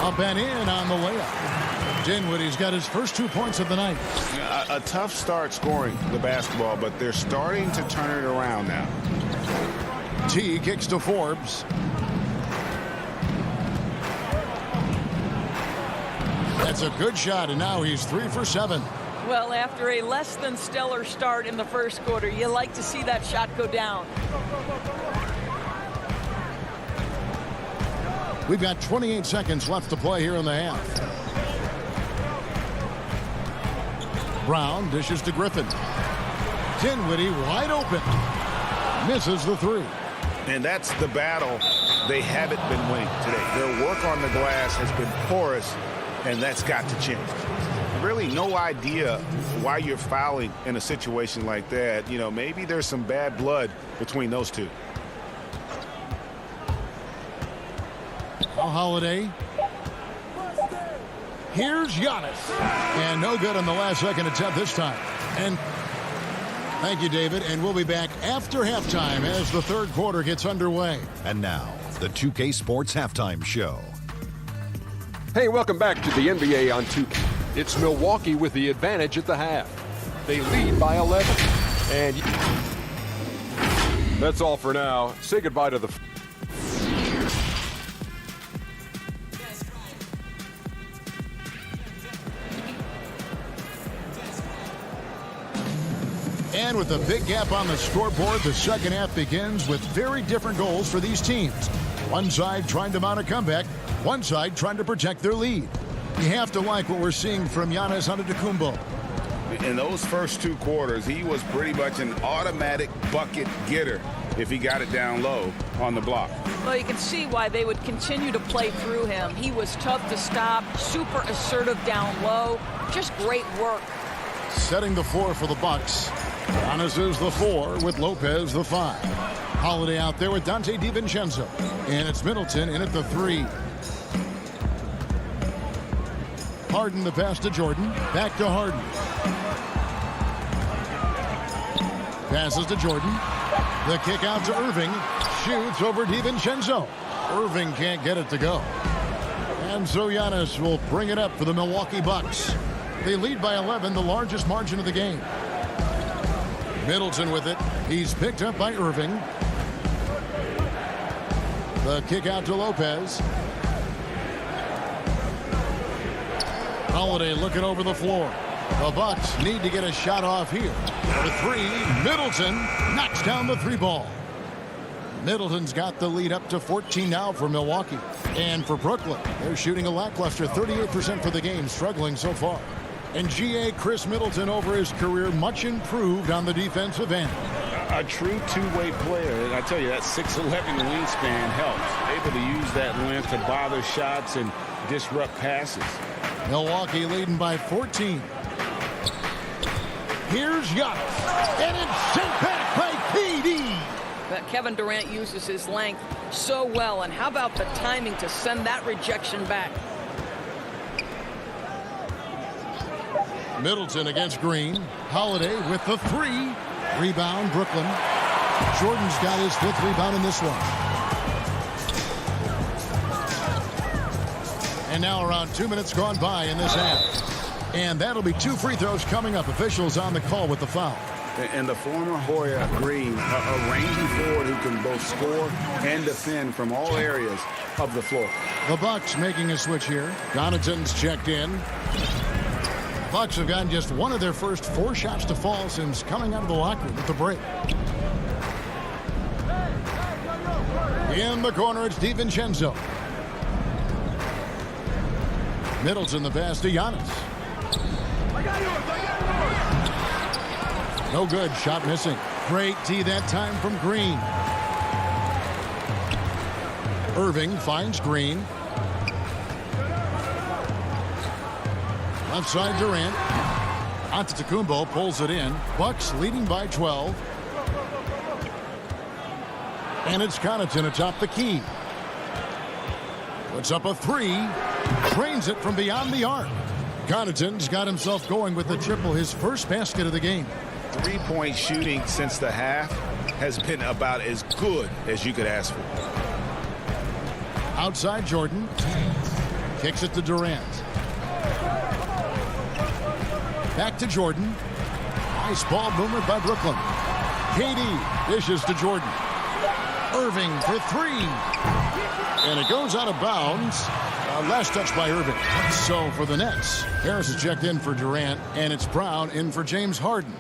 Up and in on the layup. Dinwiddie's got his first 2 points of the night. A tough start scoring the basketball, but they're starting to turn it around now. Teague kicks to Forbes. That's a good shot, and now he's 3 for 7. Well, after a less than stellar start in the first quarter, you like to see that shot go down. We've got 28 seconds left to play here in the half. Brown dishes to Griffin. Dinwiddie wide open. Misses the 3. And that's the battle they haven't been winning today. Their work on the glass has been porous, and that's got to change. Really no idea why you're fouling in a situation like that. You know, maybe there's some bad blood between those two. Holiday. Here's Giannis. And no good on the last second attempt this time. And Thank you, David, and we'll be back after halftime as the third quarter gets underway. And now, the 2K Sports Halftime Show. Hey, welcome back to the NBA on 2K. It's Milwaukee with the advantage at the half. They lead by 11. And that's all for now. Say goodbye to the... And with a big gap on the scoreboard, the second half begins with very different goals for these teams. One side trying to mount a comeback, one side trying to protect their lead. You have to like what we're seeing from Giannis Antetokounmpo. In those first two quarters, he was pretty much an automatic bucket getter if he got it down low on the block. Well, you can see why they would continue to play through him. He was tough to stop, super assertive down low, just great work. Setting the floor for the Bucks. Giannis is the 4 with Lopez the 5. Holiday out there with Dante DiVincenzo. And it's Middleton in at the 3. Harden the pass to Jordan. Back to Harden. Passes to Jordan. The kick out to Irving. Shoots over DiVincenzo. Irving can't get it to go. And so Giannis will bring it up for the Milwaukee Bucks. They lead by 11, the largest margin of the game. Middleton with it. He's picked up by Irving. The kick out to Lopez. Holiday looking over the floor. The Bucks need to get a shot off here. The 3, Middleton knocks down the 3 ball. Middleton's got the lead up to 14 now for Milwaukee. And for Brooklyn, they're shooting a lackluster 38% for the game, struggling so far. And GA Chris Middleton over his career, much improved on the defensive end. A true two-way player. And I tell you, that 6'11" wingspan helps. Able to use that length to bother shots and disrupt passes. Milwaukee leading by 14. Here's Giannis. And it's sent back by KD. But Kevin Durant uses his length so well. And how about the timing to send that rejection back? Middleton against Green. Holiday with the 3. Rebound, Brooklyn. Jordan's got his 5th rebound in this one. And now around 2 minutes gone by in this half. And that'll be 2 free throws coming up. Officials on the call with the foul. And the former Hoya Green, a rangy forward who can both score and defend from all areas of the floor. The Bucks making a switch here. Donaton's checked in. Bucks have gotten just one of their first 4 shots to fall since coming out of the locker room at the break. In the corner, it's DiVincenzo. Middleton the pass to Giannis. No good. Shot missing. Great D that time from Green. Irving finds Green. Left side Durant. Antetokounmpo pulls it in. Bucks leading by 12. And it's Connaughton atop the key. Puts up a 3. Drains it from beyond the arc. Connaughton's got himself going with the triple, his first basket of the game. 3-point shooting since the half has been about as good as you could ask for. Outside Jordan. Kicks it to Durant. Back to Jordan. Nice ball movement by Brooklyn. KD dishes to Jordan. Irving for 3. And it goes out of bounds. Last touch by Irving. So for the Nets, Harris is checked in for Durant, and it's Brown in for James Harden.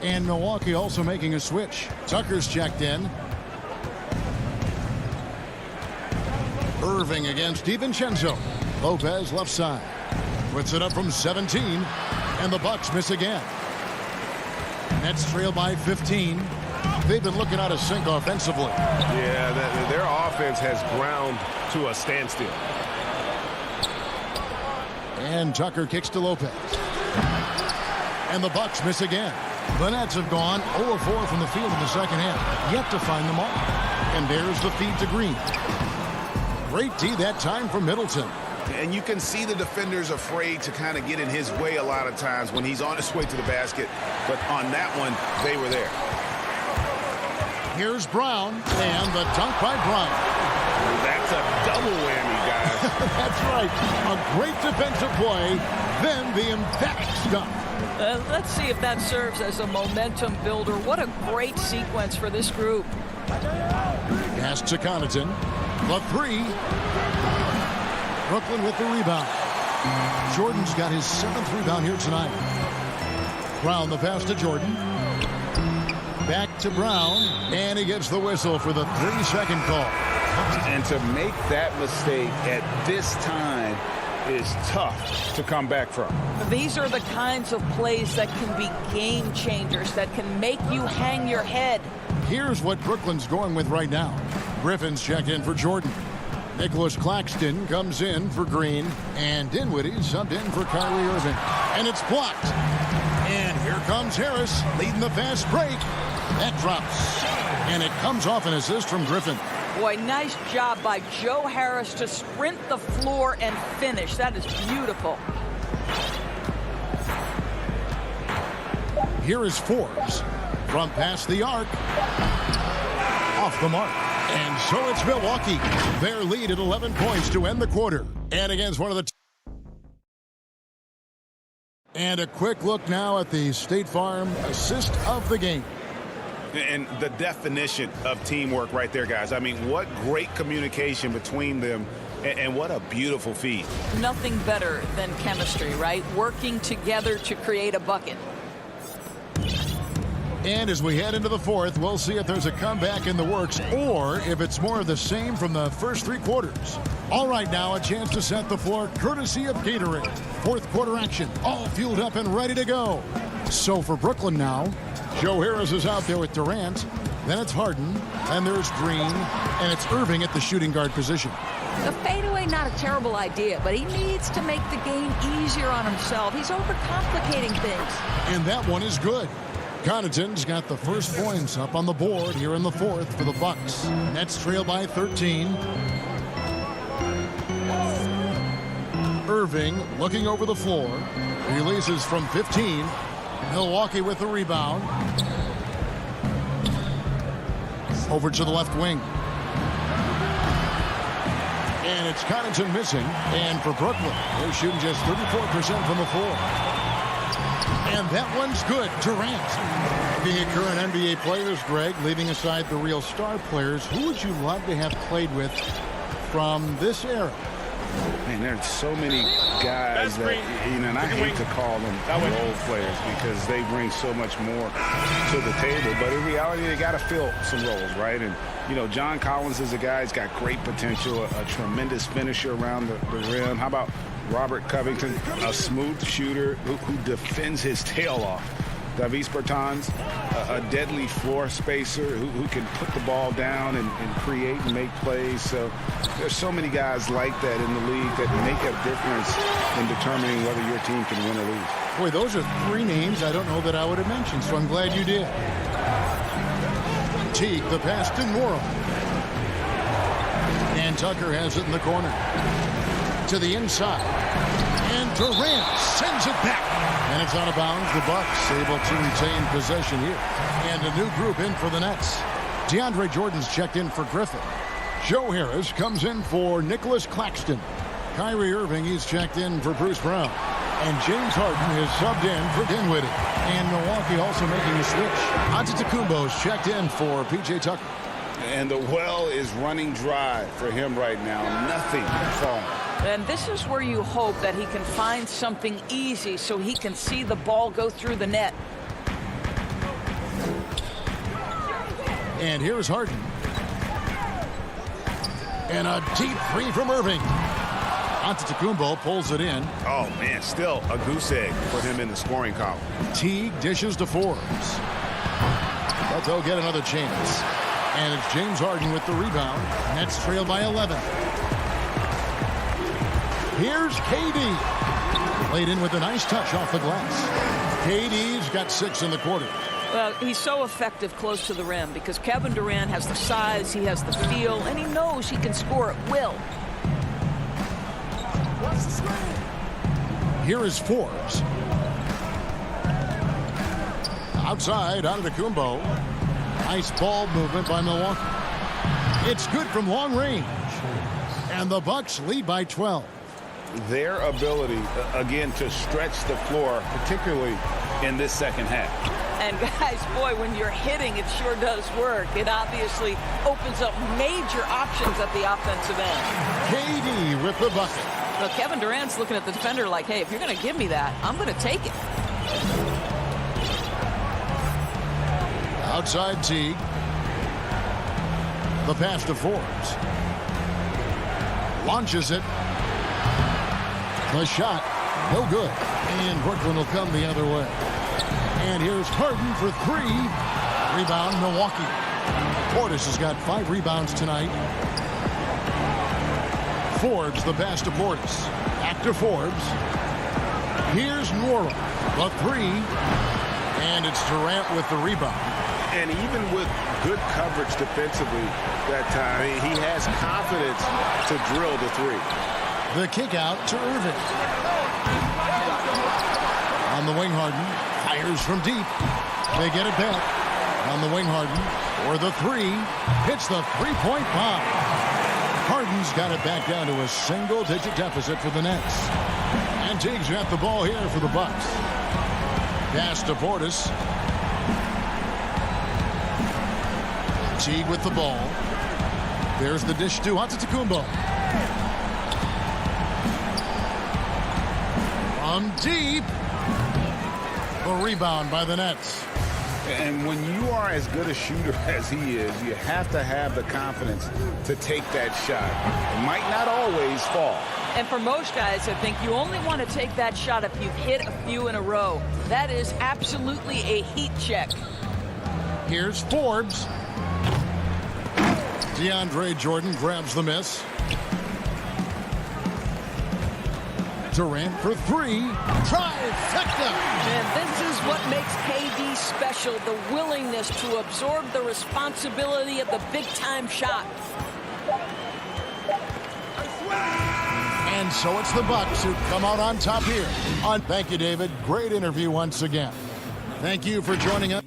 And Milwaukee also making a switch. Tucker's checked in. Irving against DiVincenzo. Lopez left side. Puts it up from 17. And the Bucks miss again. Nets trail by 15. They've been looking out of sync offensively. Yeah, their offense has ground to a standstill. And Tucker kicks to Lopez. And the Bucks miss again. The Nets have gone 0-4 from the field in the second half. Yet to find the mark. And there's the feed to Green. Great D that time from Middleton. And you can see the defenders afraid to kind of get in his way a lot of times when he's on his way to the basket. But on that one, they were there. Here's Brown, and the dunk by Brown. That's a double whammy, guys. That's right. A great defensive play, then the emphatic dunk. Let's see if that serves as a momentum builder. What a great sequence for this group. Pass to Connaughton. The three. Brooklyn with the rebound. Jordan's got his 7th rebound here tonight. Brown the pass to Jordan. Back to Brown, and he gets the whistle for the 3-second call. And to make that mistake at this time is tough to come back from. These are the kinds of plays that can be game changers, that can make you hang your head. Here's what Brooklyn's going with right now. Griffin's checked in for Jordan. Nicholas Claxton comes in for Green, and Dinwiddie subbed in for Kyrie Irving. And it's blocked. And here comes Harris leading the fast break. That drops. And it comes off an assist from Griffin. Boy, nice job by Joe Harris to sprint the floor and finish. That is beautiful. Here is Forbes from past the arc. Off the mark. And so it's Milwaukee. Their lead at 11 points to end the quarter. And against one of the... And a quick look now at the State Farm assist of the game. And the definition of teamwork right there, guys. I mean, what great communication between them, and what a beautiful feed. Nothing better than chemistry, right? Working together to create a bucket. And as we head into the fourth, we'll see if there's a comeback in the works or if it's more of the same from the first 3 quarters. All right, now a chance to set the floor courtesy of Gatorade. Fourth quarter action, all fueled up and ready to go. So for Brooklyn now, Joe Harris is out there with Durant. Then it's Harden, and there's Green, and it's Irving at the shooting guard position. The fadeaway, not a terrible idea, but he needs to make the game easier on himself. He's overcomplicating things. And that one is good. Connaughton's got the first points up on the board here in the fourth for the Bucks. Nets trail by 13. Irving looking over the floor. Releases from 15. Milwaukee with the rebound. Over to the left wing. And it's Connaughton missing. And for Brooklyn, they're shooting just 34% from the floor. And that one's good. Durant. Looking at current NBA players, Greg, leaving aside the real star players, who would you love to have played with from this era? Man, there's so many guys that, you know, and I hate to call them role players because they bring so much more to the table. But in reality, they got to fill some roles, right? And, you know, John Collins is a guy who's got great potential, a tremendous finisher around the rim. How about Robert Covington, a smooth shooter who defends his tail off? Davis Bertans, a deadly floor spacer who can put the ball down and create and make plays. So there's so many guys like that in the league that make a difference in determining whether your team can win or lose. Boy, those are 3 names I don't know that I would have mentioned, so I'm glad you did. Teague, the pass to Morrow. And Tucker has it in the corner. To the inside. And Durant sends it back. And it's out of bounds. The Bucks able to retain possession here. And a new group in for the Nets. DeAndre Jordan's checked in for Griffin. Joe Harris comes in for Nicholas Claxton. Kyrie Irving, he's checked in for Bruce Brown. And James Harden is subbed in for Dinwiddie. And Milwaukee also making a switch. Antetokounmpo's checked in for P.J. Tucker. And the well is running dry for him right now. Nothing falling. And this is where you hope that he can find something easy so he can see the ball go through the net. And here's Harden. And a deep 3 from Irving. Antetokounmpo pulls it in. Oh, man, still a goose egg for him in the scoring column. Teague dishes to Forbes. But they'll get another chance. And it's James Harden with the rebound. Nets trail by 11. Here's KD. Laid in with a nice touch off the glass. KD's got 6 in the quarter. Well, he's so effective close to the rim because Kevin Durant has the size, he has the feel, and he knows he can score at will. Here is Forbes. Outside, out of the Kumbo. Nice ball movement by Milwaukee. It's good from long range. And the Bucks lead by 12. Their ability, again, to stretch the floor, particularly in this second half. And guys, boy, when you're hitting, it sure does work. It obviously opens up major options at the offensive end. KD with the bucket. Well, Kevin Durant's looking at the defender like, hey, if you're going to give me that, I'm going to take it. Outside Teague. The pass to Forbes. Launches it. The shot, no good. And Brooklyn will come the other way. And here's Harden for 3. Rebound, Milwaukee. Portis has got 5 rebounds tonight. Forbes, the pass to Portis. Back to Forbes. Here's Nwora, the 3. And it's Durant with the rebound. And even with good coverage defensively that time, he has confidence to drill the 3. The kick out to Irving. On the wing, Harden fires from deep. They get it back. On the wing, Harden for the 3. Hits the three-point bomb. Harden's got it back down to a single-digit deficit for the Nets. And Teague's got the ball here for the Bucks. Pass to Portis. Teague with the ball. There's the dish to Antetokounmpo. From deep. The rebound by the Nets. And when you are as good a shooter as he is, you have to have the confidence to take that shot. It might not always fall. And for most guys, I think you only want to take that shot if you've hit a few in a row. That is absolutely a heat check. Here's Forbes. DeAndre Jordan grabs the miss. Durant for 3. Trifecta. And this is what makes KD special, the willingness to absorb the responsibility of the big-time shot. And so it's the Bucks who come out on top here. Thank you, David. Great interview once again. Thank you for joining us.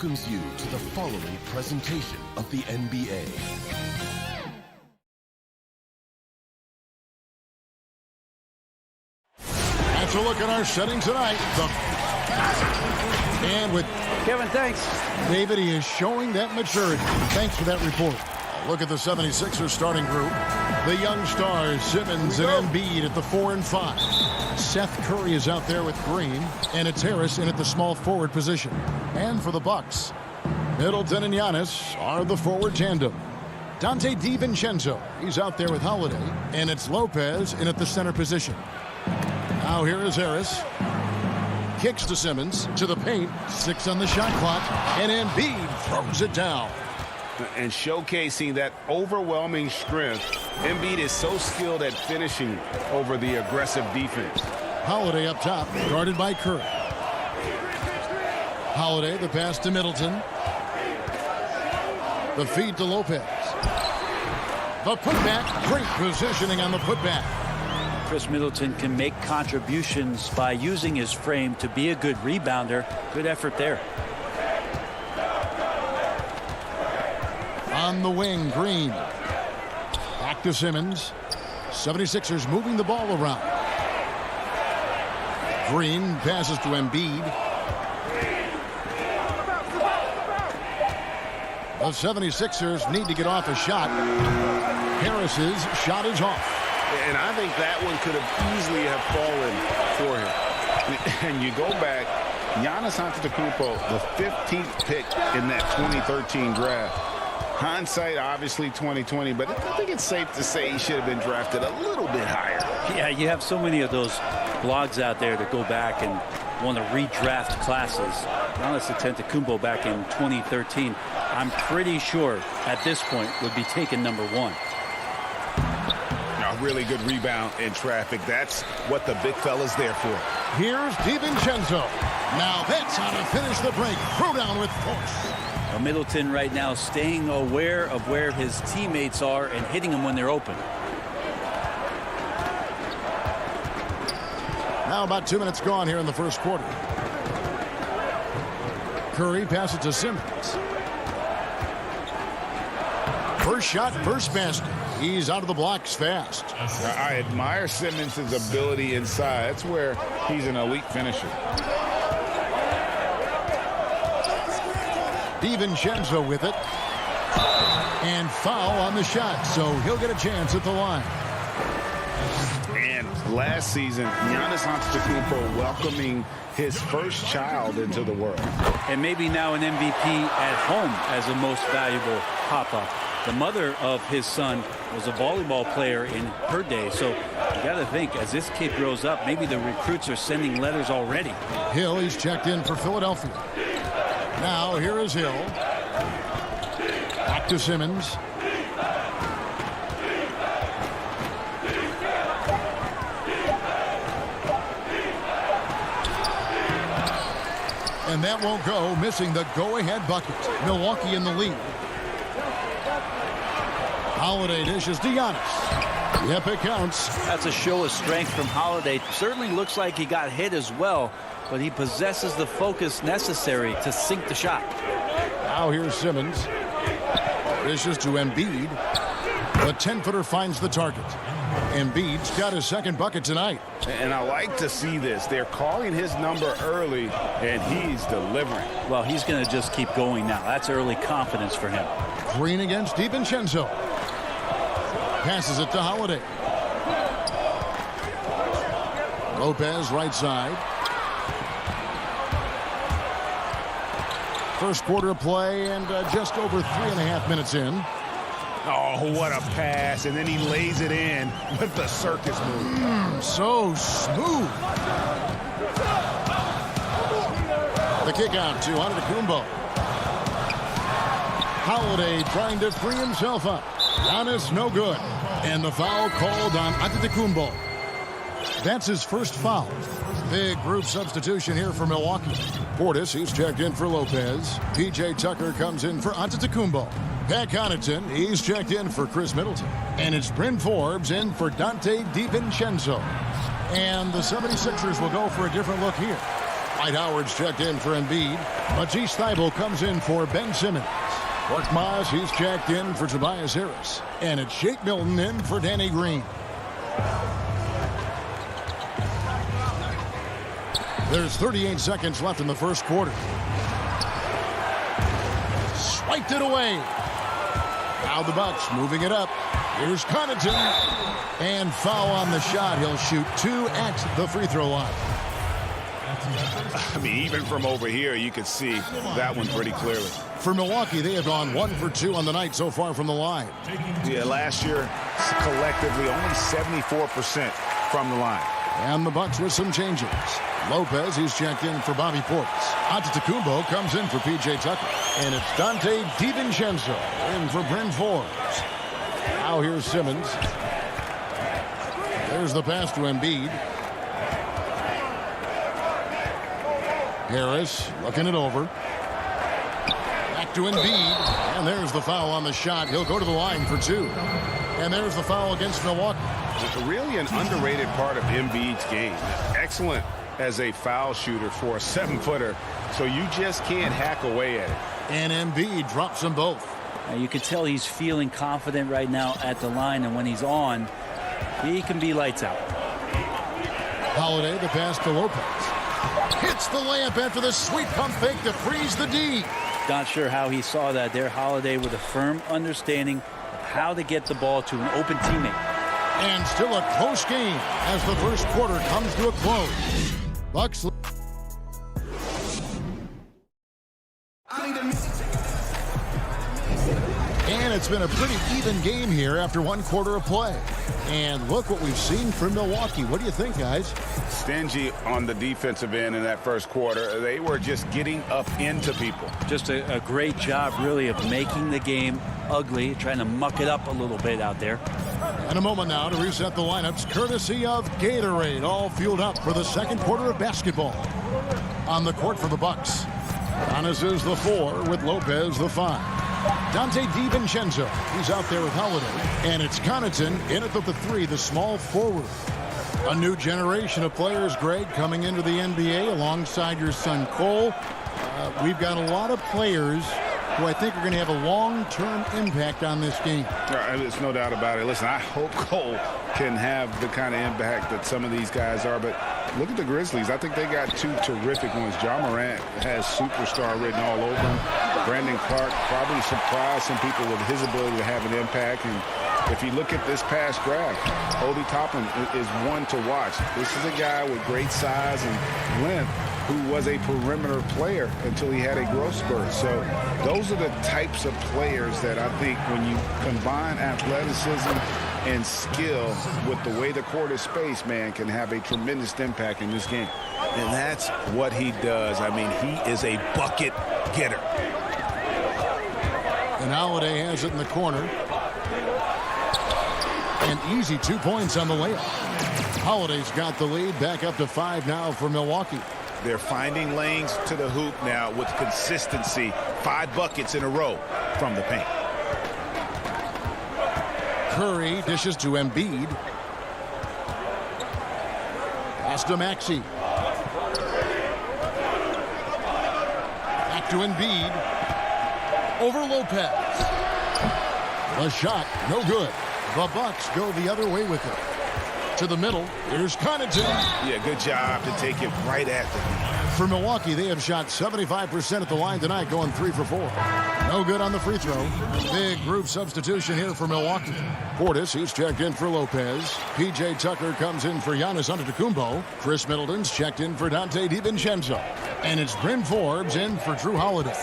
welcomes you to the following presentation of the NBA. That's a look at our setting tonight. And with Kevin, thanks. David, he is showing that maturity. Thanks for that report. Look at the 76ers starting group. The young stars, Simmons and Embiid at the 4 and 5. Seth Curry is out there with Green, and it's Harris in at the small forward position. And for the Bucks, Middleton and Giannis are the forward tandem. Dante DiVincenzo, he's out there with Holiday, and it's Lopez in at the center position. Now here is Harris. Kicks to Simmons, to the paint, 6 on the shot clock, and Embiid throws it down. And showcasing that overwhelming strength Embiid is so skilled at finishing over the aggressive defense. Holiday up top, guarded by Curry. Holiday, the pass to Middleton. The feed to Lopez. The putback, great positioning on the putback. Chris Middleton can make contributions by using his frame to be a good rebounder. Good effort there. On the wing, Green. Back to Simmons. 76ers moving the ball around. Green passes to Embiid. The 76ers need to get off a shot. Harris's shot is off. And I think that one could have easily have fallen for him. And you go back, Giannis Antetokounmpo, the 15th pick in that 2013 draft. Hindsight, obviously 2020, but I think it's safe to say he should have been drafted a little bit higher. Yeah, you have so many of those blogs out there that go back and want to redraft classes. Giannis Antetokounmpo back in 2013, I'm pretty sure at this point would be taken #1. A really good rebound in traffic. That's what the big fella's there for. Here's DiVincenzo. Now that's how to finish the break. Throw down with force. Middleton right now staying aware of where his teammates are and hitting them when they're open. Now about 2 minutes gone here in the first quarter. Curry passes to Simmons. First shot, first basket. He's out of the blocks fast. I admire Simmons' ability inside. That's where he's an elite finisher. DiVincenzo with it. And foul on the shot, so he'll get a chance at the line. And last season, Giannis Antetokounmpo welcoming his first child into the world. And maybe now an MVP at home as the most valuable papa. The mother of his son was a volleyball player in her day, so you got to think as this kid grows up, maybe the recruits are sending letters already. Hill, he's checked in for Philadelphia. Now here is Hill. Back to Simmons. And that won't go, missing the go-ahead bucket. Milwaukee in the lead. Holiday dishes to Giannis. Yep, it counts. That's a show of strength from Holiday. Certainly looks like he got hit as well, but he possesses the focus necessary to sink the shot. Now here's Simmons. Dishes to Embiid. The 10-footer finds the target. Embiid's got his second bucket tonight. And I like to see this. They're calling his number early, and he's delivering. Well, he's going to just keep going now. That's early confidence for him. Green against DiVincenzo. Passes it to Holiday. Lopez right side. First quarter of play and just over 3.5 minutes in. Oh, what a pass. And then he lays it in with the circus move. So smooth. The kick out to Antetokounmpo. Holiday trying to free himself up. Giannis no good. And the foul called on Antetokounmpo. That's his first foul. Big group substitution here for Milwaukee. Portis, he's checked in for Lopez. P.J. Tucker comes in for Antetokounmpo. Pat Connaughton, he's checked in for Chris Middleton. And it's Bryn Forbes in for Dante DiVincenzo. And the 76ers will go for a different look here. Dwight Howard's checked in for Embiid. Matisse Thybulle comes in for Ben Simmons. Korkmaz, he's checked in for Tobias Harris. And it's Shake Milton in for Danny Green. There's 38 seconds left in the first quarter. Swiped it away. Now the Bucks moving it up. Here's Connaughton. And foul on the shot. He'll shoot 2 at the free throw line. I mean, even from over here, you could see that one pretty clearly. For Milwaukee, they have gone 1 for 2 on the night so far from the line. Yeah, last year, collectively, only 74% from the line. And the Bucks with some changes. Lopez, he's checked in for Bobby Portis. Antetokounmpo comes in for P.J. Tucker. And it's Dante DiVincenzo in for Bryn Forbes. Now here's Simmons. There's the pass to Embiid. Harris looking it over. Back to Embiid. And there's the foul on the shot. He'll go to the line for 2. And there's the foul against Milwaukee. Really an underrated part of Embiid's game. Excellent as a foul shooter for a 7-footer. So you just can't hack away at it. And Embiid drops them both. You can tell he's feeling confident right now at the line, and when he's on, he can be lights out. Holiday, the pass to Lopez. Hits the layup after the sweet pump fake to freeze the D. Not sure how he saw that there. Holiday with a firm understanding of how to get the ball to an open teammate. And still a close game as the first quarter comes to a close. Bucks. And it's been a pretty even game here after 1 quarter of play. And look what we've seen from Milwaukee. What do you think, guys? Stingy on the defensive end in that first quarter. They were just getting up into people. Just a great job, really, of making the game ugly, trying to muck it up a little bit out there. And a moment now to reset the lineups, courtesy of Gatorade, all fueled up for the second quarter of basketball. On the court for the Bucks, Giannis is the 4 with Lopez the 5. Dante DiVincenzo, he's out there with Holiday. And it's Connaughton in at the 3, the small forward. A new generation of players, Greg, coming into the NBA alongside your son Cole. We've got a lot of players who I think are going to have a long-term impact on this game. There's no doubt about it. Listen, I hope Cole can have the kind of impact that some of these guys are, but look at the Grizzlies. I think they got 2 terrific ones. Ja Morant has superstar written all over him. Brandon Clark probably surprised some people with his ability to have an impact. And if you look at this past draft, Obi Toppin is one to watch. This is a guy with great size and length who was a perimeter player until he had a growth spurt. So those are the types of players that I think when you combine athleticism and skill with the way the court is spaced, man, can have a tremendous impact in this game. And that's what he does. I mean, he is a bucket getter. And Holiday has it in the corner. An easy 2 points on the layup. Holiday's got the lead, back up to 5 now for Milwaukee. They're finding lanes to the hoop now with consistency. 5 buckets in a row from the paint. Curry dishes to Embiid. Pass to Maxey. Back to Embiid. Over Lopez. The shot, no good. The Bucks go the other way with it. To the middle, here's Connaughton. Yeah, good job to take it right at them. For Milwaukee, they have shot 75% at the line tonight, going 3 for 4. No good on the free throw. Big group substitution here for Milwaukee. Portis, he's checked in for Lopez. P.J. Tucker comes in for Giannis Antetokounmpo. Chris Middleton's checked in for Dante DiVincenzo. And it's Bryn Forbes in for Drew Holiday.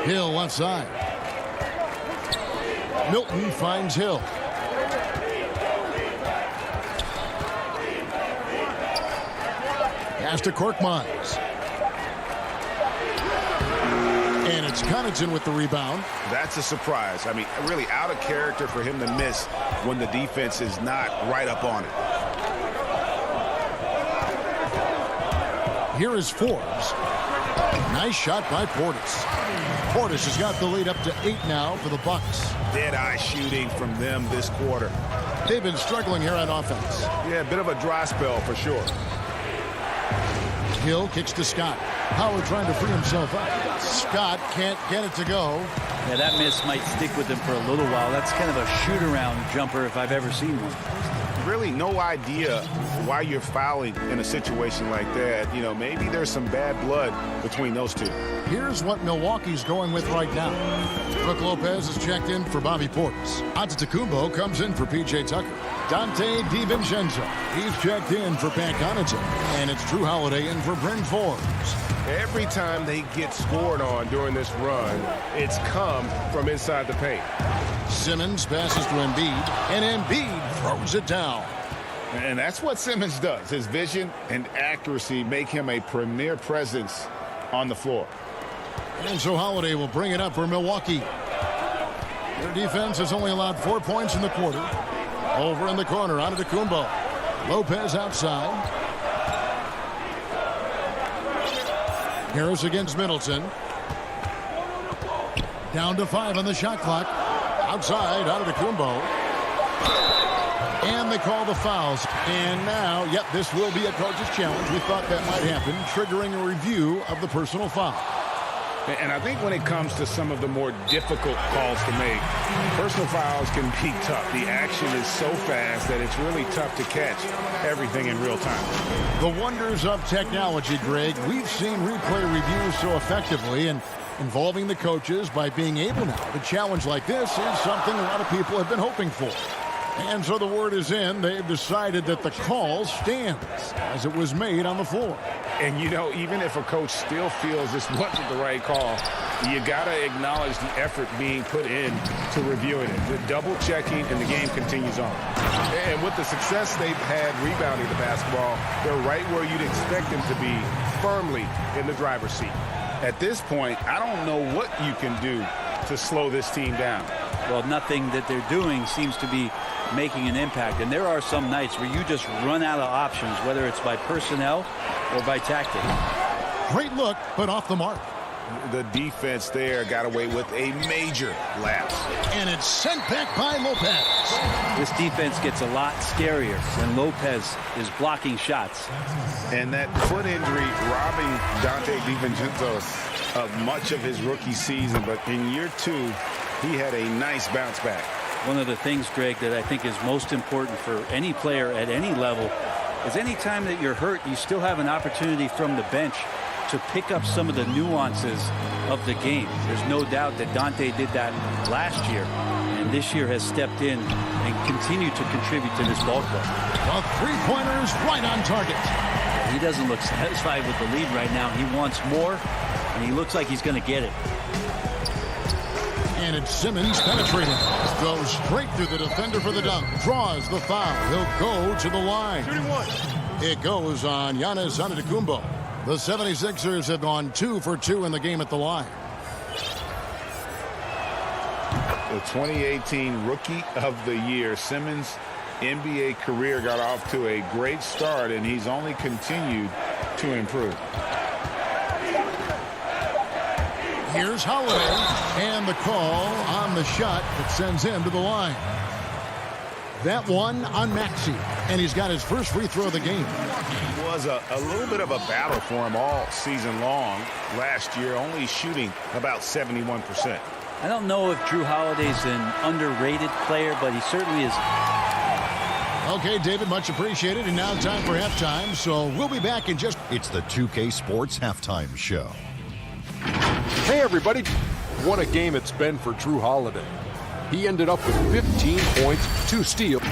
Hill left side. Milton finds Hill. Pass to Korkmaz. And it's Connaughton with the rebound. That's a surprise. I mean, really out of character for him to miss when the defense is not right up on it. Here is Forbes. Nice shot by Portis. Portis has got the lead up to 8 now for the Bucks. Dead-eye shooting from them this quarter. They've been struggling here on offense. Yeah, a bit of a dry spell for sure. Hill kicks to Scott. Howard trying to free himself up. Scott can't get it to go. Yeah, that miss might stick with him for a little while. That's kind of a shoot-around jumper if I've ever seen one. Really no idea why you're fouling in a situation like that. You know, maybe there's some bad blood between those two. Here's what Milwaukee's going with right now. Brook Lopez is checked in for Bobby Portis. Antetokounmpo comes in for P.J. Tucker. Dante DiVincenzo, he's checked in for Pat Connaughton. And it's Drew Holiday in for Bryn Forbes. Every time they get scored on during this run, it's come from inside the paint. Simmons passes to Embiid, and Embiid throws it down. And that's what Simmons does. His vision and accuracy make him a premier presence on the floor. And so Holiday will bring it up for Milwaukee. Their defense has only allowed 4 points in the quarter. Over in the corner, Antetokounmpo. Lopez outside. Harris against Middleton. Down to 5 on the shot clock. Outside, Antetokounmpo. And they call the fouls. And now, yep, this will be a coach's challenge. We thought that might happen, triggering a review of the personal foul. And I think when it comes to some of the more difficult calls to make, personal fouls can be tough. The action is so fast that it's really tough to catch everything in real time. The wonders of technology, Greg. We've seen replay reviews so effectively, and involving the coaches by being able now to challenge like this is something a lot of people have been hoping for. And so the word is in. They've decided that the call stands as it was made on the floor. And, you know, even if a coach still feels this wasn't the right call, you got to acknowledge the effort being put in to reviewing it. The double checking, and the game continues on. And with the success they've had rebounding the basketball, they're right where you'd expect them to be, firmly in the driver's seat. At this point, I don't know what you can do to slow this team down. Well, nothing that they're doing seems to be making an impact. And there are some nights where you just run out of options, whether it's by personnel or by tactics. Great look, but off the mark. The defense there got away with a major lapse. And it's sent back by Lopez. This defense gets a lot scarier when Lopez is blocking shots. And that foot injury robbing Dante DiVincenzo of much of his rookie season. But in year 2, he had a nice bounce back. One of the things, Greg, that I think is most important for any player at any level is any time that you're hurt, you still have an opportunity from the bench to pick up some of the nuances of the game. There's no doubt that Dante did that last year, and this year has stepped in and continued to contribute to this ball club. The three-pointers right on target. He doesn't look satisfied with the lead right now. He wants more, and he looks like he's going to get it. And it's Simmons penetrating. Goes straight through the defender for the dunk. Draws the foul. He'll go to the line. It goes on Giannis Antetokounmpo. The 76ers have gone 2 for 2 in the game at the line. The 2018 Rookie of the Year. Simmons' NBA career got off to a great start, and he's only continued to improve. Here's Holiday, and the call on the shot that sends him to the line. That one on Maxey, and he's got his first free throw of the game. It was a little bit of a battle for him all season long. Last year, only shooting about 71%. I don't know if Drew Holiday's an underrated player, but he certainly is. Okay, David, much appreciated. And now time for halftime, so we'll be back in just... It's the 2K Sports Halftime Show. Hey, everybody. What a game it's been for Drew Holiday. He ended up with 15 points, 2 steals.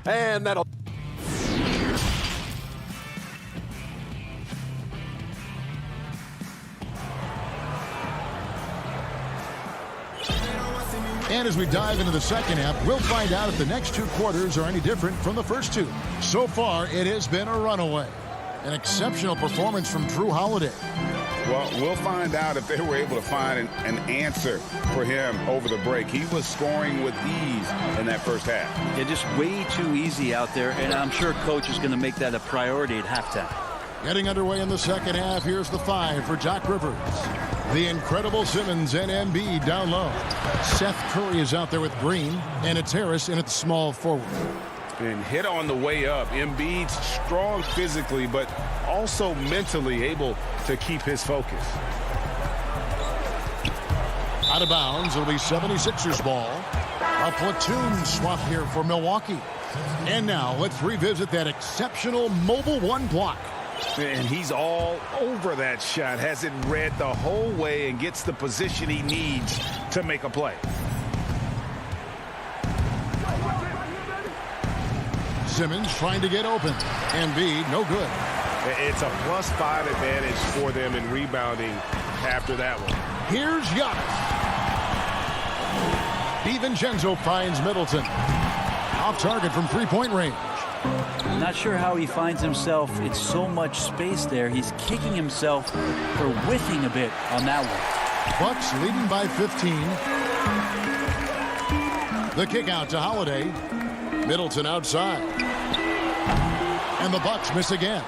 And that'll... And as we dive into the second half, we'll find out if the next 2 quarters are any different from the first 2. So far, it has been a runaway. An exceptional performance from Drew Holiday. Well, we'll find out if they were able to find an answer for him over the break. He was scoring with ease in that first half. Yeah, just way too easy out there, and I'm sure coach is going to make that a priority at halftime. Getting underway in the second half, here's the 5 for Doc Rivers. The incredible Simmons and Embiid down low. Seth Curry is out there with Green, and it's Harris in its small forward. And hit on the way up. Embiid's strong physically, but also mentally able to keep his focus. Out of bounds, it'll be 76ers ball. A platoon swap here for Milwaukee. And now let's revisit that exceptional mobile 1 block. And he's all over that shot. Has it read the whole way and gets the position he needs to make a play. Simmons trying to get open. Embiid, no good. It's a +5 advantage for them in rebounding after that one. Here's Giannis. DiVincenzo finds Middleton. Off target from three-point range. I'm not sure how he finds himself in so much space there. He's kicking himself for whiffing a bit on that one. Bucks leading by 15. The kick out to Holiday. Middleton outside. And the Bucks miss again.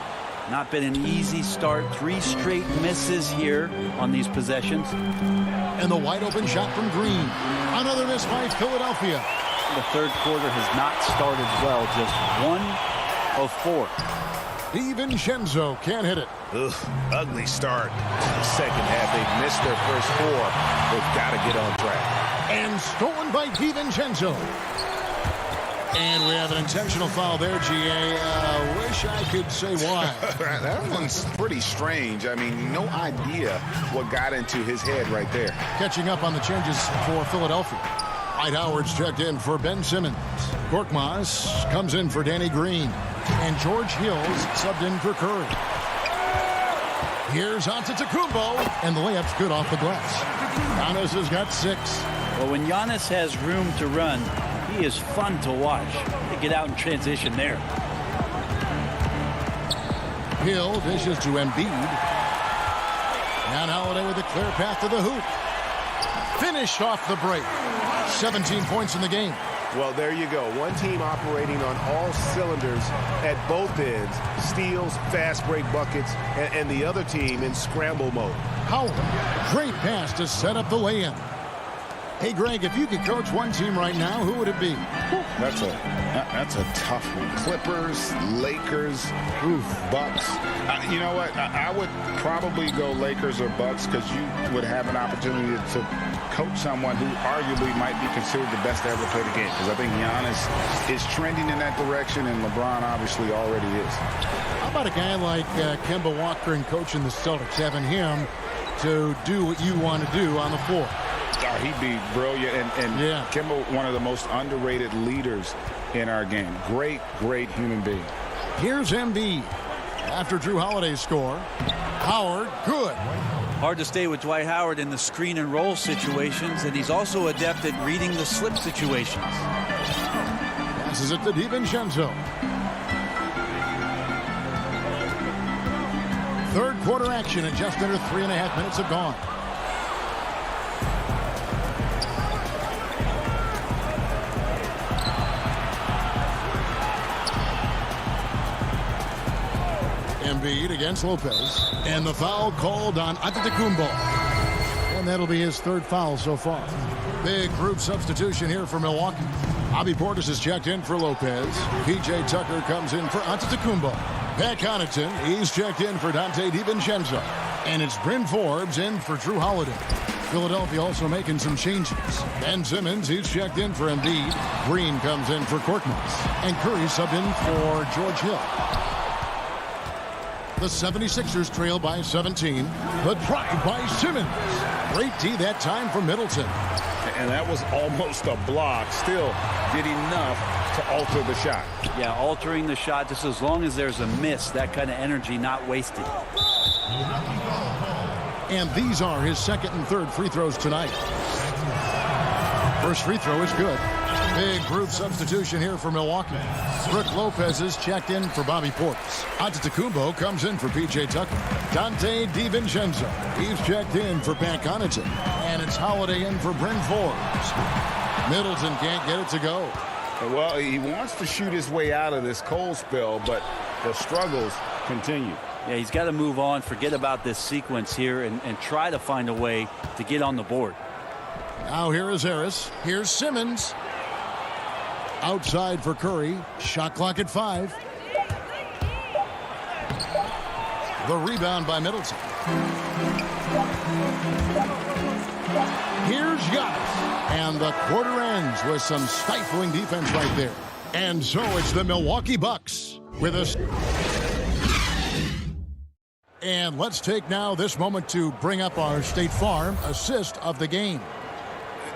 Not been an easy start. 3 straight misses here on these possessions. And the wide open shot from Green. Another miss by Philadelphia. The third quarter has not started well. Just 1 of 4. DiVincenzo can't hit it. Ugh, ugly start. Second half, they've missed their first 4. They've got to get on track. And stolen by DiVincenzo. And we have an intentional foul there, GA. Wish I could say why. That one's pretty strange. I mean, no idea what got into his head right there. Catching up on the changes for Philadelphia. Dwight Howard's checked in for Ben Simmons. Korkmaz comes in for Danny Green. And George Hill's subbed in for Curry. Here's Antetokounmpo, and the layup's good off the glass. Giannis has got 6. Well, when Giannis has room to run, he is fun to watch. They get out in transition there. Hill dishes to Embiid. And Holiday with a clear path to the hoop. Finished off the break. 17 points in the game. Well, there you go. One team operating on all cylinders at both ends. Steals, fast break buckets, and the other team in scramble mode. Howard, great pass to set up the lay-in. Hey, Greg, if you could coach one team right now, who would it be? That's a tough one. Clippers, Lakers, Bucks. You know what? I would probably go Lakers or Bucks because you would have an opportunity to coach someone who arguably might be considered the best to ever play the game, because I think Giannis is trending in that direction, and LeBron obviously already is. How about a guy like Kemba Walker and coaching the Celtics, having him to do what you want to do on the floor? Oh, he'd be brilliant, and yeah. Kemba, one of the most underrated leaders in our game. Great, great human being. Here's Embiid after Drew Holiday's score. Howard, good. Hard to stay with Dwight Howard in the screen and roll situations, and he's also adept at reading the slip situations. Passes it to DiVincenzo. Third quarter action, and just under 3.5 minutes have gone. Embiid against Lopez, and the foul called on Antetokounmpo, and that'll be his 3rd foul so far. Big group substitution here for Milwaukee. Bobby Portis is checked in for Lopez. PJ Tucker comes in for Antetokounmpo. Pat Connaughton, he's checked in for Dante DiVincenzo, and it's Bryn Forbes in for Drew Holiday. Philadelphia also making some changes. Ben Simmons, he's checked in for Embiid. Green comes in for Korkmaz, and Curry subbed in for George Hill. The 76ers trail by 17. The drive by Simmons. Great D that time from Middleton. And that was almost a block. Still did enough to alter the shot. Yeah, altering the shot just as long as there's a miss. That kind of energy not wasted. And these are his 2nd and 3rd free throws tonight. First free throw is good. Big group substitution here for Milwaukee. Brook Lopez is checked in for Bobby Portis. Antetokounmpo comes in for PJ Tucker. Dante DiVincenzo, he's checked in for Pat Connaughton. And it's Holiday in for Bryn Forbes. Middleton can't get it to go. Well, he wants to shoot his way out of this cold spell, but the struggles continue. Yeah, he's got to move on, forget about this sequence here, and try to find a way to get on the board. Now here is Harris. Here's Simmons. Outside for Curry. Shot clock at 5. The rebound by Middleton. Here's Giannis. And the quarter ends with some stifling defense right there. And so it's the Milwaukee Bucks with us. And let's take now this moment to bring up our State Farm assist of the game.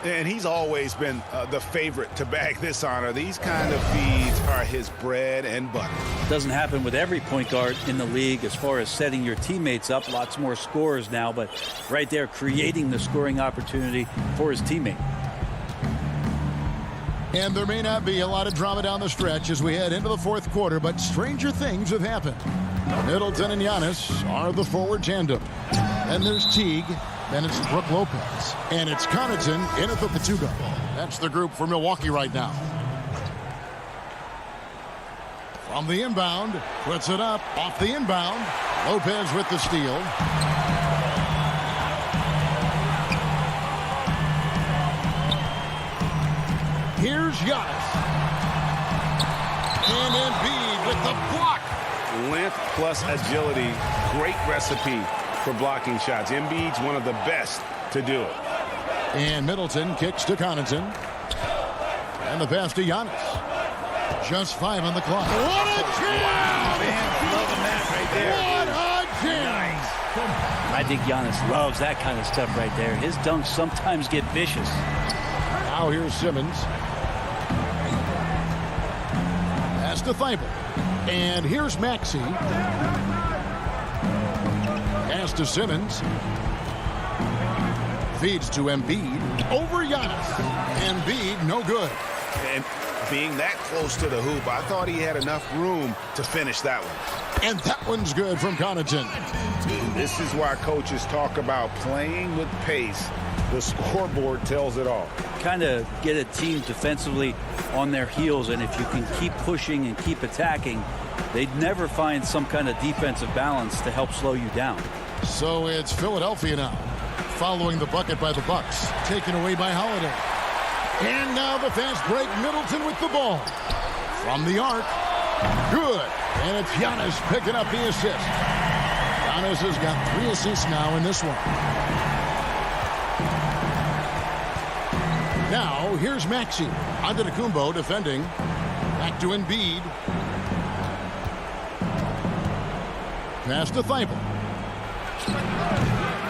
And he's always been the favorite to bag this honor. These kind of feeds are his bread and butter. Doesn't happen with every point guard in the league as far as setting your teammates up. Lots more scorers now, but right there creating the scoring opportunity for his teammate. And there may not be a lot of drama down the stretch as we head into the 4th quarter, but stranger things have happened. Middleton and Giannis are the forward tandem. And there's Teague. Then it's Brook Lopez. And it's Connaughton in at the 2-guard. That's the group for Milwaukee right now. From the inbound, puts it up, off the inbound. Lopez with the steal. Here's Giannis. And Embiid with the block. Length plus agility, great recipe for blocking shots. Embiid's one of the best to do it. And Middleton kicks to Connaughton. And the pass to Giannis. Just 5 on the clock. What a jam! Wow, man, loving that right there. What a jam! Nice. I think Giannis loves that kind of stuff right there. His dunks sometimes get vicious. Now here's Simmons. Pass to Thibault. And here's Maxey. Pass to Simmons. Feeds to Embiid. Over Giannis. Embiid, no good. And being that close to the hoop, I thought he had enough room to finish that one. And that one's good from Connaughton. This is why coaches talk about playing with pace. The scoreboard tells it all. Kind of get a team defensively on their heels, and if you can keep pushing and keep attacking, they'd never find some kind of defensive balance to help slow you down. So it's Philadelphia now, following the bucket by the Bucks, taken away by Holiday. And now the fast break, Middleton with the ball. From the arc, good. And it's Giannis picking up the assist. Giannis has got 3 assists now in this one. Now, here's Maxey. Antetokounmpo defending. Back to Embiid. Pass to Thibault.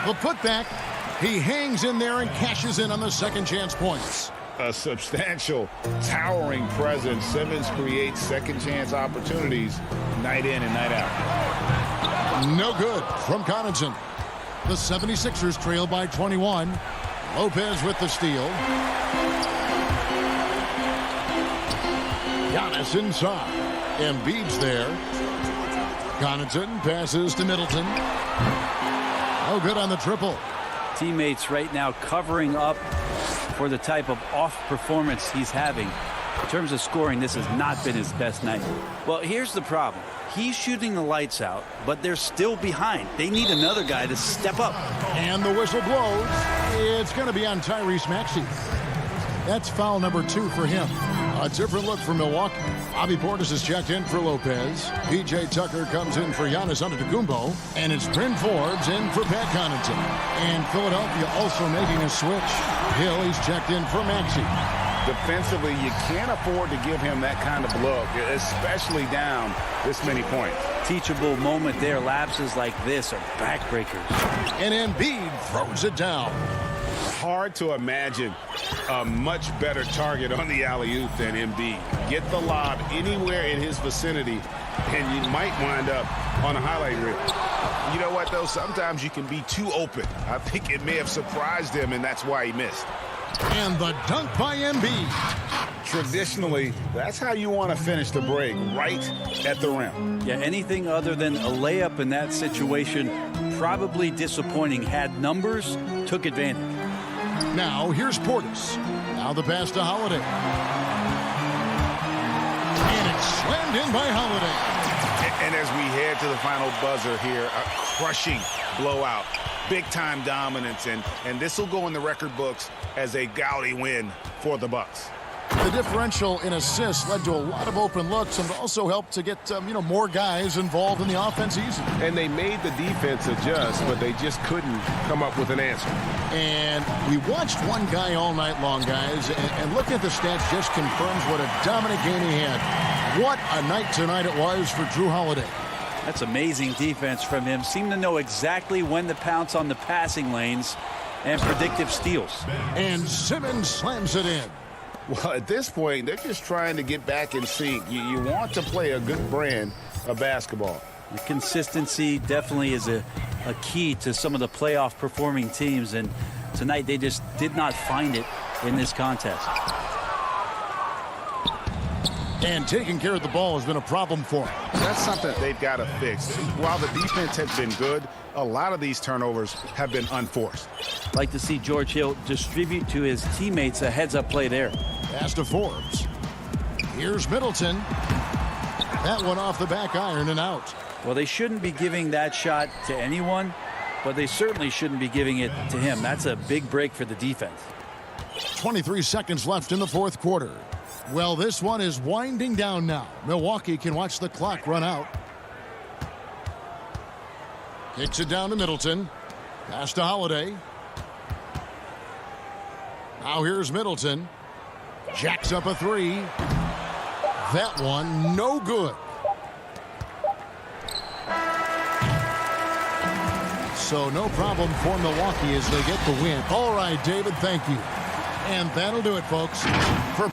The putback. He hangs in there and cashes in on the second chance points. A substantial, towering presence. Simmons creates second chance opportunities night in and night out. No good from Connaughton. The 76ers trail by 21. Lopez with the steal. Giannis inside. Embiid's there. Connaughton passes to Middleton. No good on the triple. Teammates right now covering up for the type of off performance he's having. In terms of scoring, this has not been his best night. Well, here's the problem. He's shooting the lights out, but they're still behind. They need another guy to step up. And the whistle blows. It's going to be on Tyrese Maxey. That's foul number 2 for him. A different look for Milwaukee. Bobby Portis is checked in for Lopez. P.J. Tucker comes in for Giannis Antetokounmpo. And it's Bryn Forbes in for Pat Connaughton. And Philadelphia also making a switch. Hill, he's checked in for Maxey. Defensively, you can't afford to give him that kind of look, especially down this many points. Teachable moment there. Lapses like this are backbreakers. And Embiid throws it down. Hard to imagine a much better target on the alley-oop than Embiid. Get the lob anywhere in his vicinity, and you might wind up on a highlight reel. You know what, though? Sometimes you can be too open. I think it may have surprised him, and that's why he missed. And the dunk by Embiid. Traditionally, that's how you want to finish the break, right at the rim. Yeah, anything other than a layup in that situation, probably disappointing. Had numbers, took advantage. Now, here's Portis. Now the pass to Holiday. And it's slammed in by Holiday. And as we head to the final buzzer here, a crushing blowout. Big-time dominance, and this will go in the record books as a gaudy win for the Bucks. The differential in assists led to a lot of open looks and also helped to get more guys involved in the offense easy. And they made the defense adjust, but they just couldn't come up with an answer. And we watched one guy all night long, guys, and looking at the stats just confirms what a dominant game he had. What a night tonight it was for Jrue Holiday. That's amazing defense from him. Seemed to know exactly when to pounce on the passing lanes and predictive steals. And Simmons slams it in. Well, at this point, they're just trying to get back in sync. You want to play a good brand of basketball. The consistency definitely is a key to some of the playoff performing teams, and tonight they just did not find it in this contest. And taking care of the ball has been a problem for him. That's something they've got to fix. While the defense has been good, a lot of these turnovers have been unforced. Like to see George Hill distribute to his teammates a heads-up play there. Pass to Forbes. Here's Middleton. That one off the back iron and out. Well, they shouldn't be giving that shot to anyone, but they certainly shouldn't be giving it to him. That's a big break for the defense. 23 seconds left in the fourth quarter. Well, this one is winding down now. Milwaukee can watch the clock run out. Kicks it down to Middleton. Pass to Holiday. Now here's Middleton. Jacks up a three. That one no good. So no problem for Milwaukee as they get the win. All right, David, thank you. And that'll do it, folks. For